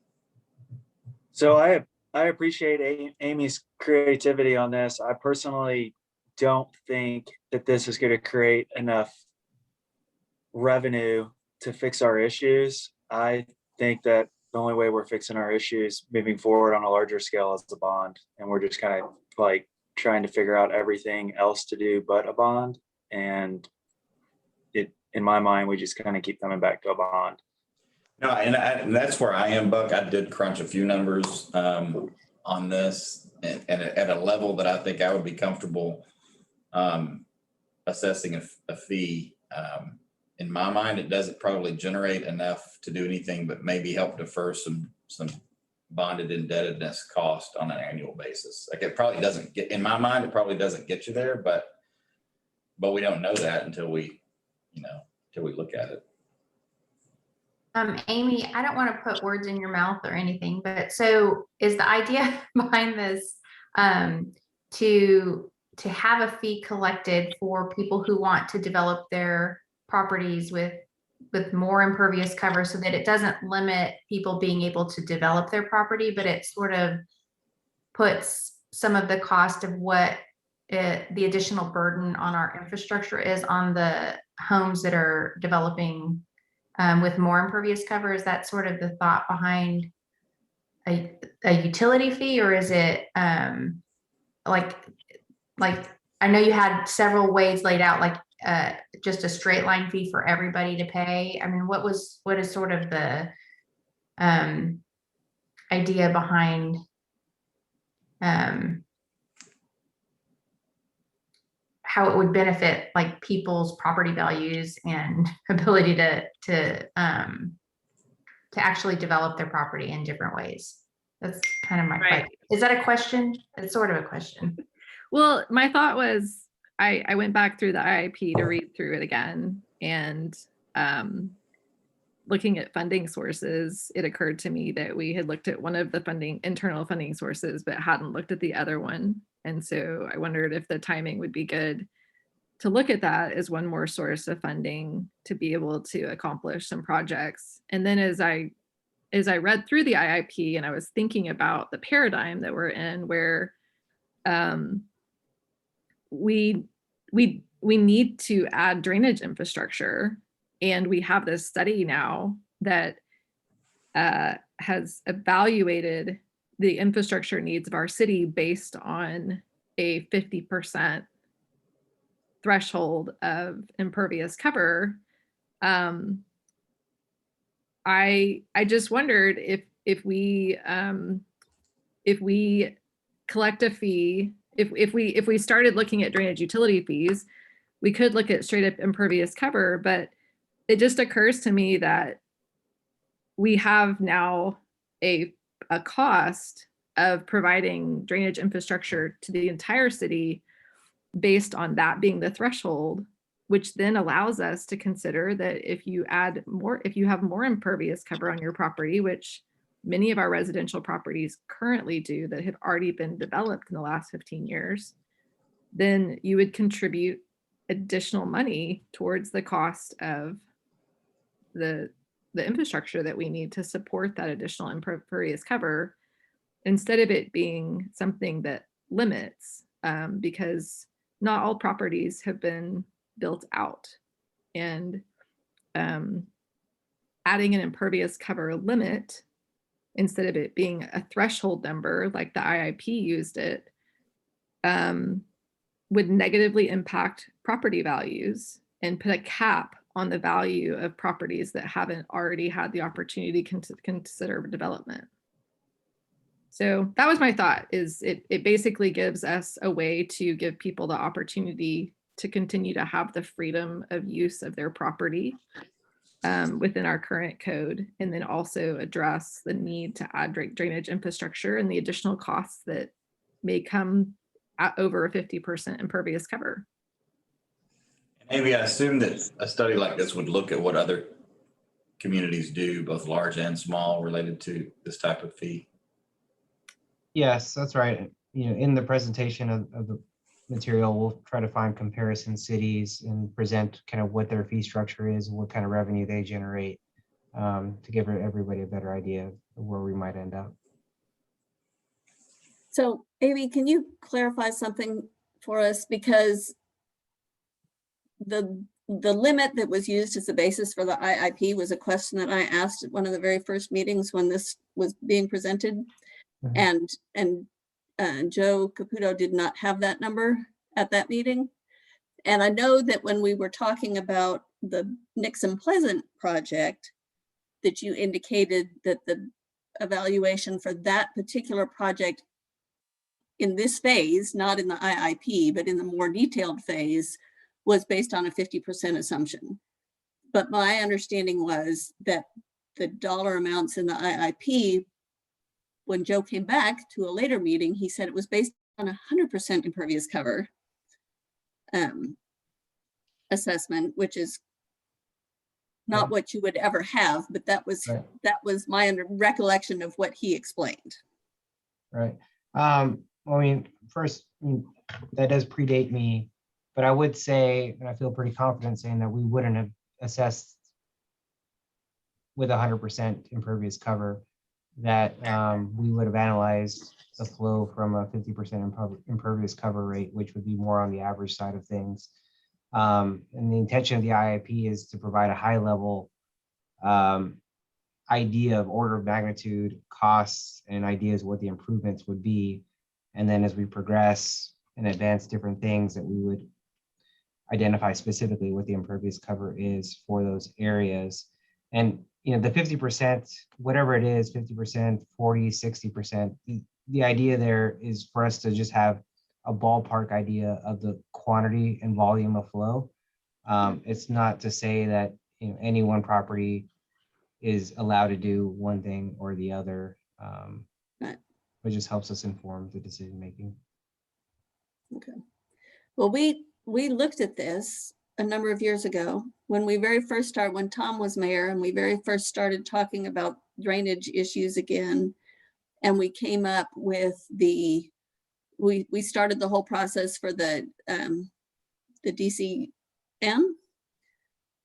So I appreciate Amy's creativity on this. I personally don't think that this is going to create enough revenue to fix our issues. I think that the only way we're fixing our issues moving forward on a larger scale is the bond. And we're just kind of like trying to figure out everything else to do but a bond. And in my mind, we just kind of keep coming back to a bond. No, and that's where I am, Buck. I did crunch a few numbers on this and at a level that I think I would be comfortable assessing a fee. In my mind, it doesn't probably generate enough to do anything but maybe help defer some bonded indebtedness cost on an annual basis. Like it probably doesn't get, in my mind, it probably doesn't get you there, but we don't know that until we look at it. Amy, I don't want to put words in your mouth or anything, but so is the idea behind this to have a fee collected for people who want to develop their properties with more impervious cover so that it doesn't limit people being able to develop their property, but it sort of puts some of the cost of what the additional burden on our infrastructure is on the homes that are developing with more impervious cover? Is that sort of the thought behind a utility fee, or is it like I know you had several ways laid out, like just a straight line fee for everybody to pay? I mean, what is sort of the idea behind how it would benefit like people's property values and ability to actually develop their property in different ways? That's kind of my question. Is that a question? It's sort of a question. Well, my thought was I went back through the IIP to read through it again, and looking at funding sources, it occurred to me that we had looked at one of the internal funding sources, but hadn't looked at the other one. And so I wondered if the timing would be good to look at that as one more source of funding to be able to accomplish some projects. And then as I read through the IIP and I was thinking about the paradigm that we're in, where we need to add drainage infrastructure, and we have this study now that has evaluated the infrastructure needs of our city based on a 50% threshold of impervious cover. I just wondered if we collect a fee, if we started looking at drainage utility fees, we could look at straight up impervious cover, but it just occurs to me that we have now a cost of providing drainage infrastructure to the entire city based on that being the threshold, which then allows us to consider that if you have more impervious cover on your property, which many of our residential properties currently do that have already been developed in the last 15 years, then you would contribute additional money towards the cost of the infrastructure that we need to support that additional impervious cover, instead of it being something that limits, because not all properties have been built out. And adding an impervious cover limit, instead of it being a threshold number like the IIP used it, would negatively impact property values and put a cap on the value of properties that haven't already had the opportunity to consider development. So that was my thought, is it basically gives us a way to give people the opportunity to continue to have the freedom of use of their property within our current code, and then also address the need to add drainage infrastructure and the additional costs that may come at over a 50% impervious cover. Maybe I assume that a study like this would look at what other communities do, both large and small, related to this type of fee. Yes, that's right. In the presentation of the material, we'll try to find comparison cities and present kind of what their fee structure is and what kind of revenue they generate, to give everybody a better idea of where we might end up. So Amy, can you clarify something for us? Because the limit that was used as the basis for the IIP was a question that I asked at one of the very first meetings when this was being presented. And Joe Caputo did not have that number at that meeting. And I know that when we were talking about the Nixon Pleasant project, that you indicated that the evaluation for that particular project in this phase, not in the IIP, but in the more detailed phase, was based on a 50% assumption. But my understanding was that the dollar amounts in the IIP, when Joe came back to a later meeting, he said it was based on 100% impervious cover assessment, which is not what you would ever have, but that was my recollection of what he explained. Right. I mean, first, that does predate me, but I would say, and I feel pretty confident saying that we wouldn't have assessed with 100% impervious cover, that we would have analyzed the flow from a 50% impervious cover rate, which would be more on the average side of things. And the intention of the IIP is to provide a high level idea of order of magnitude costs and ideas what the improvements would be. And then as we progress and advance different things, that we would identify specifically what the impervious cover is for those areas. And the 50%, whatever it is, 50%, 40, 60%, the idea there is for us to just have a ballpark idea of the quantity and volume of flow. It's not to say that any one property is allowed to do one thing or the other, but just helps us inform the decision making. Okay. Well, we looked at this a number of years ago when we very first started, when Tom was mayor, and we very first started talking about drainage issues again. And we came up with we started the whole process for the DCM.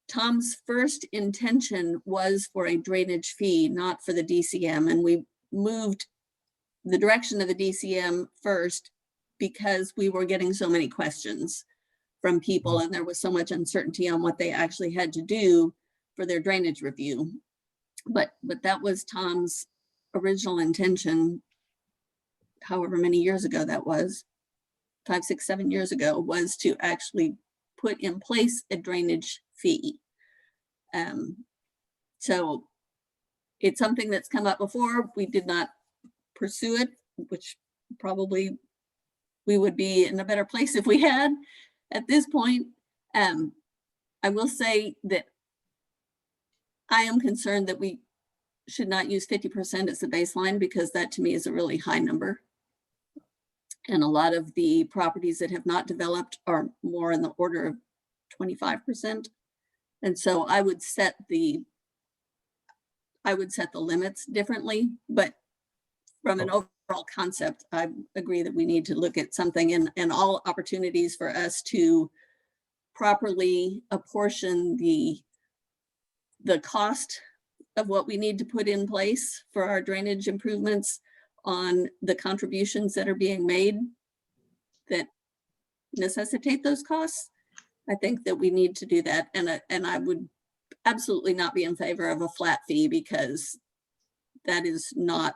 Tom's first intention was for a drainage fee, not for the DCM. And we moved the direction of the DCM first because we were getting so many questions from people and there was so much uncertainty on what they actually had to do for their drainage review. But that was Tom's original intention, however many years ago that was, 5, 6, 7 years ago, was to actually put in place a drainage fee. So it's something that's come up before. We did not pursue it, which probably we would be in a better place if we had at this point. I will say that I am concerned that we should not use 50% as the baseline, because that to me is a really high number. And a lot of the properties that have not developed are more in the order of 25%. And so I would set the limits differently, but from an overall concept, I agree that we need to look at something and all opportunities for us to properly apportion the cost of what we need to put in place for our drainage improvements on the contributions that are being made that necessitate those costs. I think that we need to do that. And I would absolutely not be in favor of a flat fee, because that is not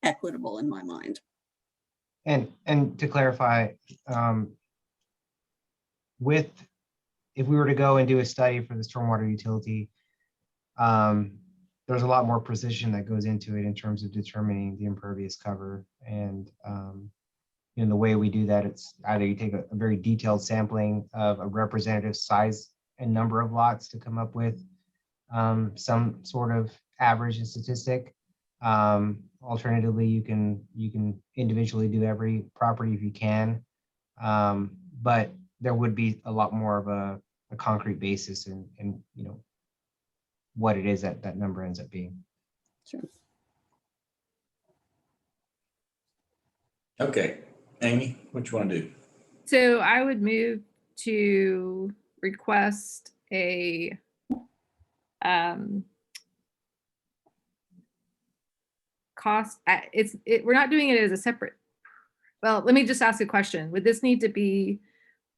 equitable in my mind. And to clarify, if we were to go and do a study for the stormwater utility, there's a lot more precision that goes into it in terms of determining the impervious cover. And the way we do that, it's either you take a very detailed sampling of a representative size and number of lots to come up with some sort of average and statistic. Alternatively, you can individually do every property if you can, but there would be a lot more of a concrete basis in what it is that number ends up being. Sure. Okay, Amy, what you want to do? So I would move to request a cost. We're not doing it as a separate. Well, let me just ask a question. Would this need to be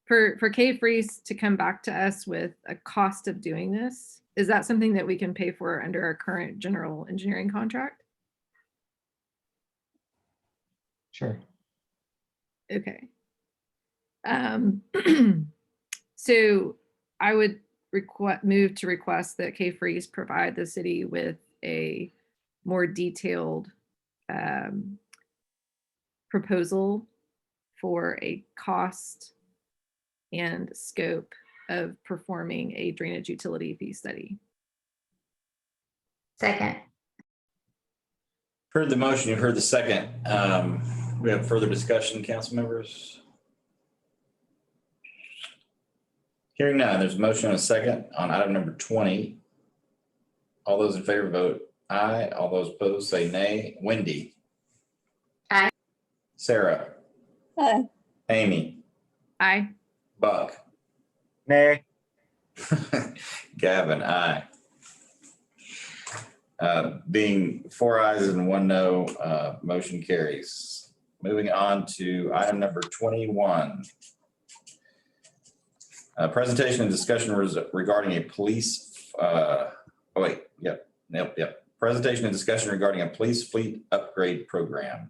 for K-Freeze to come back to us with a cost of doing this? Is that something that we can pay for under our current general engineering contract? Sure. Okay. So I would move to request that K-Freeze provide the city with a more detailed proposal for a cost and scope of performing a drainage utility fee study. Second. Heard the motion, you heard the second. We have further discussion, council members? Hearing none, there's a motion and a second on item number 20. All those in favor vote aye. All those opposed say nay. Wendy? Aye. Sarah? Aye. Amy? Aye. Buck? Nay. Gavin, aye. Being 4 ayes and 1 no, motion carries. Moving on to item number 21. Presentation and discussion regarding a police, Presentation and discussion regarding a police fleet upgrade program.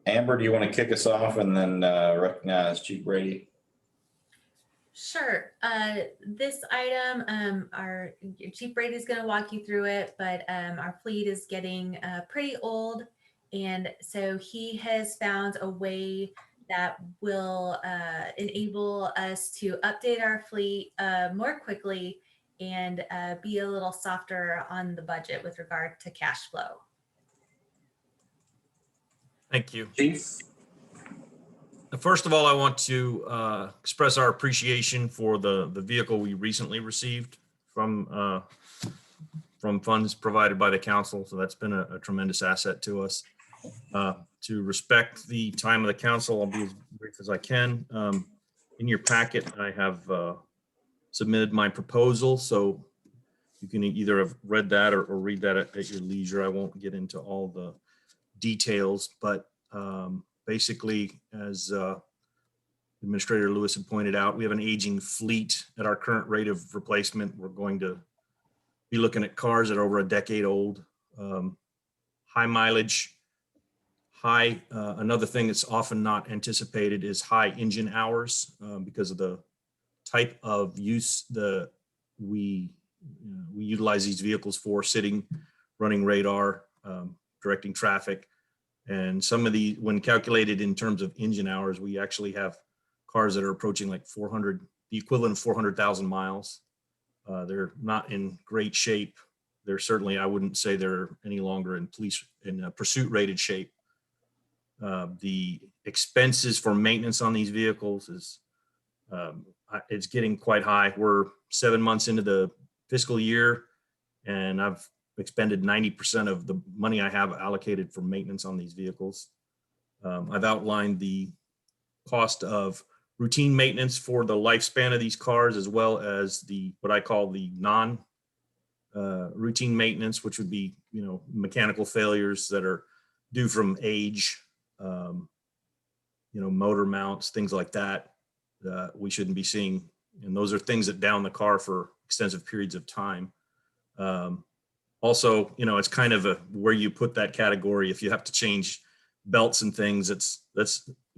Amber, do you want to kick us off and then recognize Chief Brady? Sure. This item, our Chief Brady is going to walk you through it, but our fleet is getting pretty old. And so he has found a way that will enable us to update our fleet more quickly and be a little softer on the budget with regard to cash flow. Thank you. Chief? First of all, I want to express our appreciation for the vehicle we recently received from funds provided by the council. So that's been a tremendous asset to us. To respect the time of the council, I'll be as brief as I can. In your packet, I have submitted my proposal, so you can either have read that or read that at your leisure. I won't get into all the details, but basically, as Administrator Lewis had pointed out, we have an aging fleet. At our current rate of replacement, we're going to be looking at cars that are over a decade old, high mileage, another thing that's often not anticipated is high engine hours because of the type of use we utilize these vehicles for: sitting, running radar, directing traffic. And some of the, when calculated in terms of engine hours, we actually have cars that are approaching like 400, the equivalent of 400,000 miles. They're not in great shape. They're certainly, I wouldn't say they're any longer in pursuit rated shape. The expenses for maintenance on these vehicles is, it's getting quite high. We're 7 months into the fiscal year, and I've expended 90% of the money I have allocated for maintenance on these vehicles. I've outlined the cost of routine maintenance for the lifespan of these cars, as well as the, what I call the routine maintenance, which would be, mechanical failures that are due from age, motor mounts, things like that, we shouldn't be seeing. And those are things that down the car for extensive periods of time. Also, it's kind of where you put that category. If you have to change belts and things, it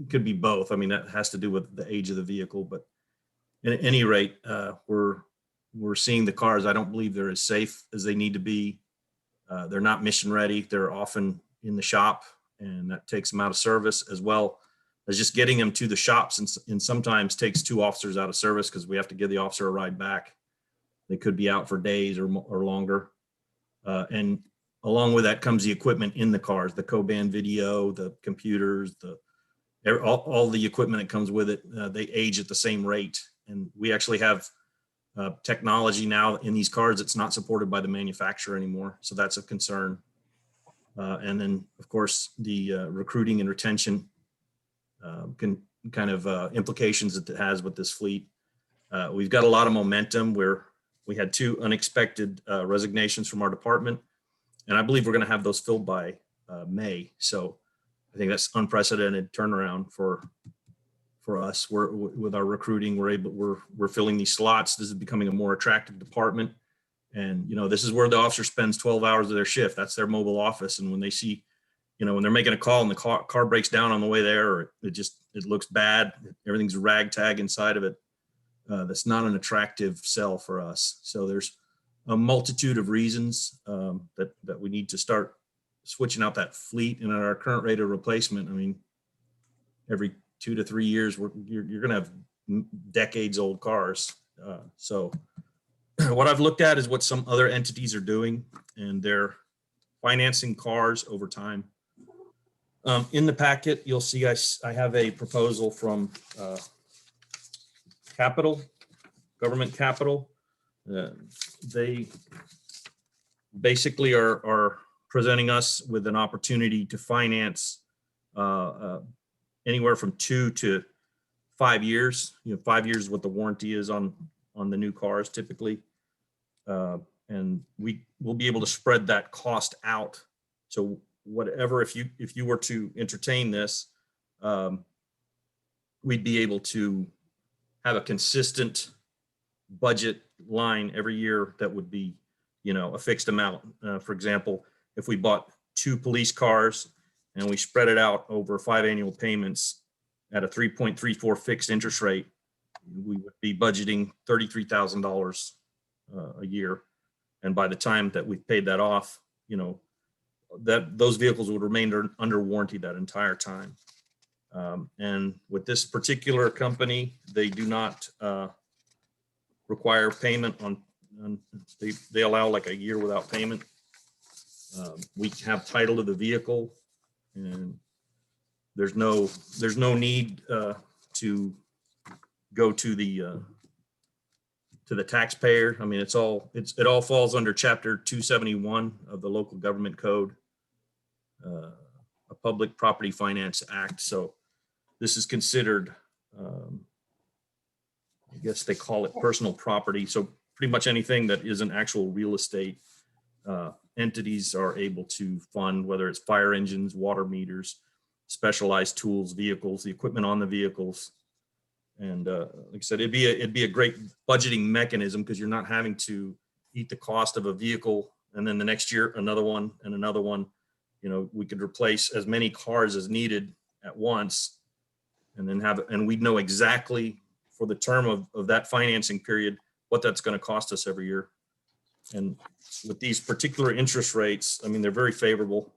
could be both. I mean, that has to do with the age of the vehicle, but at any rate, we're seeing the cars. I don't believe they're as safe as they need to be. They're not mission ready. They're often in the shop, and that takes them out of service, as well as just getting them to the shops. And sometimes takes 2 officers out of service because we have to give the officer a ride back. They could be out for days or longer. And along with that comes the equipment in the cars, the co-band video, the computers, all the equipment that comes with it. They age at the same rate. And we actually have technology now in these cars that's not supported by the manufacturer anymore. So that's a concern. And then, of course, the recruiting and retention implications that it has with this fleet. We've got a lot of momentum where we had 2 unexpected resignations from our department, and I believe we're going to have those filled by May. So I think that's unprecedented turnaround for us. With our recruiting, we're filling these slots. This is becoming a more attractive department, and this is where the officer spends 12 hours of their shift. That's their mobile office, and when they see, when they're making a call and the car breaks down on the way there, or it looks bad, everything's ragtag inside of it. That's not an attractive sell for us. So there's a multitude of reasons that we need to start switching out that fleet. And at our current rate of replacement, I mean, every 2 to 3 years, you're going to have decades old cars. So what I've looked at is what some other entities are doing, and they're financing cars over time. In the packet, you'll see I have a proposal from Government Capital. They basically are presenting us with an opportunity to finance anywhere from 2 to 5 years. 5 years is what the warranty is on the new cars typically. And we will be able to spread that cost out. So whatever, if you were to entertain this, we'd be able to have a consistent budget line every year that would be, a fixed amount. For example, if we bought 2 police cars and we spread it out over 5 annual payments at a 3.34 fixed interest rate, we would be budgeting $33,000 a year. And by the time that we've paid that off, those vehicles would remain under warranty that entire time. And with this particular company, they do not require payment on they allow like a year without payment. We have title to the vehicle, and there's no need to go to the taxpayer. I mean, it all falls under Chapter 271 of the Local Government Code, a Public Property Finance Act. So this is considered, I guess they call it personal property. So pretty much anything that isn't actual real estate, entities are able to fund, whether it's fire engines, water meters, specialized tools, vehicles, the equipment on the vehicles. And like I said, it'd be a great budgeting mechanism, because you're not having to eat the cost of a vehicle and then the next year another one and another one. We could replace as many cars as needed at once, and then we'd know exactly for the term of that financing period what that's going to cost us every year. And with these particular interest rates, I mean, they're very favorable.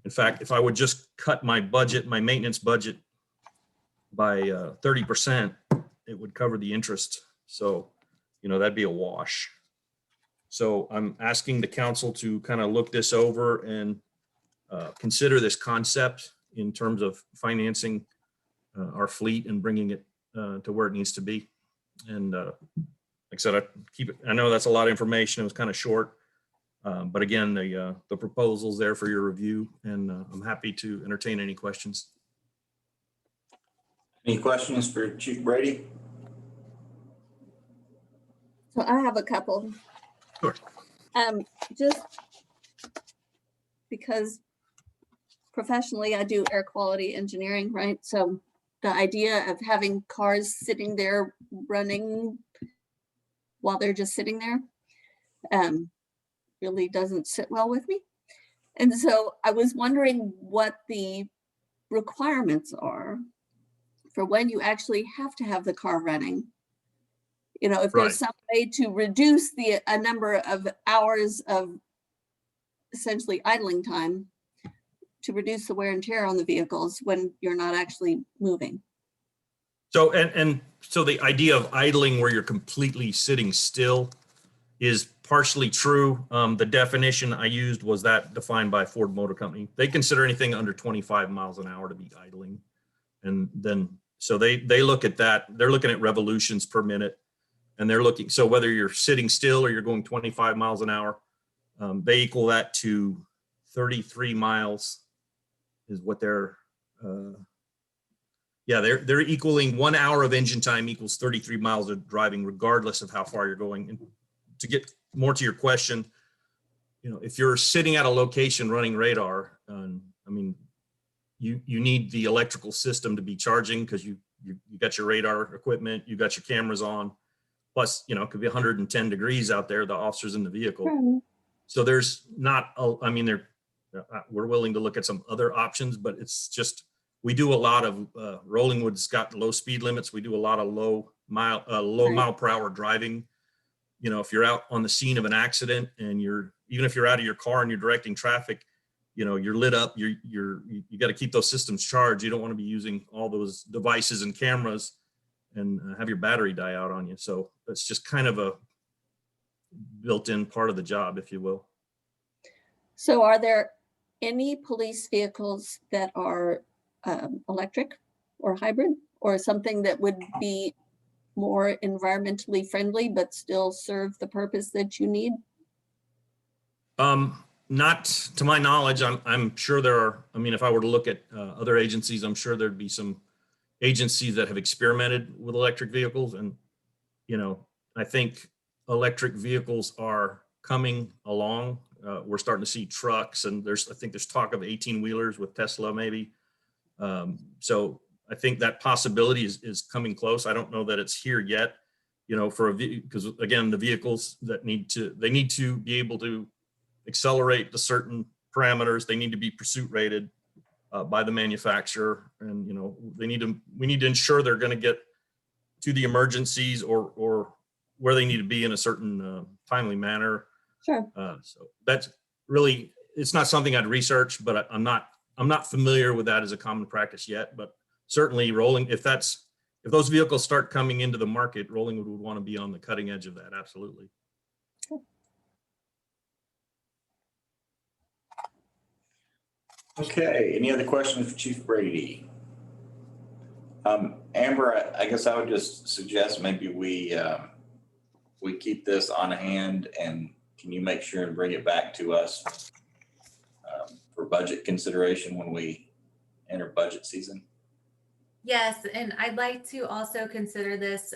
In fact, if I would just cut my budget, my maintenance budget by 30%, it would cover the interest. So, that'd be a wash. So I'm asking the council to kind of look this over and consider this concept in terms of financing our fleet and bringing it to where it needs to be. And like I said, I know that's a lot of information. It was kind of short. But again, the proposal's there for your review, and I'm happy to entertain any questions. Any questions for Chief Brady? So I have a couple. Sure. Just because professionally I do air quality engineering, right? So the idea of having cars sitting there running while they're just sitting there really doesn't sit well with me. And so I was wondering what the requirements are for when you actually have to have the car running. If Right. there's some way to reduce a number of hours of essentially idling time to reduce the wear and tear on the vehicles when you're not actually moving. So, and so the idea of idling where you're completely sitting still is partially true. The definition I used was that defined by Ford Motor Company. They consider anything under 25 miles an hour to be idling. And then, so they look at that, they're looking at revolutions per minute. And they're looking, so whether you're sitting still or you're going 25 miles an hour, they equal that to 33 miles is what they're equaling 1 hour of engine time equals 33 miles of driving, regardless of how far you're going. And to get more to your question, if you're sitting at a location running radar, you need the electrical system to be charging because you got your radar equipment, you got your cameras on. Plus, it could be 110 degrees out there, the officers in the vehicle. Right. So there's not, we're willing to look at some other options, but it's just, we do a lot of, Rollingwood's got low speed limits. We do a lot of low mile per hour driving. If you're out on the scene of an accident and even if you're out of your car and you're directing traffic, you're lit up, you got to keep those systems charged. You don't want to be using all those devices and cameras and have your battery die out on you. So it's just kind of a built-in part of the job, if you will. So are there any police vehicles that are electric or hybrid or something that would be more environmentally friendly but still serve the purpose that you need? Not to my knowledge. I'm sure there are. If I were to look at other agencies, I'm sure there'd be some agencies that have experimented with electric vehicles. And, I think electric vehicles are coming along. We're starting to see trucks, and I think there's talk of 18-wheelers with Tesla maybe. So I think that possibility is coming close. I don't know that it's here yet, because again, the vehicles that need to be able to accelerate to certain parameters. They need to be pursuit rated by the manufacturer, and we need to ensure they're going to get to the emergencies or where they need to be in a certain timely manner. Sure. So that's really, it's not something I'd research, but I'm not familiar with that as a common practice yet. But certainly if those vehicles start coming into the market, Rollingwood would want to be on the cutting edge of that. Absolutely. Okay, any other questions for Chief Brady? Amber, I guess I would just suggest maybe we keep this on hand, and can you make sure and bring it back to us for budget consideration when we enter budget season? Yes, and I'd like to also consider this,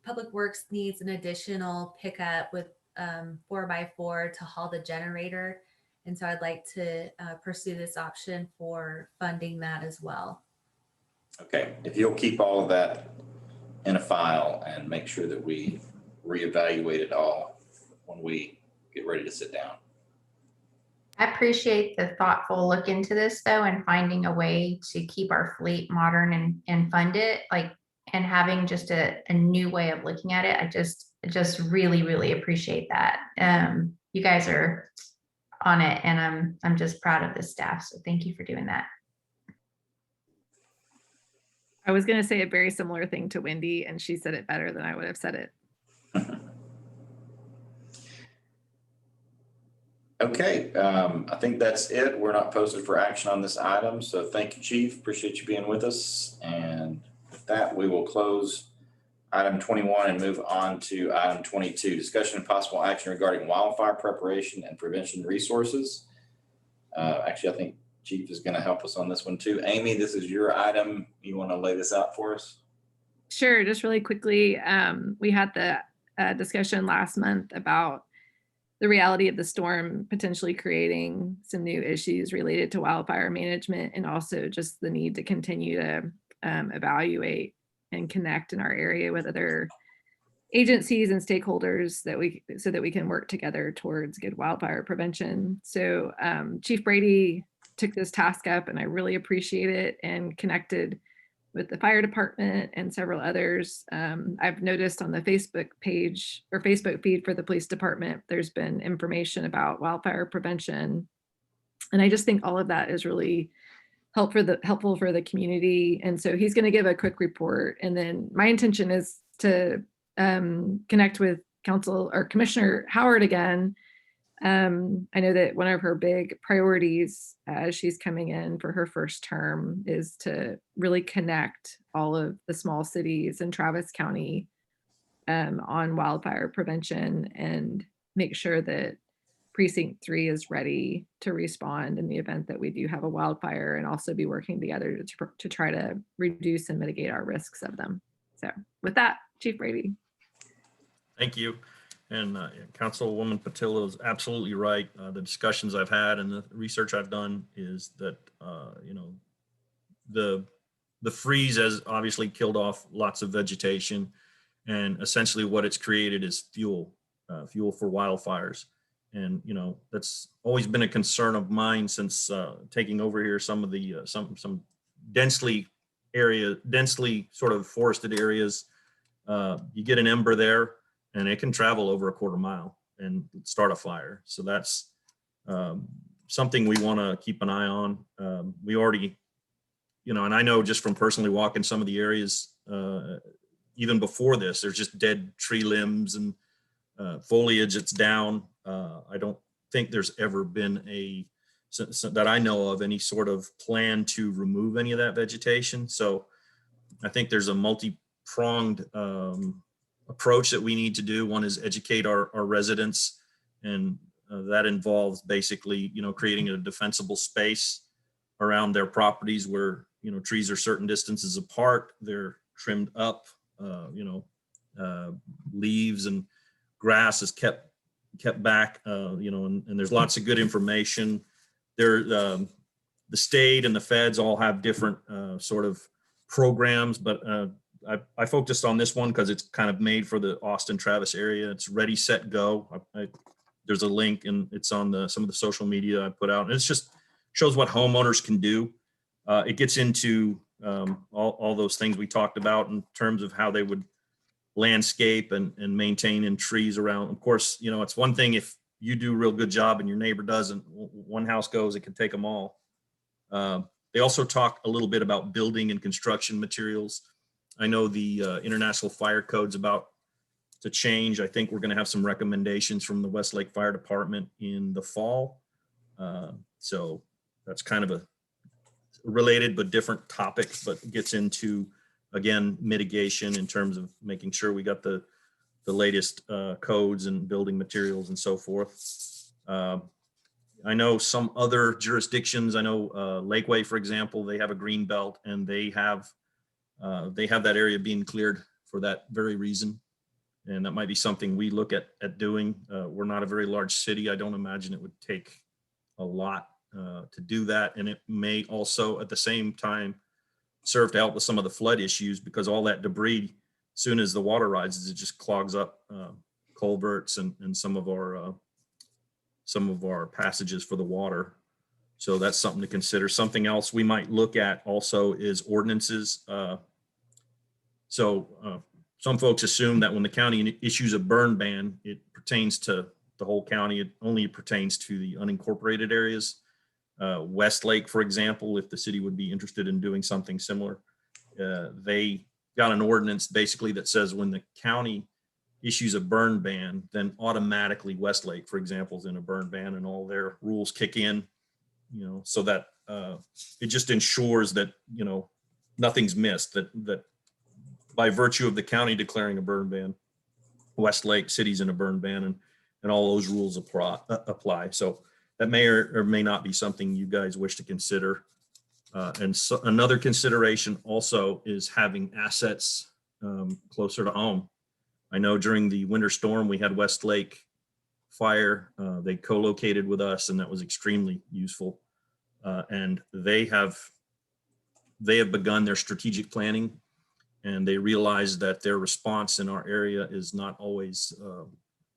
Public Works needs an additional pickup with 4x4 to haul the generator. And so I'd like to pursue this option for funding that as well. Okay, if you'll keep all of that in a file and make sure that we reevaluate it all when we get ready to sit down. I appreciate the thoughtful look into this though, and finding a way to keep our fleet modern and fund it, and having just a new way of looking at it. I just really, really appreciate that. You guys are on it, and I'm just proud of the staff. So thank you for doing that. I was going to say a very similar thing to Wendy, and she said it better than I would have said it. Okay, I think that's it. We're not posted for action on this item, so thank you, Chief. Appreciate you being with us. And with that, we will close item 21 and move on to item 22, discussion and possible action regarding wildfire preparation and prevention resources. Actually, I think Chief is going to help us on this one too. Amy, this is your item. You want to lay this out for us? Sure, just really quickly, we had the discussion last month about the reality of the storm potentially creating some new issues related to wildfire management, and also just the need to continue to evaluate and connect in our area with other agencies and stakeholders so that we can work together towards good wildfire prevention. So Chief Brady took this task up, and I really appreciate it, and connected with the fire department and several others. I've noticed on the Facebook page or Facebook feed for the police department, there's been information about wildfire prevention. And I just think all of that is really helpful for the community. And so he's going to give a quick report. And then my intention is to connect with Council or Commissioner Howard again. I know that one of her big priorities as she's coming in for her first term is to really connect all of the small cities in Travis County on wildfire prevention, and make sure that Precinct 3 is ready to respond in the event that we do have a wildfire, and also be working together to try to reduce and mitigate our risks of them. So with that, Chief Brady. Thank you. And Councilwoman Patillo is absolutely right. The discussions I've had and the research I've done is that, the freeze has obviously killed off lots of vegetation, and essentially what it's created is fuel for wildfires. And, that's always been a concern of mine since taking over here some of the, some densely sort of forested areas. You get an ember there, and it can travel over a quarter mile and start a fire. So that's something we want to keep an eye on. We already, and I know just from personally walking some of the areas, even before this, there's just dead tree limbs and foliage that's down. I don't think there's ever been that I know of, any sort of plan to remove any of that vegetation. So I think there's a multi-pronged approach that we need to do. One is educate our residents, and that involves basically, creating a defensible space around their properties where, trees are certain distances apart, they're trimmed up, leaves and grass is kept back, and there's lots of good information there. The state and the feds all have different sort of programs, but I focused on this one because it's kind of made for the Austin Travis area. It's Ready, Set, Go. There's a link, and it's on some of the social media I put out, and it's just shows what homeowners can do. It gets into all those things we talked about in terms of how they would landscape and maintain in trees around. Of course, it's one thing if you do a real good job and your neighbor doesn't. One house goes, it can take them all. They also talk a little bit about building and construction materials. I know the International Fire Code's about to change. I think we're going to have some recommendations from the Westlake Fire Department in the fall. So that's kind of a related but different topic, but gets into, again, mitigation in terms of making sure we got the latest codes and building materials and so forth. I know some other jurisdictions, I know Lakeway, for example, they have a green belt, and they have that area being cleared for that very reason. And that might be something we look at doing. We're not a very large city. I don't imagine it would take a lot to do that. And it may also at the same time serve to help with some of the flood issues, because all that debris, as soon as the water rises, it just clogs up culverts and some of our passages for the water. So that's something to consider. Something else we might look at also is ordinances. Some folks assume that when the county issues a burn ban, it pertains to the whole county. It only pertains to the unincorporated areas. Westlake, for example, if the city would be interested in doing something similar, they got an ordinance basically that says when the county issues a burn ban, then automatically Westlake, for example, is in a burn ban and all their rules kick in, so that it just ensures that, nothing's missed, that by virtue of the county declaring a burn ban, Westlake city's in a burn ban and all those rules apply. So that may or may not be something you guys wish to consider. And so another consideration also is having assets closer to home. I know during the winter storm, we had Westlake Fire. They co-located with us, and that was extremely useful. And they have begun their strategic planning, and they realize that their response in our area is not always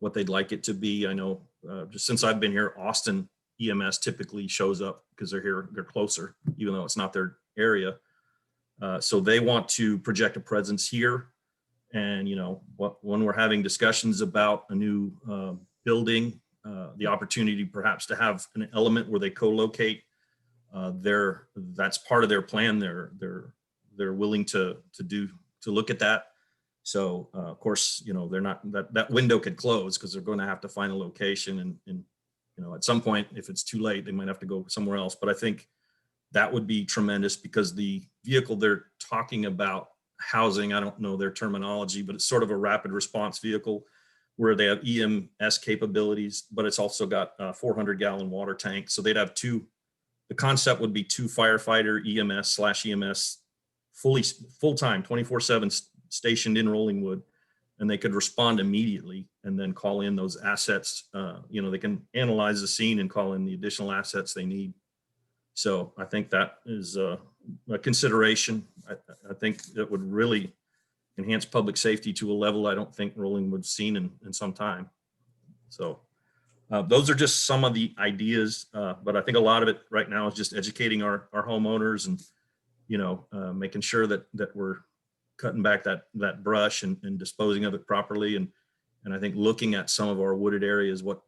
what they'd like it to be. I know just since I've been here, Austin EMS typically shows up because they're here, they're closer, even though it's not their area. So they want to project a presence here. And, when we're having discussions about a new building, the opportunity perhaps to have an element where they co-locate, that's part of their plan. They're willing to look at that. So of course, they're not, that window could close because they're going to have to find a location and at some point, if it's too late, they might have to go somewhere else. But I think that would be tremendous because the vehicle they're talking about housing, I don't know their terminology, but it's sort of a rapid response vehicle where they have EMS capabilities, but it's also got a 400-gallon water tank. So they'd have the concept would be 2 firefighter EMS/EMS full-time 24/7 stationed in Rollingwood, and they could respond immediately and then call in those assets. They can analyze the scene and call in the additional assets they need. So I think that is a consideration. I think that would really enhance public safety to a level I don't think Rollingwood's seen in some time. So those are just some of the ideas, but I think a lot of it right now is just educating our homeowners and, making sure that we're cutting back that brush and disposing of it properly. And I think looking at some of our wooded areas, what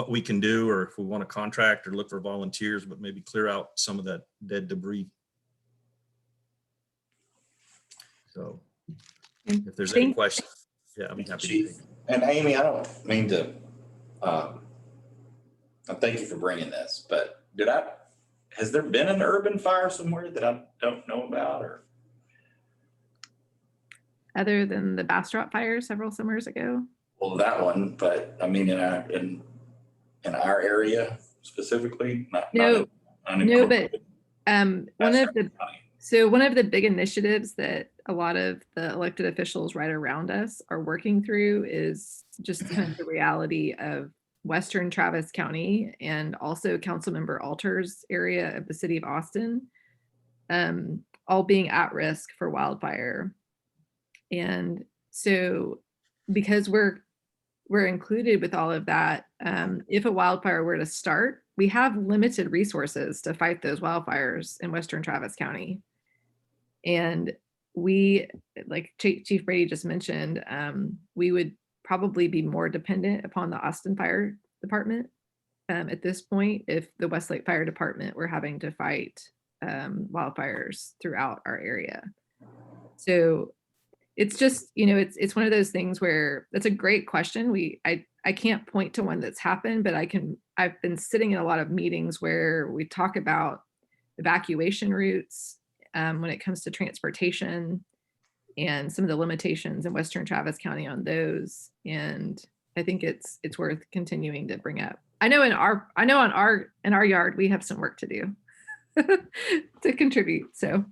we can do, or if we want to contract or look for volunteers, but maybe clear out some of that dead debris. So if there's any questions, I'd be happy to take them. And Amy, I don't mean to, thank you for bringing this, but has there been an urban fire somewhere that I don't know about, or? Other than the Bastrop fire several summers ago? Well, that one, but I mean, in our area specifically, No, but one of the big initiatives that a lot of the elected officials right around us are working through is just kind of the reality of Western Travis County and also Councilmember Alter's area of the city of Austin, all being at risk for wildfire. And so because we're included with all of that, if a wildfire were to start, we have limited resources to fight those wildfires in Western Travis County. And we, like Chief Brady just mentioned, we would probably be more dependent upon the Austin Fire Department at this point if the Westlake Fire Department were having to fight wildfires throughout our area. So it's just, it's one of those things where that's a great question. I can't point to one that's happened, but I've been sitting in a lot of meetings where we talk about evacuation routes when it comes to transportation and some of the limitations in Western Travis County on those. And I think it's worth continuing to bring up. I know in our yard, we have some work to do to contribute. So,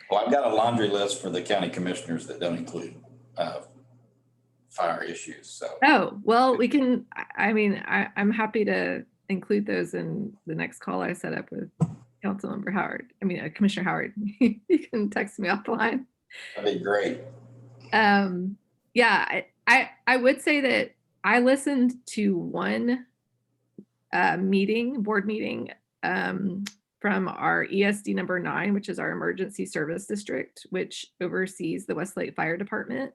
well, I've got a laundry list for the county commissioners that don't include fire issues. So, oh, well, we can, I'm happy to include those in the next call I set up with Councilmember Howard. Commissioner Howard. You can text me off the line. That'd be great. Yeah, I would say that I listened to one board meeting from our ESD number 9, which is our emergency service district, which oversees the Westlake Fire Department.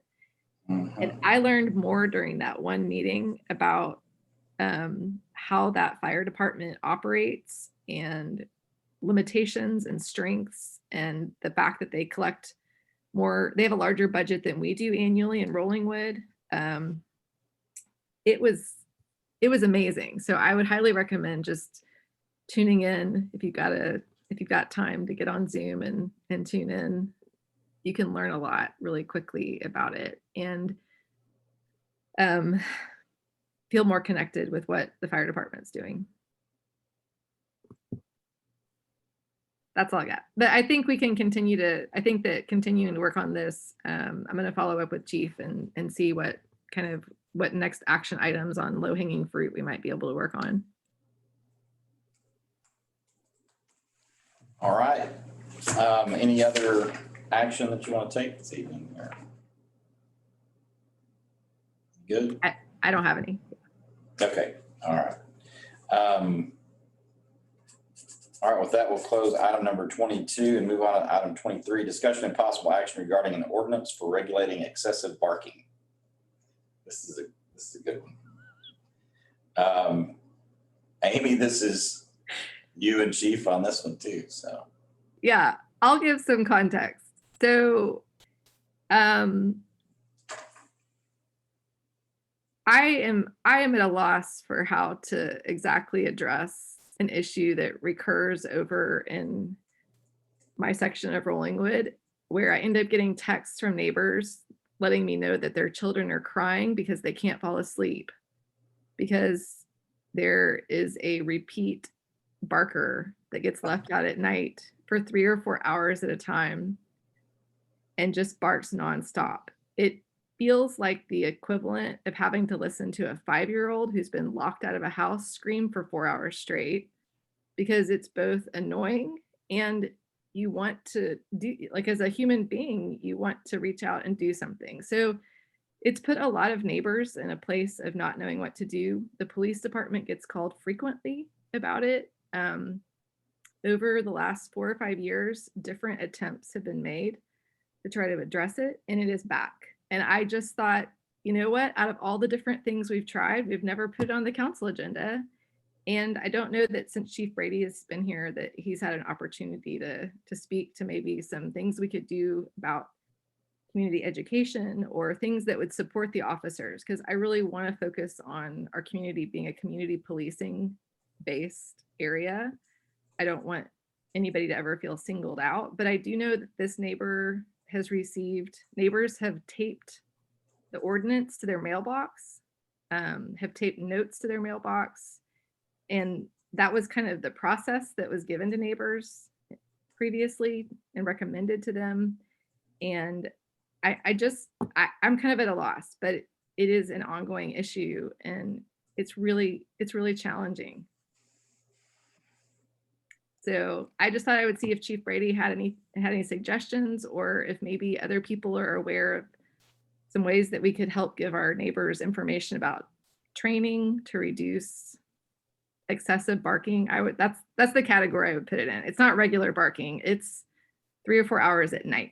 And I learned more during that one meeting about how that fire department operates and limitations and strengths, and the fact that they collect more, they have a larger budget than we do annually in Rollingwood. It was amazing. So I would highly recommend just tuning in if you've got time to get on Zoom and tune in. You can learn a lot really quickly about it and feel more connected with what the fire department's doing. That's all I got. But I think we can continue to, I think that continuing to work on this, I'm going to follow up with Chief and see what next action items on low hanging fruit we might be able to work on. All right. Any other action that you want to take this evening? Or- Good. I don't have any. Okay. All right. All right, with that, we'll close item number 22 and move on to item 23, discussion and possible action regarding an ordinance for regulating excessive barking. This is a good one. Amy, this is you and Chief on this one too, so. Yeah, I'll give some context. So I am at a loss for how to exactly address an issue that recurs over in my section of Rollingwood, where I end up getting texts from neighbors letting me know that their children are crying because they can't fall asleep because there is a repeat barker that gets left out at night for 3 or 4 hours at a time and just barks nonstop. It feels like the equivalent of having to listen to a 5-year-old who's been locked out of a house scream for 4 hours straight, because it's both annoying and you want to do, like, as a human being, you want to reach out and do something. So it's put a lot of neighbors in a place of not knowing what to do. The police department gets called frequently about it. Over the last 4 or 5 years, different attempts have been made to try to address it, and it is back. And I just thought, you know what, out of all the different things we've tried, we've never put it on the council agenda. And I don't know that since Chief Brady has been here that he's had an opportunity to speak to maybe some things we could do about community education or things that would support the officers, because I really want to focus on our community being a community policing based area. I don't want anybody to ever feel singled out, but I do know that this neighbors have taped the ordinance to their mailbox, have taped notes to their mailbox. And that was kind of the process that was given to neighbors previously and recommended to them. And I'm kind of at a loss, but it is an ongoing issue and it's really challenging. So I just thought I would see if Chief Brady had any suggestions, or if maybe other people are aware of some ways that we could help give our neighbors information about training to reduce excessive barking. That's the category I would put it in. It's not regular barking. It's 3 or 4 hours at night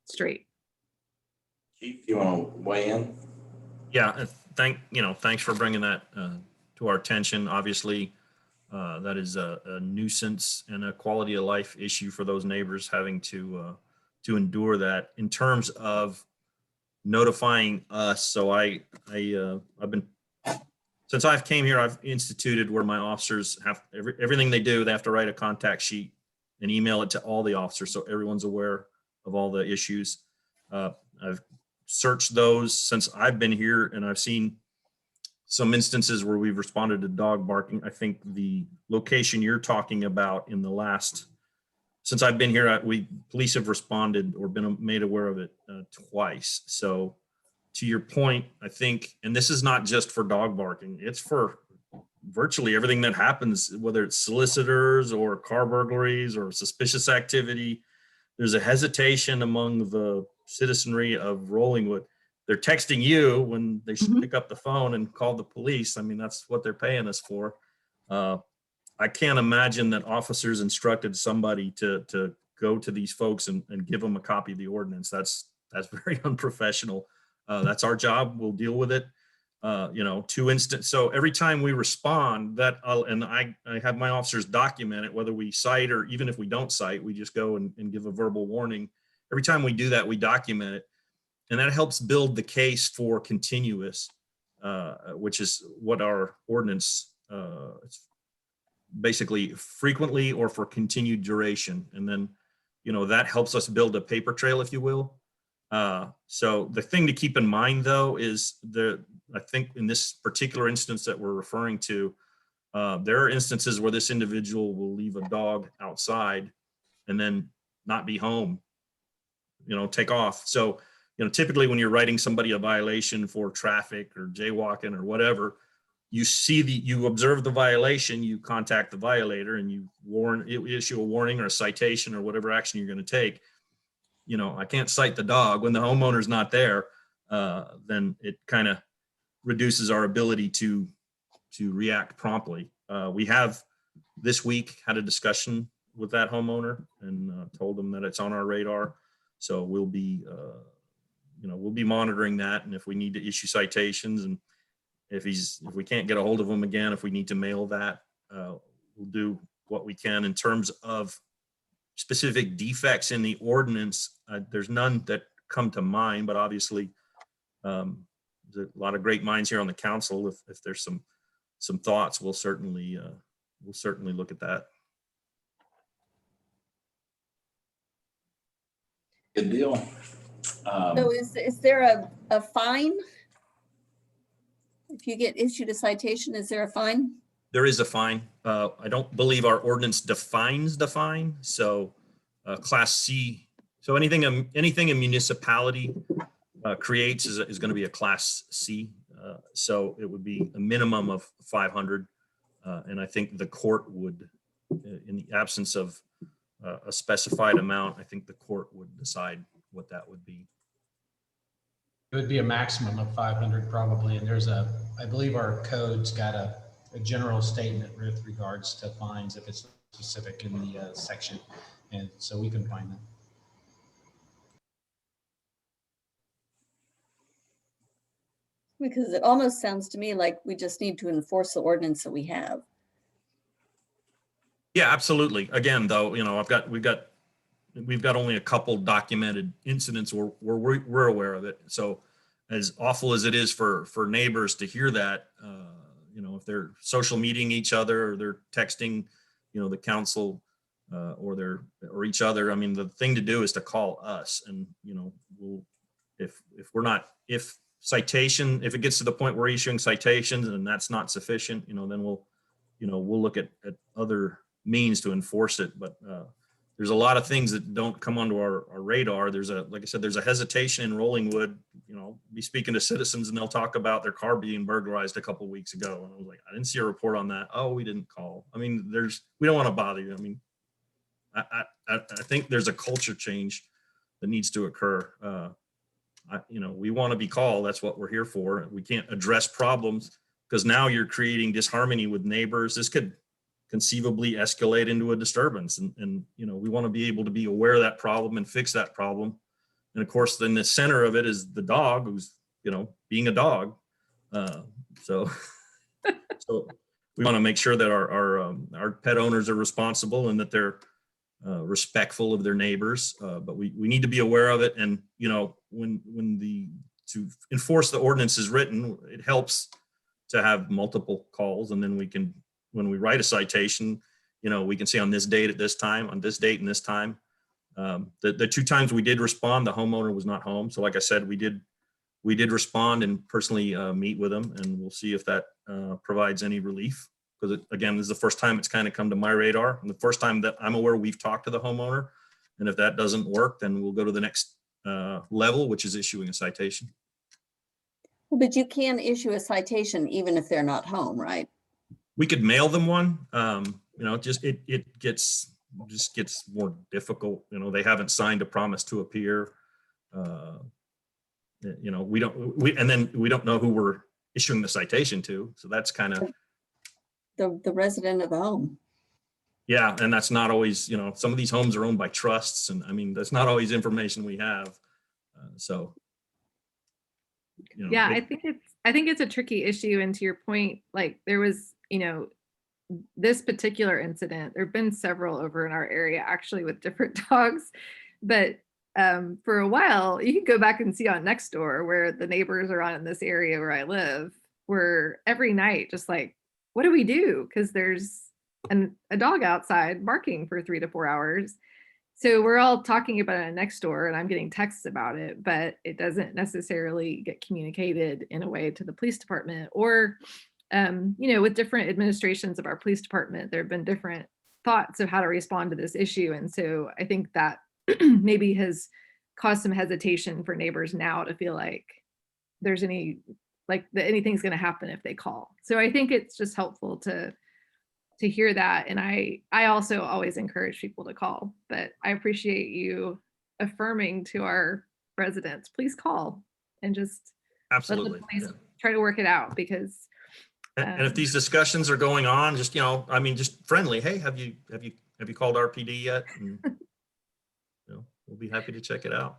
straight. Chief, you want to weigh in? Yeah, thanks for bringing that to our attention. Obviously, that is a nuisance and a quality of life issue for those neighbors having to endure that. In terms of notifying us, so I've been, since I've came here, I've instituted where my officers have everything they do, they have to write a contact sheet and email it to all the officers so everyone's aware of all the issues. I've searched those since I've been here, and I've seen some instances where we've responded to dog barking. I think the location you're talking about in the last, since I've been here, police have responded or been made aware of it twice. So to your point, I think, and this is not just for dog barking, it's for virtually everything that happens, whether it's solicitors or car burglaries or suspicious activity. There's a hesitation among the citizenry of Rollingwood. They're texting you when they should pick up the phone and call the police. I mean, that's what they're paying us for. I can't imagine that officers instructed somebody to go to these folks and give them a copy of the ordinance. That's very unprofessional. That's our job. We'll deal with it. 2 instance. So every time we respond that, I have my officers document it, whether we cite or even if we don't cite, we just go and give a verbal warning. Every time we do that, we document it. And that helps build the case for continuous, which is what our ordinance, it's basically frequently or for continued duration. And then, that helps us build a paper trail, if you will. So the thing to keep in mind though, is I think in this particular instance that we're referring to, there are instances where this individual will leave a dog outside and then not be home, take off. So, typically when you're writing somebody a violation for traffic or jaywalking or whatever, you observe the violation, you contact the violator and you issue a warning or a citation or whatever action you're going to take. I can't cite the dog when the homeowner's not there, then it kind of reduces our ability to react promptly. We have this week had a discussion with that homeowner and told them that it's on our radar. So we'll be monitoring that. And if we need to issue citations and if we can't get a hold of him again, if we need to mail that, we'll do what we can in terms of specific defects in the ordinance. There's none that come to mind, but obviously there's a lot of great minds here on the council. If there's some thoughts, we'll certainly look at that. Good deal. So is there a fine? If you get issued a citation, is there a fine? There is a fine. I don't believe our ordinance defines the fine. So Class C. So anything a municipality creates is going to be a Class C. So it would be a minimum of 500. And I think the court would, in the absence of a specified amount, I think the court would decide what that would be. It would be a maximum of 500 probably. And I believe our code's got a general statement with regards to fines if it's specific in the section. And so we can find that. Because it almost sounds to me like we just need to enforce the ordinance that we have. Yeah, absolutely. Again, though, we've got only a couple documented incidents where we're aware of it. So as awful as it is for neighbors to hear that, if they're social meeting each other or they're texting, the council or each other, I mean, the thing to do is to call us and, if it gets to the point we're issuing citations and that's not sufficient, then we'll look at other means to enforce it. But there's a lot of things that don't come onto our radar. Like I said, there's a hesitation in Rollingwood, be speaking to citizens and they'll talk about their car being burglarized a couple of weeks ago. And I was like, I didn't see a report on that. Oh, we didn't call. I mean, we don't want to bother you. I mean, I think there's a culture change that needs to occur. We want to be called. That's what we're here for. We can't address problems because now you're creating disharmony with neighbors. This could conceivably escalate into a disturbance. And we want to be able to be aware of that problem and fix that problem. And of course, then the center of it is the dog who's, being a dog. So we want to make sure that our pet owners are responsible and that they're respectful of their neighbors. But we need to be aware of it. And, to enforce the ordinance is written, it helps to have multiple calls. And then when we write a citation, we can say on this date at this time, on this date and this time. The 2 times we did respond, the homeowner was not home. So like I said, we did respond and personally meet with them, and we'll see if that provides any relief. Because again, this is the first time it's kind of come to my radar, and the first time that I'm aware we've talked to the homeowner. And if that doesn't work, then we'll go to the next level, which is issuing a citation. But you can issue a citation even if they're not home, right? We could mail them one. It gets more difficult. They haven't signed a promise to appear. We don't know who we're issuing the citation to. So that's kind of the resident of the home. Yeah, and that's not always, some of these homes are owned by trusts, and I mean that's not always information we have. Yeah, I think I think it's a tricky issue. And to your point, like there was, this particular incident, there have been several over in our area actually with different dogs, but for a while you can go back and see on Nextdoor where the neighbors are on in this area where I live, where every night just like, what do we do? Because there's a dog outside barking for 3 to 4 hours. So we're all talking about it on Nextdoor and I'm getting texts about it, but it doesn't necessarily get communicated in a way to the police department or, with different administrations of our police department, there have been different thoughts of how to respond to this issue. And so I think that maybe has caused some hesitation for neighbors now to feel like there's anything's going to happen if they call. So I think it's just helpful to hear that. And I also always encourage people to call, but I appreciate you affirming to our residents, please call and just Absolutely. let the police try to work it out because. And if these discussions are going on, just, just friendly, hey, have you called RPD yet? And, we'll be happy to check it out.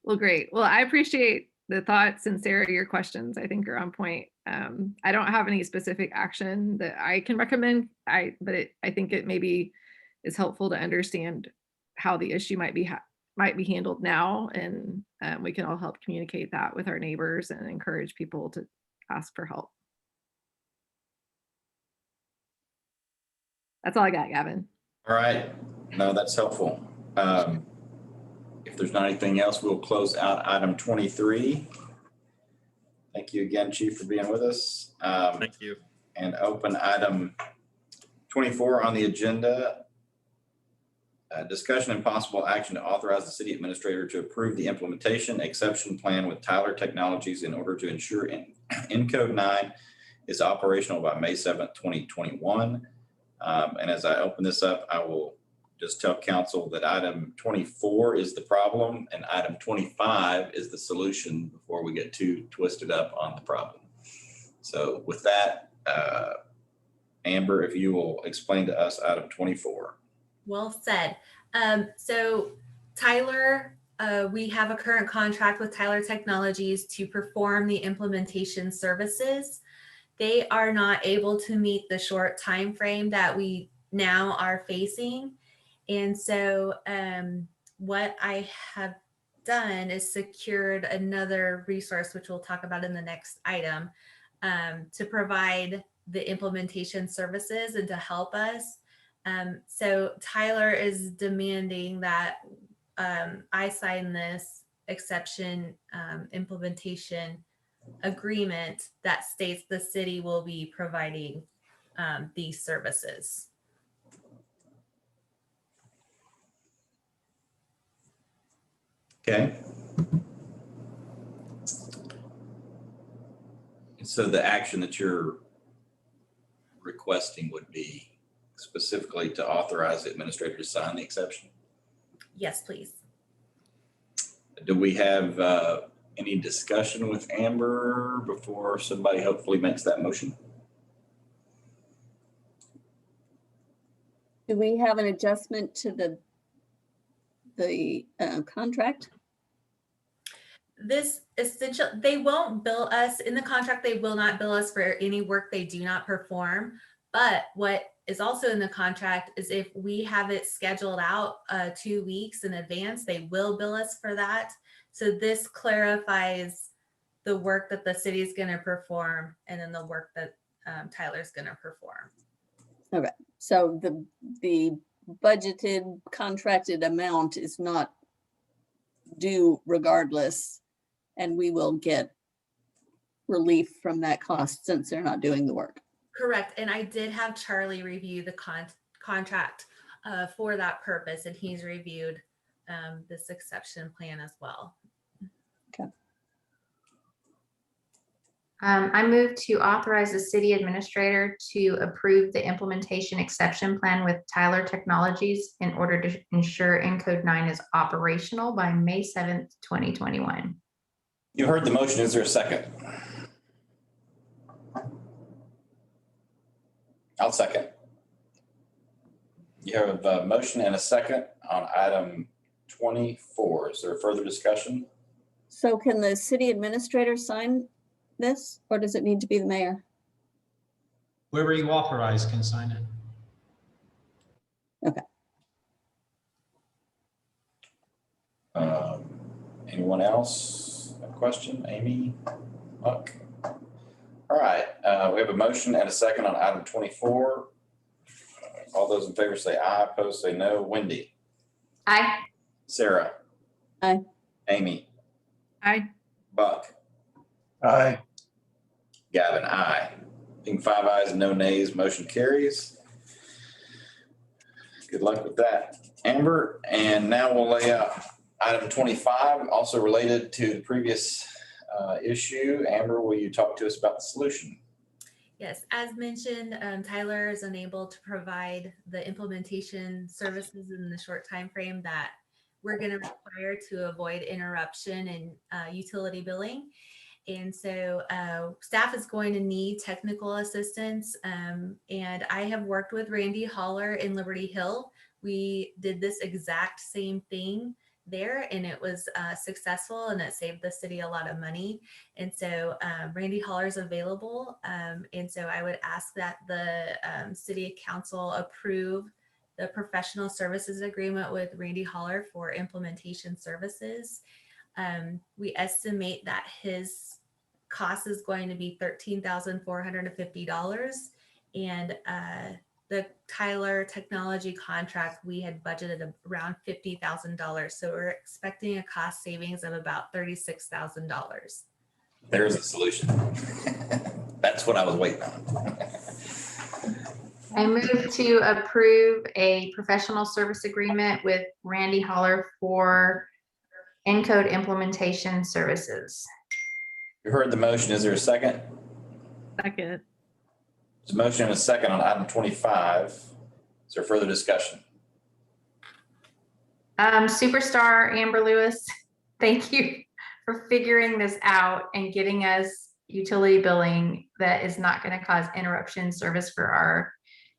Well, great. Well, I appreciate the thoughts and Sarah, your questions I think are on point. I don't have any specific action that I can recommend. I think it maybe is helpful to understand how the issue might be handled now, and we can all help communicate that with our neighbors and encourage people to ask for help. That's all I got, Gavin. All right. No, that's helpful. If there's not anything else, we'll close out item 23. Thank you again, Chief, for being with us. Thank you. And open item 24 on the agenda. Discussion and possible action to authorize the city administrator to approve the implementation exception plan with Tyler Technologies in order to ensure Encode 9 is operational by May 7th, 2021. And as I open this up, I will just tell council that item 24 is the problem and item 25 is the solution before we get too twisted up on the problem. So with that, Amber, if you will explain to us item 24. Well said. So Tyler, we have a current contract with Tyler Technologies to perform the implementation services. They are not able to meet the short time frame that we now are facing. And so what I have done is secured another resource, which we'll talk about in the next item, to provide the implementation services and to help us. So Tyler is demanding that I sign this exception implementation agreement that states the city will be providing these services. Okay. So the action that you're requesting would be specifically to authorize the administrator to sign the exception? Yes, please. Do we have any discussion with Amber before somebody hopefully makes that motion? Do we have an adjustment to the contract? This essential, they won't bill us in the contract. They will not bill us for any work they do not perform. But what is also in the contract is if we have it scheduled out 2 weeks in advance, they will bill us for that. So this clarifies the work that the city is going to perform and then the work that Tyler's going to perform. Okay, so the budgeted contracted amount is not due regardless, and we will get relief from that cost since they're not doing the work. Correct. And I did have Charlie review the contract for that purpose, and he's reviewed this exception plan as well. Okay. I move to authorize the city administrator to approve the implementation exception plan with Tyler Technologies in order to ensure Encode 9 is operational by May 7th, 2021. You heard the motion. Is there a second? I'll second. You have a motion and a second on item 24. Is there further discussion? So can the city administrator sign this, or does it need to be the mayor? Whoever you authorize can sign it. Anyone else? A question? Amy? Buck? All right, we have a motion and a second on item 24. All those in favor say aye, opposed say no. Wendy? Aye. Sarah? Aye. Amy? Aye. Buck? Aye. Gavin, aye. Being 5 ayes, no nays, motion carries. Good luck with that, Amber. And now we'll lay out item 25, also related to the previous issue. Amber, will you talk to us about the solution? Yes, as mentioned, Tyler is unable to provide the implementation services in the short time frame that we're going to require to avoid interruption in utility billing. And so staff is going to need technical assistance. And I have worked with Randy Holler in Liberty Hill. We did this exact same thing there, and it was successful, and it saved the city a lot of money. And so Randy Holler is available. And so I would ask that the city council approve the professional services agreement with Randy Holler for implementation services. We estimate that his cost is going to be $13,450. And the Tyler technology contract, we had budgeted around $50,000. So we're expecting a cost savings of about $36,000. There's a solution. That's what I was waiting on. I move to approve a professional service agreement with Randy Holler for Encode implementation services. You heard the motion. Is there a second? Second. There's a motion and a second on item 25. Is there further discussion? Superstar Amber Lewis, thank you for figuring this out and getting us utility billing that is not going to cause interruption service for our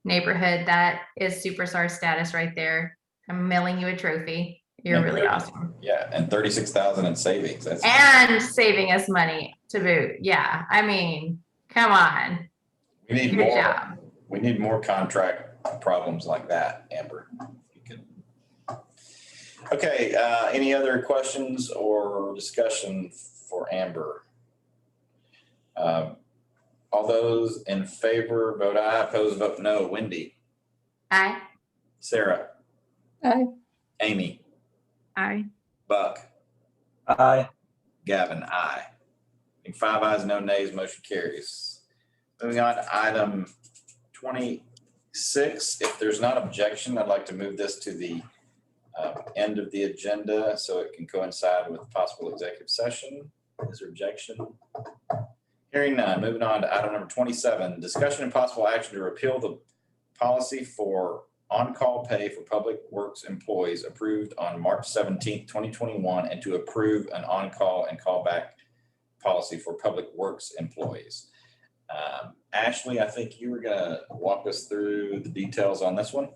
neighborhood. That is superstar status right there. I'm mailing you a trophy. You're really awesome. Yeah, and 36,000 in savings. That's And saving us money to boot. Yeah, I mean, come on. we need Good more. job. We need more contract problems like that, Amber. You could. Okay, any other questions or discussion for Amber? All those in favor vote aye, opposed vote no. Wendy? Aye. Sarah? Aye. Amy? Aye. Buck? Aye. Gavin, aye. 5 ayes, no nays, motion carries. Moving on to item 26. If there's not objection, I'd like to move this to the end of the agenda so it can coincide with possible executive session. Is there objection? Hearing none, moving on to item number 27, discussion and possible action to repeal the policy for on-call pay for public works employees approved on March 17th, 2021, and to approve an on-call and callback policy for public works employees. Ashley, I think you were gonna walk us through the details on this one.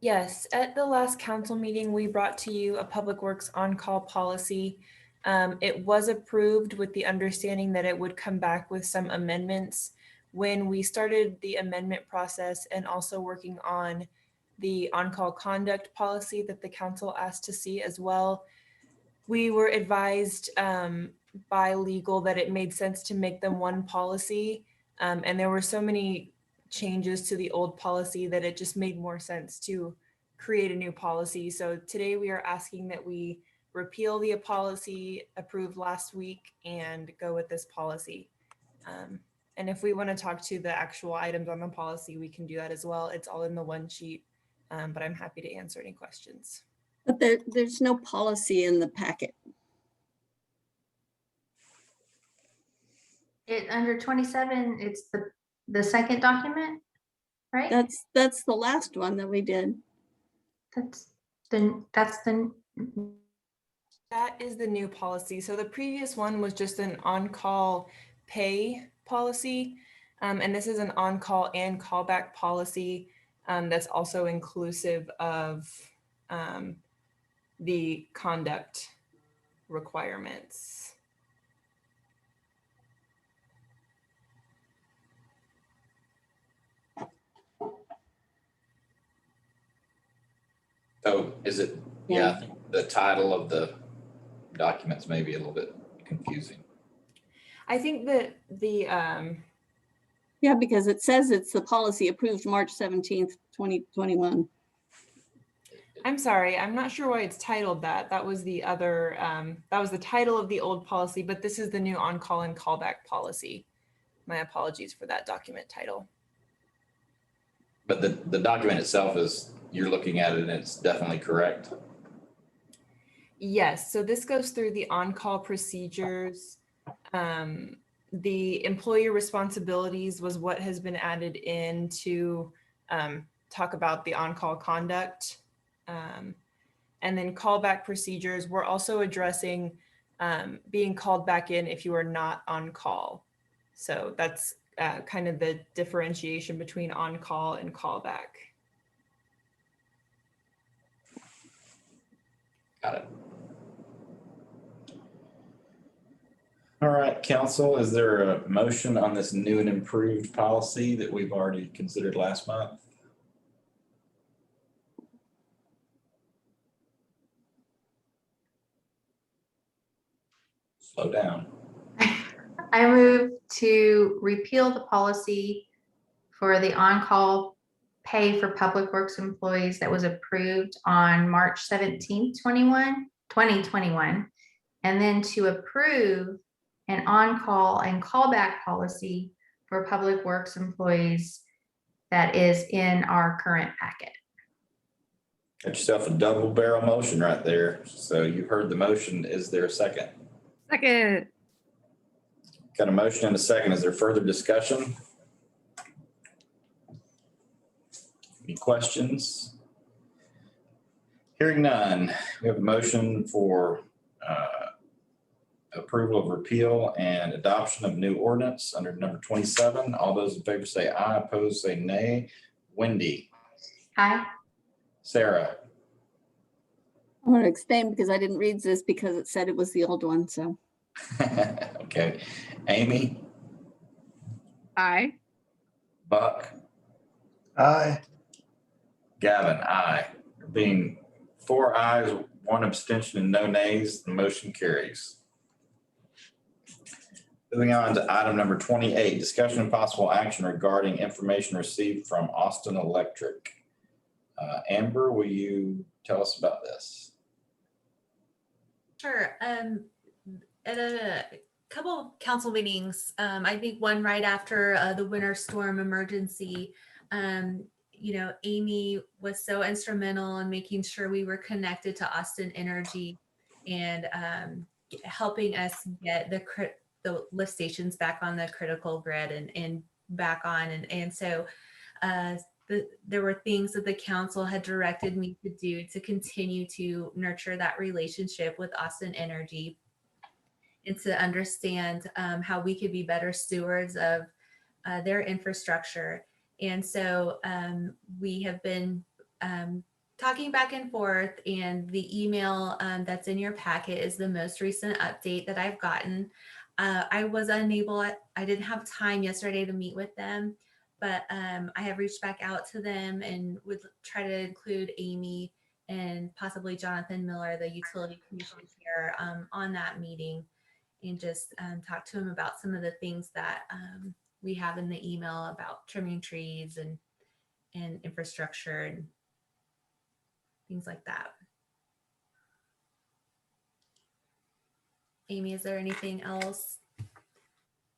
Yes, at the last council meeting, we brought to you a Public Works on-call policy. It was approved with the understanding that it would come back with some amendments. When we started the amendment process and also working on the on-call conduct policy that the council asked to see as well, we were advised by legal that it made sense to make them one policy. And there were so many changes to the old policy that it just made more sense to create a new policy. So today we are asking that we repeal the policy approved last week and go with this policy. And if we want to talk to the actual items on the policy, we can do that as well. It's all in the one sheet, but I'm happy to answer any questions. But there's no policy in the packet. It under 27, it's the second document, right? That's the last one that we did. That is the new policy. So the previous one was just an on-call pay policy. And this is an on-call and callback policy that's also inclusive of the conduct requirements. Is it, yeah, I think the title of the documents may be a little bit confusing. I think that Yeah, because it says it's the policy approved March 17th, 2021. I'm sorry, I'm not sure why it's titled that. That was the other, that was the title of the old policy, but this is the new on-call and callback policy. My apologies for that document title. But the document itself is, you're looking at it and it's definitely correct. Yes, so this goes through the on-call procedures. The employer responsibilities was what has been added in to talk about the on-call conduct. And then callback procedures, we're also addressing being called back in if you are not on call. So that's kind of the differentiation between on-call and callback. Got it. All right, council, is there a motion on this new and improved policy that we've already considered last month? Slow down. I move to repeal the policy for the on-call pay for public works employees that was approved on March 17th, 2021, and then to approve an on-call and callback policy for public works employees that is in our current packet. Got yourself a double barrel motion right there. So you heard the motion. Is there a second? Second. Got a motion and a second. Is there further discussion? Any questions? Hearing none, we have a motion for approval of repeal and adoption of new ordinance under number 27. All those in favor say aye, opposed say nay. Wendy, Aye. Sarah, I'm going to abstain because I didn't read this because it said it was the old one, so. okay. Amy, Aye. Buck, Aye. Gavin, aye. There being 4 ayes, 1 abstention and no nays, the motion carries. Moving on to item number 28, discussion and possible action regarding information received from Austin Electric. Amber, will you tell us about this? Sure. At a couple of council meetings, I think one right after the winter storm emergency, Amy was so instrumental in making sure we were connected to Austin Energy and helping us get the lift stations back on the critical grid and back on. And so there were things that the council had directed me to do to continue to nurture that relationship with Austin Energy and to understand how we could be better stewards of their infrastructure. And so we have been talking back and forth, and the email that's in your packet is the most recent update that I've gotten. I was unable, I didn't have time yesterday to meet with them, but I have reached back out to them and would try to include Amy and possibly Jonathan Miller, the utility commission chair, on that meeting, and just talk to him about some of the things that we have in the email about trimming trees and infrastructure and things like that. Amy, is there anything else?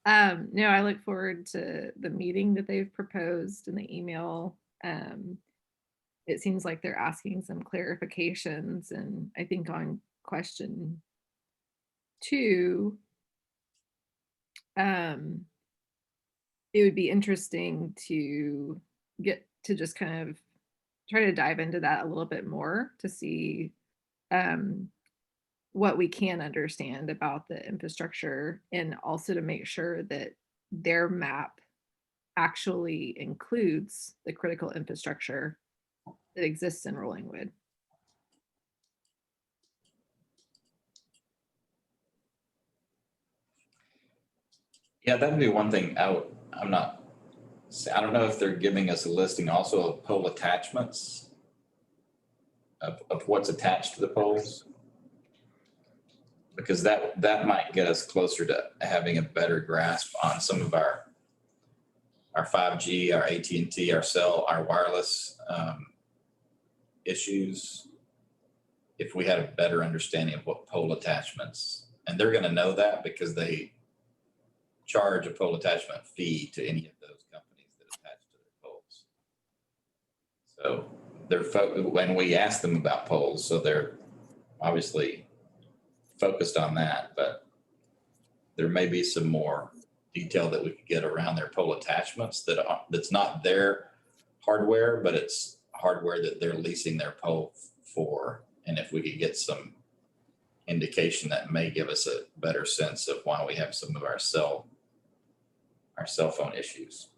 No, I look forward to the meeting that they've proposed in the email. It seems like they're asking some clarifications, and I think on question 2, it would be interesting to get to just kind of try to dive into that a little bit more to see what we can understand about the infrastructure, and also to make sure that their map actually includes the critical infrastructure that exists in Rollingwood. Yeah, that'd be one thing I don't know if they're giving us a listing also of pole attachments. of what's attached to the poles? Because that might get us closer to having a better grasp on some of our 5G, our AT&T, our cell, our wireless issues. If we had a better understanding of what pole attachments, and they're gonna know that because they charge a pole attachment fee to any of those companies that attach to their poles. So when we ask them about poles, so they're obviously focused on that, but there may be some more detail that we could get around their pole attachments that's not their hardware, but it's hardware that they're leasing their pole for. And if we could get some indication, that may give us a better sense of why we have some of our cell phone issues.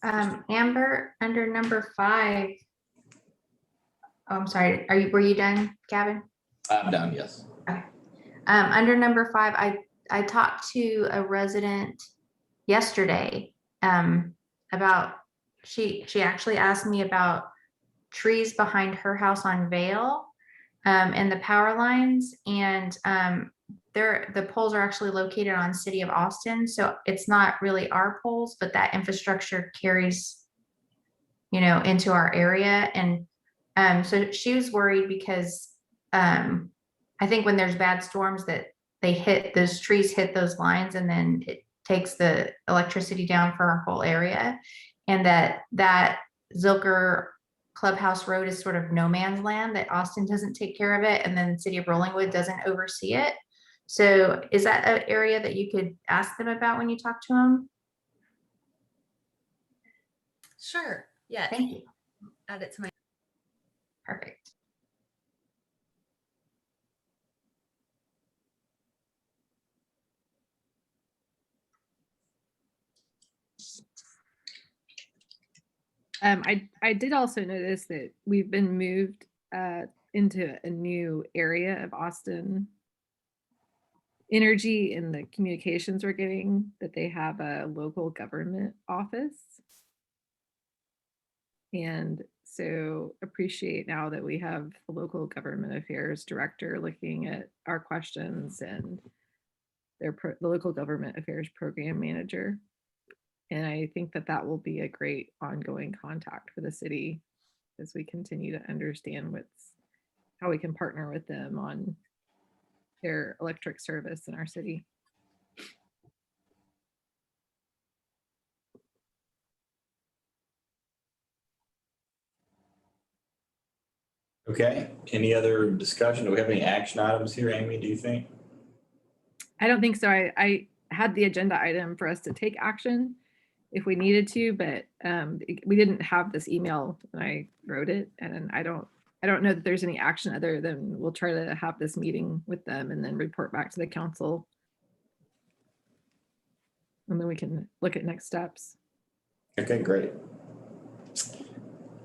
Amber, under number 5. Oh, I'm sorry. Were you done, Gavin? I'm done, yes. Okay. Under number 5, I talked to a resident yesterday about, she actually asked me about trees behind her house on Vale and the power lines, and the poles are actually located on City of Austin, so it's not really our poles, but that infrastructure carries, into our area. And so she was worried because I think when there's bad storms that those trees hit those lines, and then it takes the electricity down for our whole area, and that Zilker Clubhouse Road is sort of no man's land, that Austin doesn't take care of it, and then the City of Rollingwood doesn't oversee it. So is that an area that you could ask them about when you talk to them? Sure. Yeah. Thank you. Add it to my. Perfect. I did also notice that we've been moved into a new area of Austin Energy in the communications we're getting, that they have a local government office. And so appreciate now that we have the local government affairs director looking at our questions, and the local government affairs program manager. And I think that will be a great ongoing contact for the city as we continue to understand how we can partner with them on their electric service in our city. Okay, any other discussion? Do we have any action items here, Amy, do you think? I don't think so. I had the agenda item for us to take action if we needed to, but we didn't have this email when I wrote it, and I don't know that there's any action other than we'll try to have this meeting with them and then report back to the council. And then we can look at next steps. Okay, great.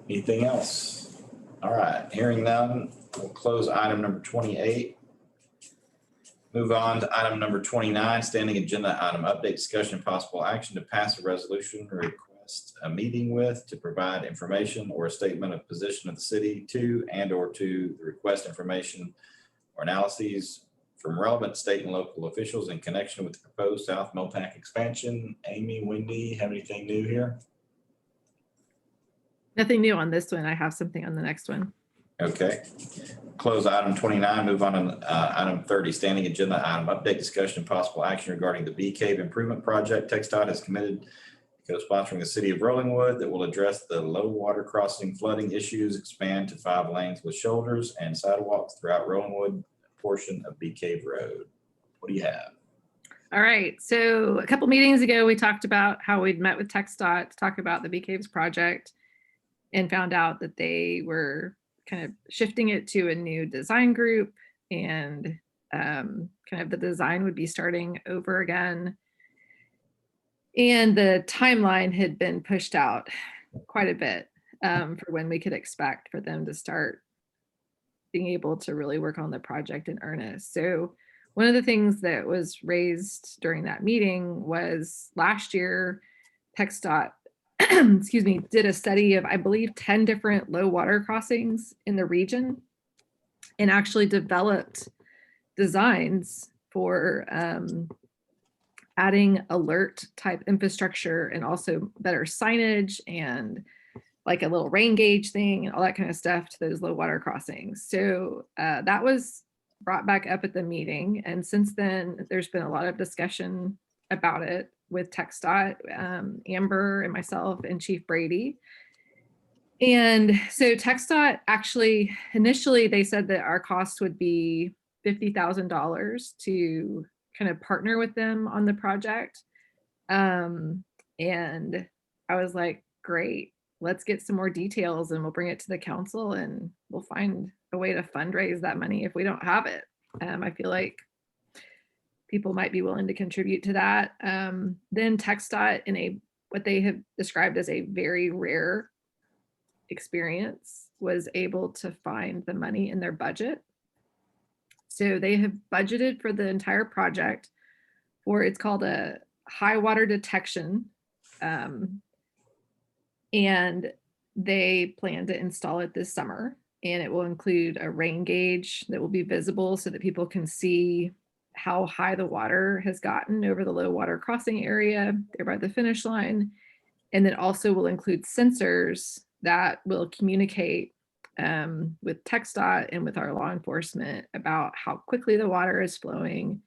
Anything else? All right, hearing none, we'll close item number 28. Move on to item number 29, standing agenda item, update, discussion, and possible action to pass a resolution or request a meeting to provide information or a statement of position of the city to the request information or analyses from relevant state and local officials in connection with the proposed South Mopac expansion. Amy, Wendy, have anything new here? Nothing new on this one. I have something on the next one. Okay. Close item 29, move on to item 30, standing agenda item, update, discussion, and possible action regarding the Bee Cave Improvement Project. TxDOT has committed to co-sponsoring the city of Rollingwood that will address the low water crossing flooding issues, expand to 5 lanes with shoulders and sidewalks throughout Rollingwood portion of Bee Cave Road. What do you have? All right. So a couple meetings ago, we talked about how we'd met with TxDOT to talk about the Bee Caves project and found out that they were kind of shifting it to a new design group, and kind of the design would be starting over again. And the timeline had been pushed out quite a bit for when we could expect for them to start being able to really work on the project in earnest. So one of the things that was raised during that meeting was last year, TxDOT excuse me, did a study of, I believe, 10 different low water crossings in the region and actually developed designs for adding alert type infrastructure and also better signage and like a little rain gauge thing and all that kind of stuff to those low water crossings. So that was brought back up at the meeting. And since then, there's been a lot of discussion about it with TxDOT, Amber and myself and Chief Brady. And so TxDOT actually, initially they said that our cost would be $50,000 to kind of partner with them on the project. And I was like, great, let's get some more details and we'll bring it to the council and we'll find a way to fundraise that money if we don't have it. I feel like people might be willing to contribute to that. Then TxDOT, in what they have described as a very rare experience, was able to find the money in their budget. So they have budgeted for the entire project for, it's called a high water detection. And they plan to install it this summer, and it will include a rain gauge that will be visible so that people can see how high the water has gotten over the low water crossing area there by the finish line. And then also will include sensors that will communicate with TxDOT and with our law enforcement about how quickly the water is flowing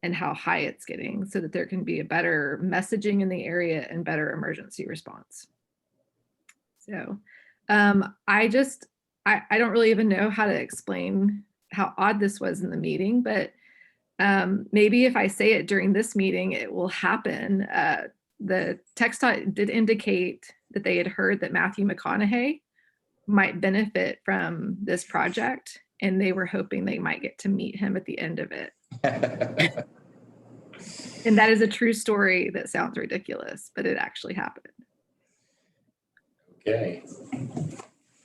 and how high it's getting, so that there can be a better messaging in the area and better emergency response. So I don't really even know how to explain how odd this was in the meeting, but maybe if I say it during this meeting, it will happen. The TxDOT did indicate that they had heard that Matthew McConaughey might benefit from this project, and they were hoping they might get to meet him at the end of it. And that is a true story that sounds ridiculous, but it actually happened. Okay.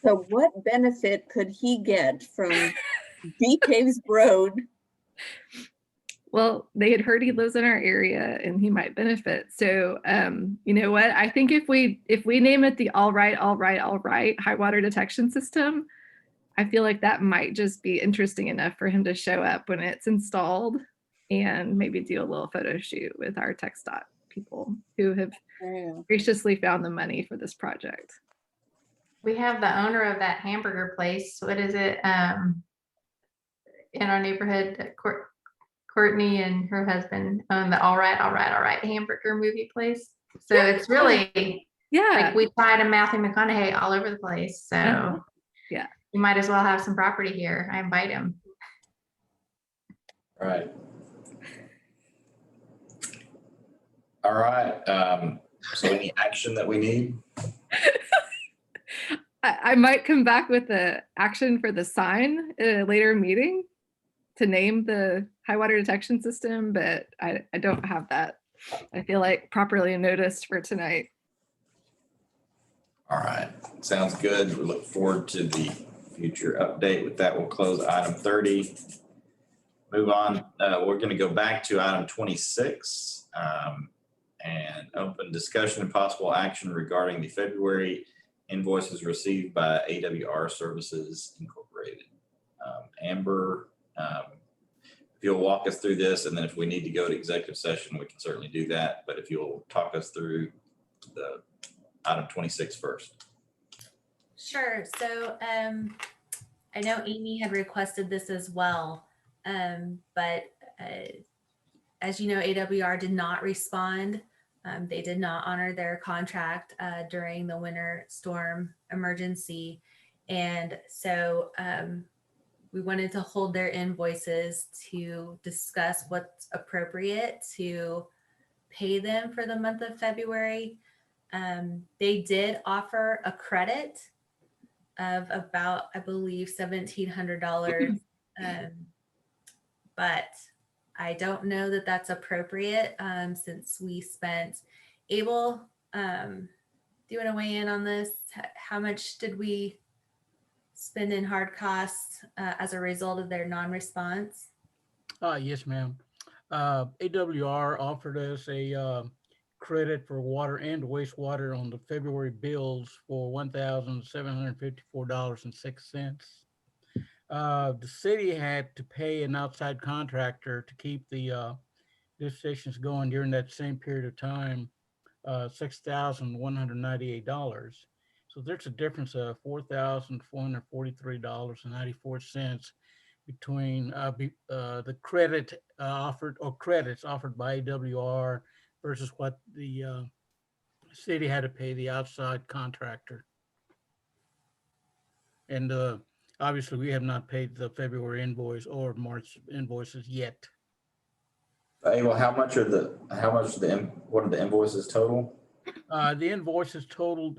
So what benefit could he get from Deep Caves Road? Well, they had heard he lives in our area and he might benefit. So you know what? I think if we name it the all right high water detection system, I feel like that might just be interesting enough for him to show up when it's installed and maybe do a little photo shoot with our TxDOT people who have graciously found the money for this project. We have the owner of that hamburger place. What is it? In our neighborhood, Courtney and her husband own the all right hamburger movie place. So it's really, like, we tied a Matthew McConaughey all over the place. So yeah, you might as well have some property here. I invite him. Right. All right. So any action that we need? I might come back with the action for the sign at a later meeting to name the high water detection system, but I don't have that, I feel like, properly noticed for tonight. All right. Sounds good. We look forward to the future update. With that, we'll close item 30. Move on. We're going to go back to item 26 and open discussion and possible action regarding the February invoices received by AWR Services Incorporated. Amber, if you'll walk us through this, and then if we need to go to executive session, we can certainly do that. But if you'll talk us through the item 26 first. Sure. So I know Amy had requested this as well, but as you know, AWR did not respond. They did not honor their contract during the winter storm emergency. And so we wanted to hold their invoices to discuss what's appropriate to pay them for the month of February. They did offer a credit of about, I believe, $1,700. But I don't know that that's appropriate since we spent. Abel, do you want to weigh in on this? How much did we spend in hard costs as a result of their non-response? Yes, ma'am. AWR offered us a credit for water and wastewater on the February bills for $1,754.06. The city had to pay an outside contractor to keep the lift stations going during that same period of time, $6,198. So there's a difference of $4,443.94 between the credit offered or credits offered by AWR versus what the city had to pay the outside contractor. And obviously, we have not paid the February invoice or March invoices yet. Abel, what are the invoices total? The invoices totaled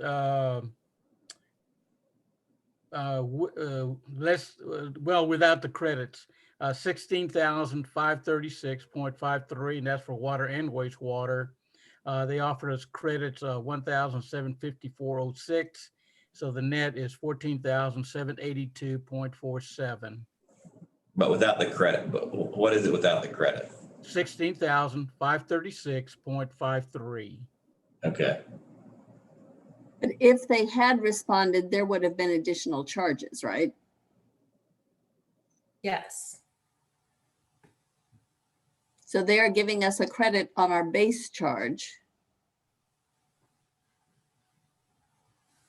without the credits, 16,536.53, and that's for water and wastewater. They offered us credits 1,754.06, so the net is 14,782.47. But without the credit, but what is it without the credit? 16,536.53. Okay. But if they had responded, there would have been additional charges, right? Yes. So they are giving us a credit on our base charge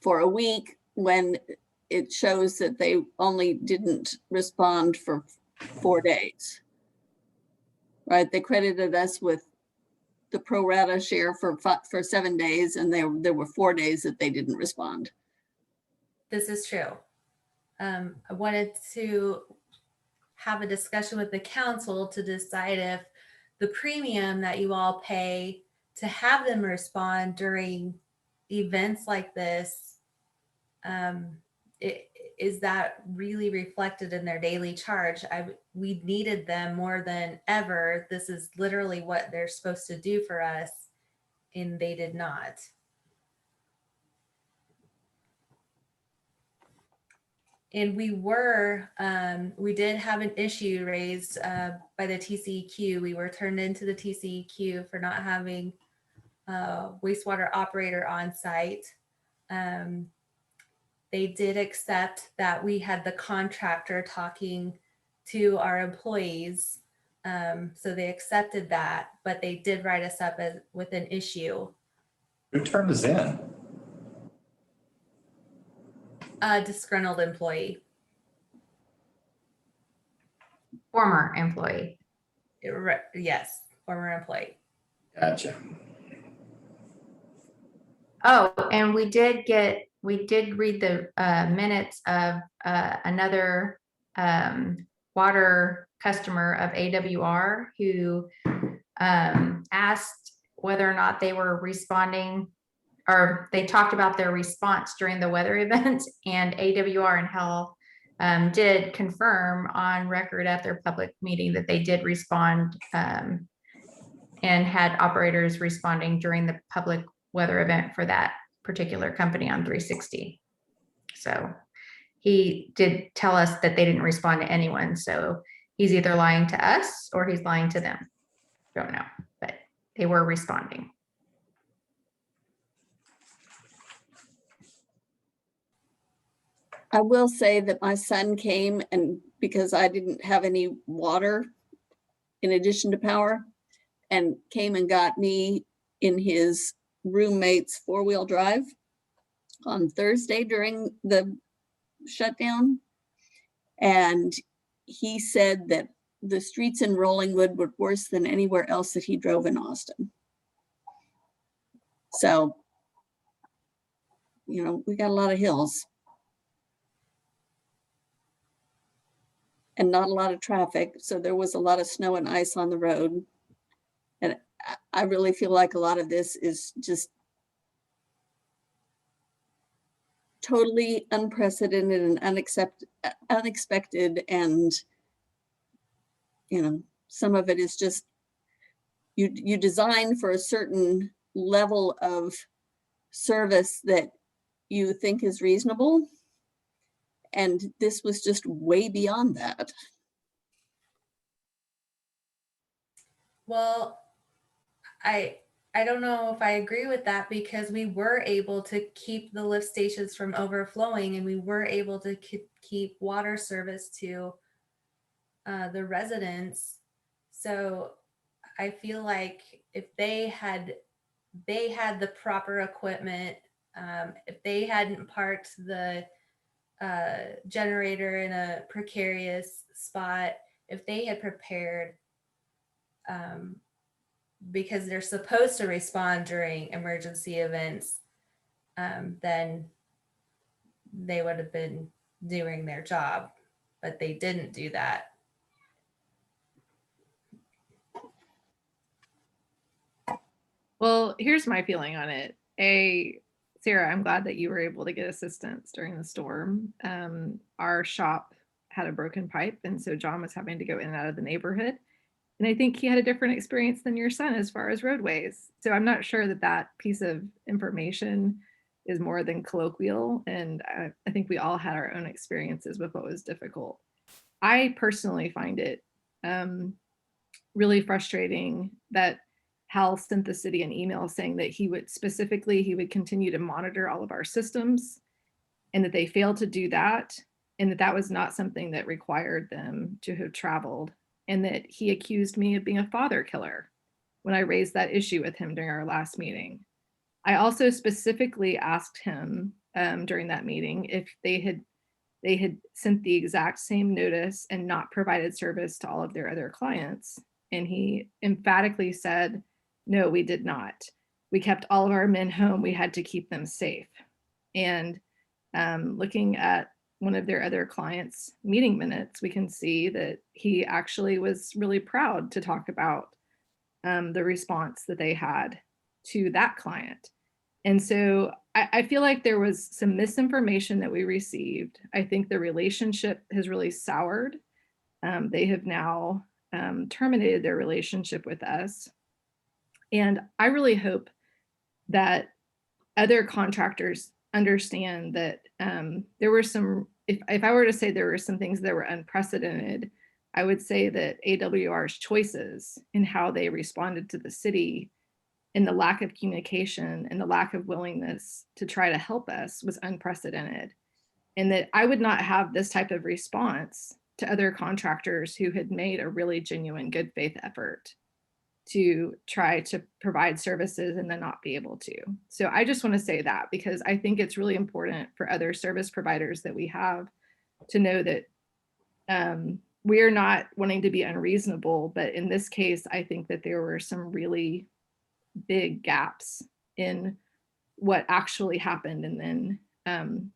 for a week when it shows that they only didn't respond for 4 days. Right? They credited us with the pro rata share for 7 days, and there were 4 days that they didn't respond. This is true. I wanted to have a discussion with the council to decide if the premium that you all pay to have them respond during events like this, is that really reflected in their daily charge? We needed them more than ever. This is literally what they're supposed to do for us, and they did not. And we did have an issue raised by the TCEQ. We were turned into the TCEQ for not having a wastewater operator on site. They did accept that we had the contractor talking to our employees. So they accepted that, but they did write us up with an issue. Who turned us in? A disgruntled employee. Former employee. Yes, former employee. Gotcha. Oh, and we did read the minutes of another water customer of AWR who asked whether or not they were responding, or they talked about their response during the weather event, and AWR and Health did confirm on record at their public meeting that they did respond and had operators responding during the public weather event for that particular company on 360. So he did tell us that they didn't respond to anyone. So he's either lying to us or he's lying to them. Don't know, but they were responding. I will say that my son came, and because I didn't have any water in addition to power, and came and got me in his roommate's 4-wheel drive on Thursday during the shutdown. And he said that the streets in Rollingwood were worse than anywhere else that he drove in Austin. So, you know, we got a lot of hills. And not a lot of traffic. So there was a lot of snow and ice on the road. And I really feel like a lot of this is just totally unprecedented and unexpected. And, you know, some of it is just, you design for a certain level of service that you think is reasonable. And this was just way beyond that. Well, I I don't know if I agree with that because we were able to keep the lift stations from overflowing and we were able to keep water service to the residents. So I feel like if they had the proper equipment, if they hadn't parked the generator in a precarious spot, if they had prepared, because they're supposed to respond during emergency events, then they would have been doing their job, but they didn't do that. Well, here's my feeling on it. Sarah, I'm glad that you were able to get assistance during the storm. Our shop had a broken pipe, and so John was having to go in and out of the neighborhood. And I think he had a different experience than your son as far as roadways. So I'm not sure that that piece of information is more than colloquial. And I think we all had our own experiences with what was difficult. I personally find it really frustrating that Hal sent the city an email saying that he would continue to monitor all of our systems and that they failed to do that. And that was not something that required them to have traveled. And that he accused me of being a father killer when I raised that issue with him during our last meeting. I also specifically asked him during that meeting if they had sent the exact same notice and not provided service to all of their other clients. And he emphatically said, no, we did not. We kept all of our men home. We had to keep them safe. And looking at one of their other clients' meeting minutes, we can see that he actually was really proud to talk about the response that they had to that client. And so I feel like there was some misinformation that we received. I think the relationship has really soured. They have now terminated their relationship with us. And I really hope that other contractors understand that there were some, if I were to say there were some things that were unprecedented, I would say that AWR's choices in how they responded to the city and the lack of communication and the lack of willingness to try to help us was unprecedented. And that I would not have this type of response to other contractors who had made a really genuine good faith effort to try to provide services and then not be able to. So I just want to say that because I think it's really important for other service providers that we have to know that we are not wanting to be unreasonable, but in this case, I think that there were some really big gaps in what actually happened and then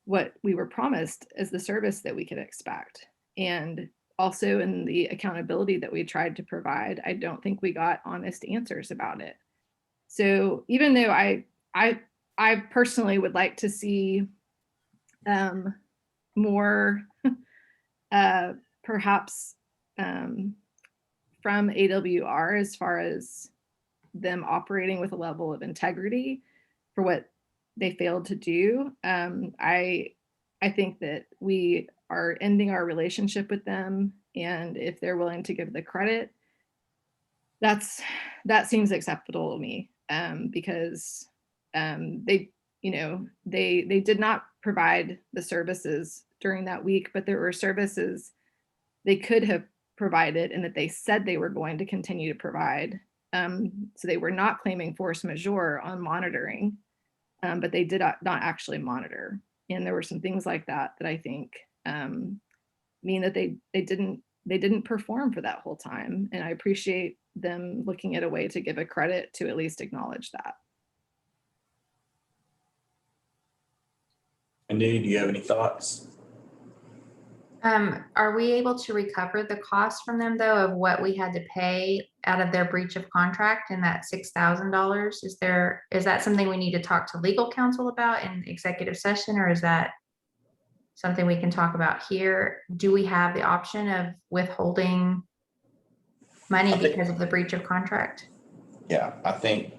what we were promised as the service that we could expect. And also in the accountability that we tried to provide, I don't think we got honest answers about it. So even though I personally would like to see more perhaps from AWR as far as them operating with a level of integrity for what they failed to do, I think that we are ending our relationship with them. And if they're willing to give the credit, that seems acceptable to me because they did not provide the services during that week, but there were services they could have provided and that they said they were going to continue to provide. So they were not claiming force majeure on monitoring, but they did not actually monitor. And there were some things like that that I think mean that they didn't perform for that whole time. And I appreciate them looking at a way to give a credit to at least acknowledge that. Andy, do you have any thoughts? Are we able to recover the cost from them though of what we had to pay out of their breach of contract and that $6,000? Is that something we need to talk to legal counsel about in executive session, or is that something we can talk about here? Do we have the option of withholding money because of the breach of contract? Yeah, I think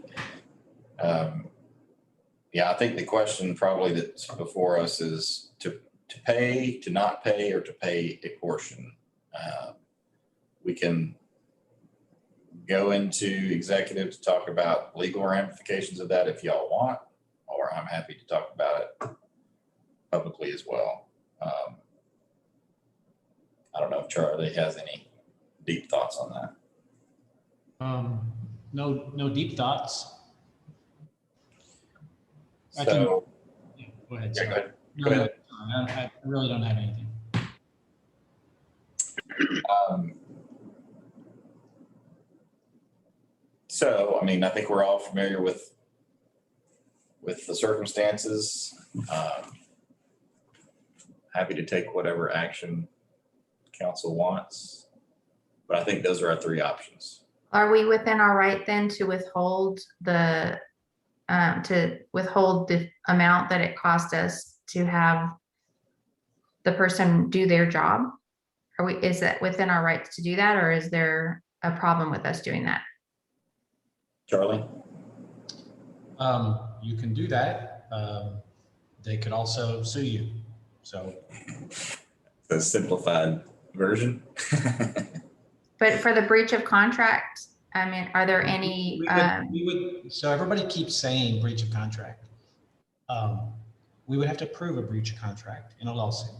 the question probably that's before us is to pay, to not pay, or to pay a portion. go into executive to talk about legal ramifications of that if y'all want, or I'm happy to talk about it publicly as well. I don't know if Charlie has any deep thoughts on that. No deep thoughts. I can- So, yeah, go ahead. yeah, sorry. go ahead. No, Go ahead. I really don't have anything. So, I mean, I think we're all familiar with the circumstances. Happy to take whatever action council wants, but I think those are our three options. Are we within our right then to withhold the amount that it cost us to have the person do their job? Is that within our rights to do that, or is there a problem with us doing that? Charlie? You can do that. They could also sue you. So The simplified version. But for the breach of contract, I mean, are there any, so everybody keeps saying breach of contract. We would have to prove a breach of contract in a lawsuit.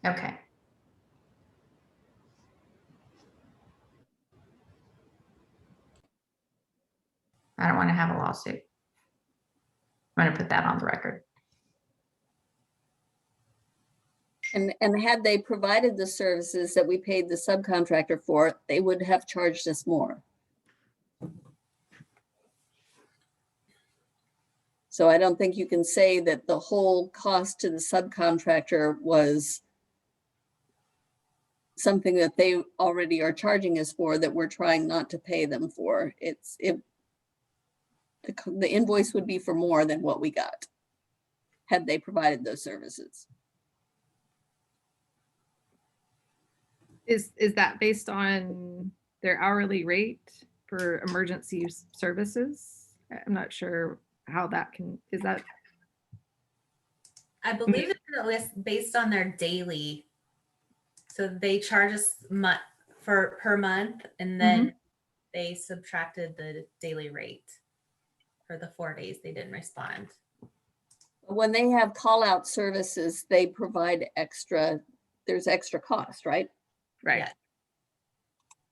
okay. I don't want to have a lawsuit. I'm going to put that on the record. And had they provided the services that we paid the subcontractor for, they would have charged us more. So I don't think you can say that the whole cost to the subcontractor was something that they already are charging us for that we're trying not to pay them for. The invoice would be for more than what we got had they provided those services. Is that based on their hourly rate for emergency services? I'm not sure how that is that. I believe it was based on their daily. So they charge us per month, and then they subtracted the daily rate for the 4 days they didn't respond. When they have call out services, they provide extra, there's extra cost, right? Right. Yeah.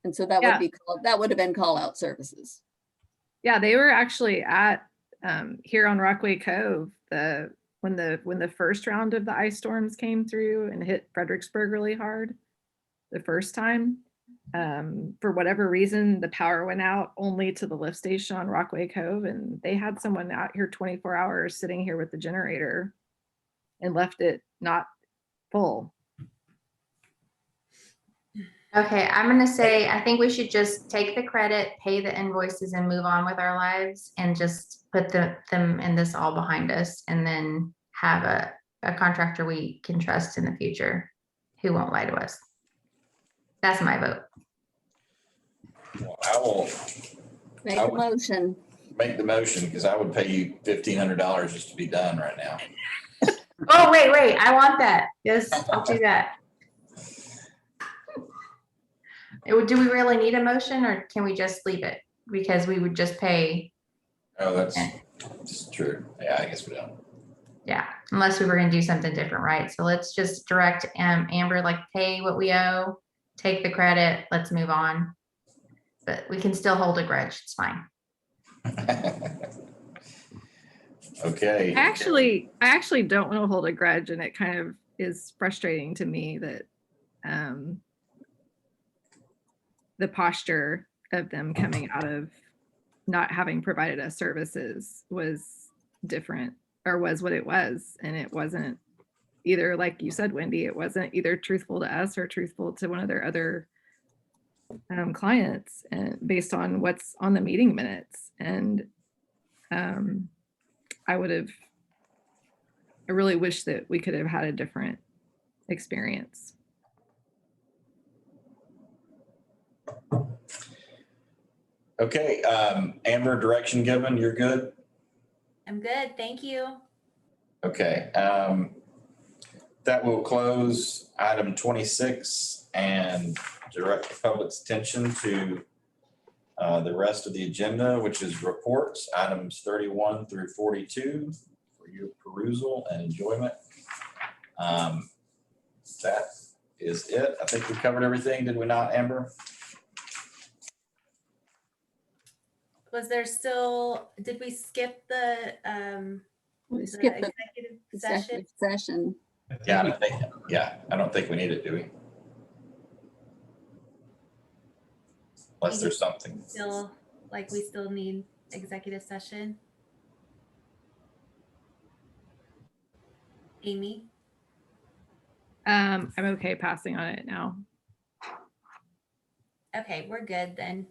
And so that would have been call out services. Yeah, they were actually at here on Rockaway Cove when the first round of the ice storms came through and hit Fredericksburg really hard the first time. For whatever reason, the power went out only to the lift station on Rockaway Cove, and they had someone out here 24 hours sitting here with the generator and left it not full. Okay, I'm going to say, I think we should just take the credit, pay the invoices and move on with our lives and just put them in this all behind us, and then have a contractor we can trust in the future who won't lie to us. That's my vote. Well, I will Make a motion. make the motion because I would pay you $1,500 just to be done right now. Oh, wait, I want that. Yes, I'll do that. Do we really need a motion, or can we just leave it? Because we would just pay. Oh, that's true. Yeah, I guess we don't. Yeah, unless we were gonna do something different, right? So let's just direct Amber, like, pay what we owe, take the credit, let's move on. But we can still hold a grudge, it's fine. Okay. I actually don't want to hold a grudge, and it kind of is frustrating to me that the posture of them coming out of not having provided us services was different, or was what it was. And it wasn't either, like you said, Wendy, it wasn't either truthful to us or truthful to one of their other clients, and based on what's on the meeting minutes. And I really wish that we could have had a different experience. Okay, Amber, direction given, you're good? I'm good, thank you. Okay, that will close item 26 and direct the public's attention to The rest of the agenda, which is reports, items 31 through 42 for your perusal and enjoyment. That is it. I think we covered everything, did we not, Amber? Was there still, did we skip the We skipped the executive session? executive session. I don't think we need it, do we? Unless there's something. Still, like we still need executive session? Amy? I'm okay passing on it now. Okay, we're good then.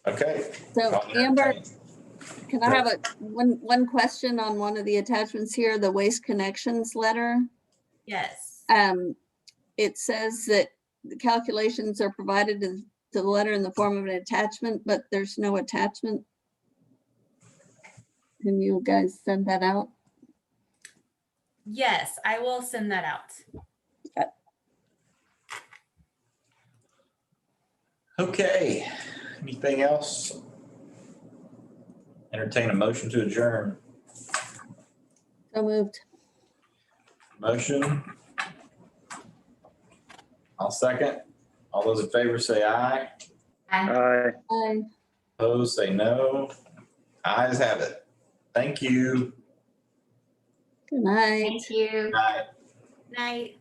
Okay. So Amber, can I have one question on one of the attachments here, the Waste Connections letter? Yes. It says that the calculations are provided to the letter in the form of an attachment, but there's no attachment. Can you guys send that out? Yes, I will send that out. Okay, anything else? Entertain a motion to adjourn. So moved. Motion. I'll second. All those in favor say aye. Aye. Aye. Opposed, say no. Ayes have it. Thank you. Good night. Thank you. Night. Night.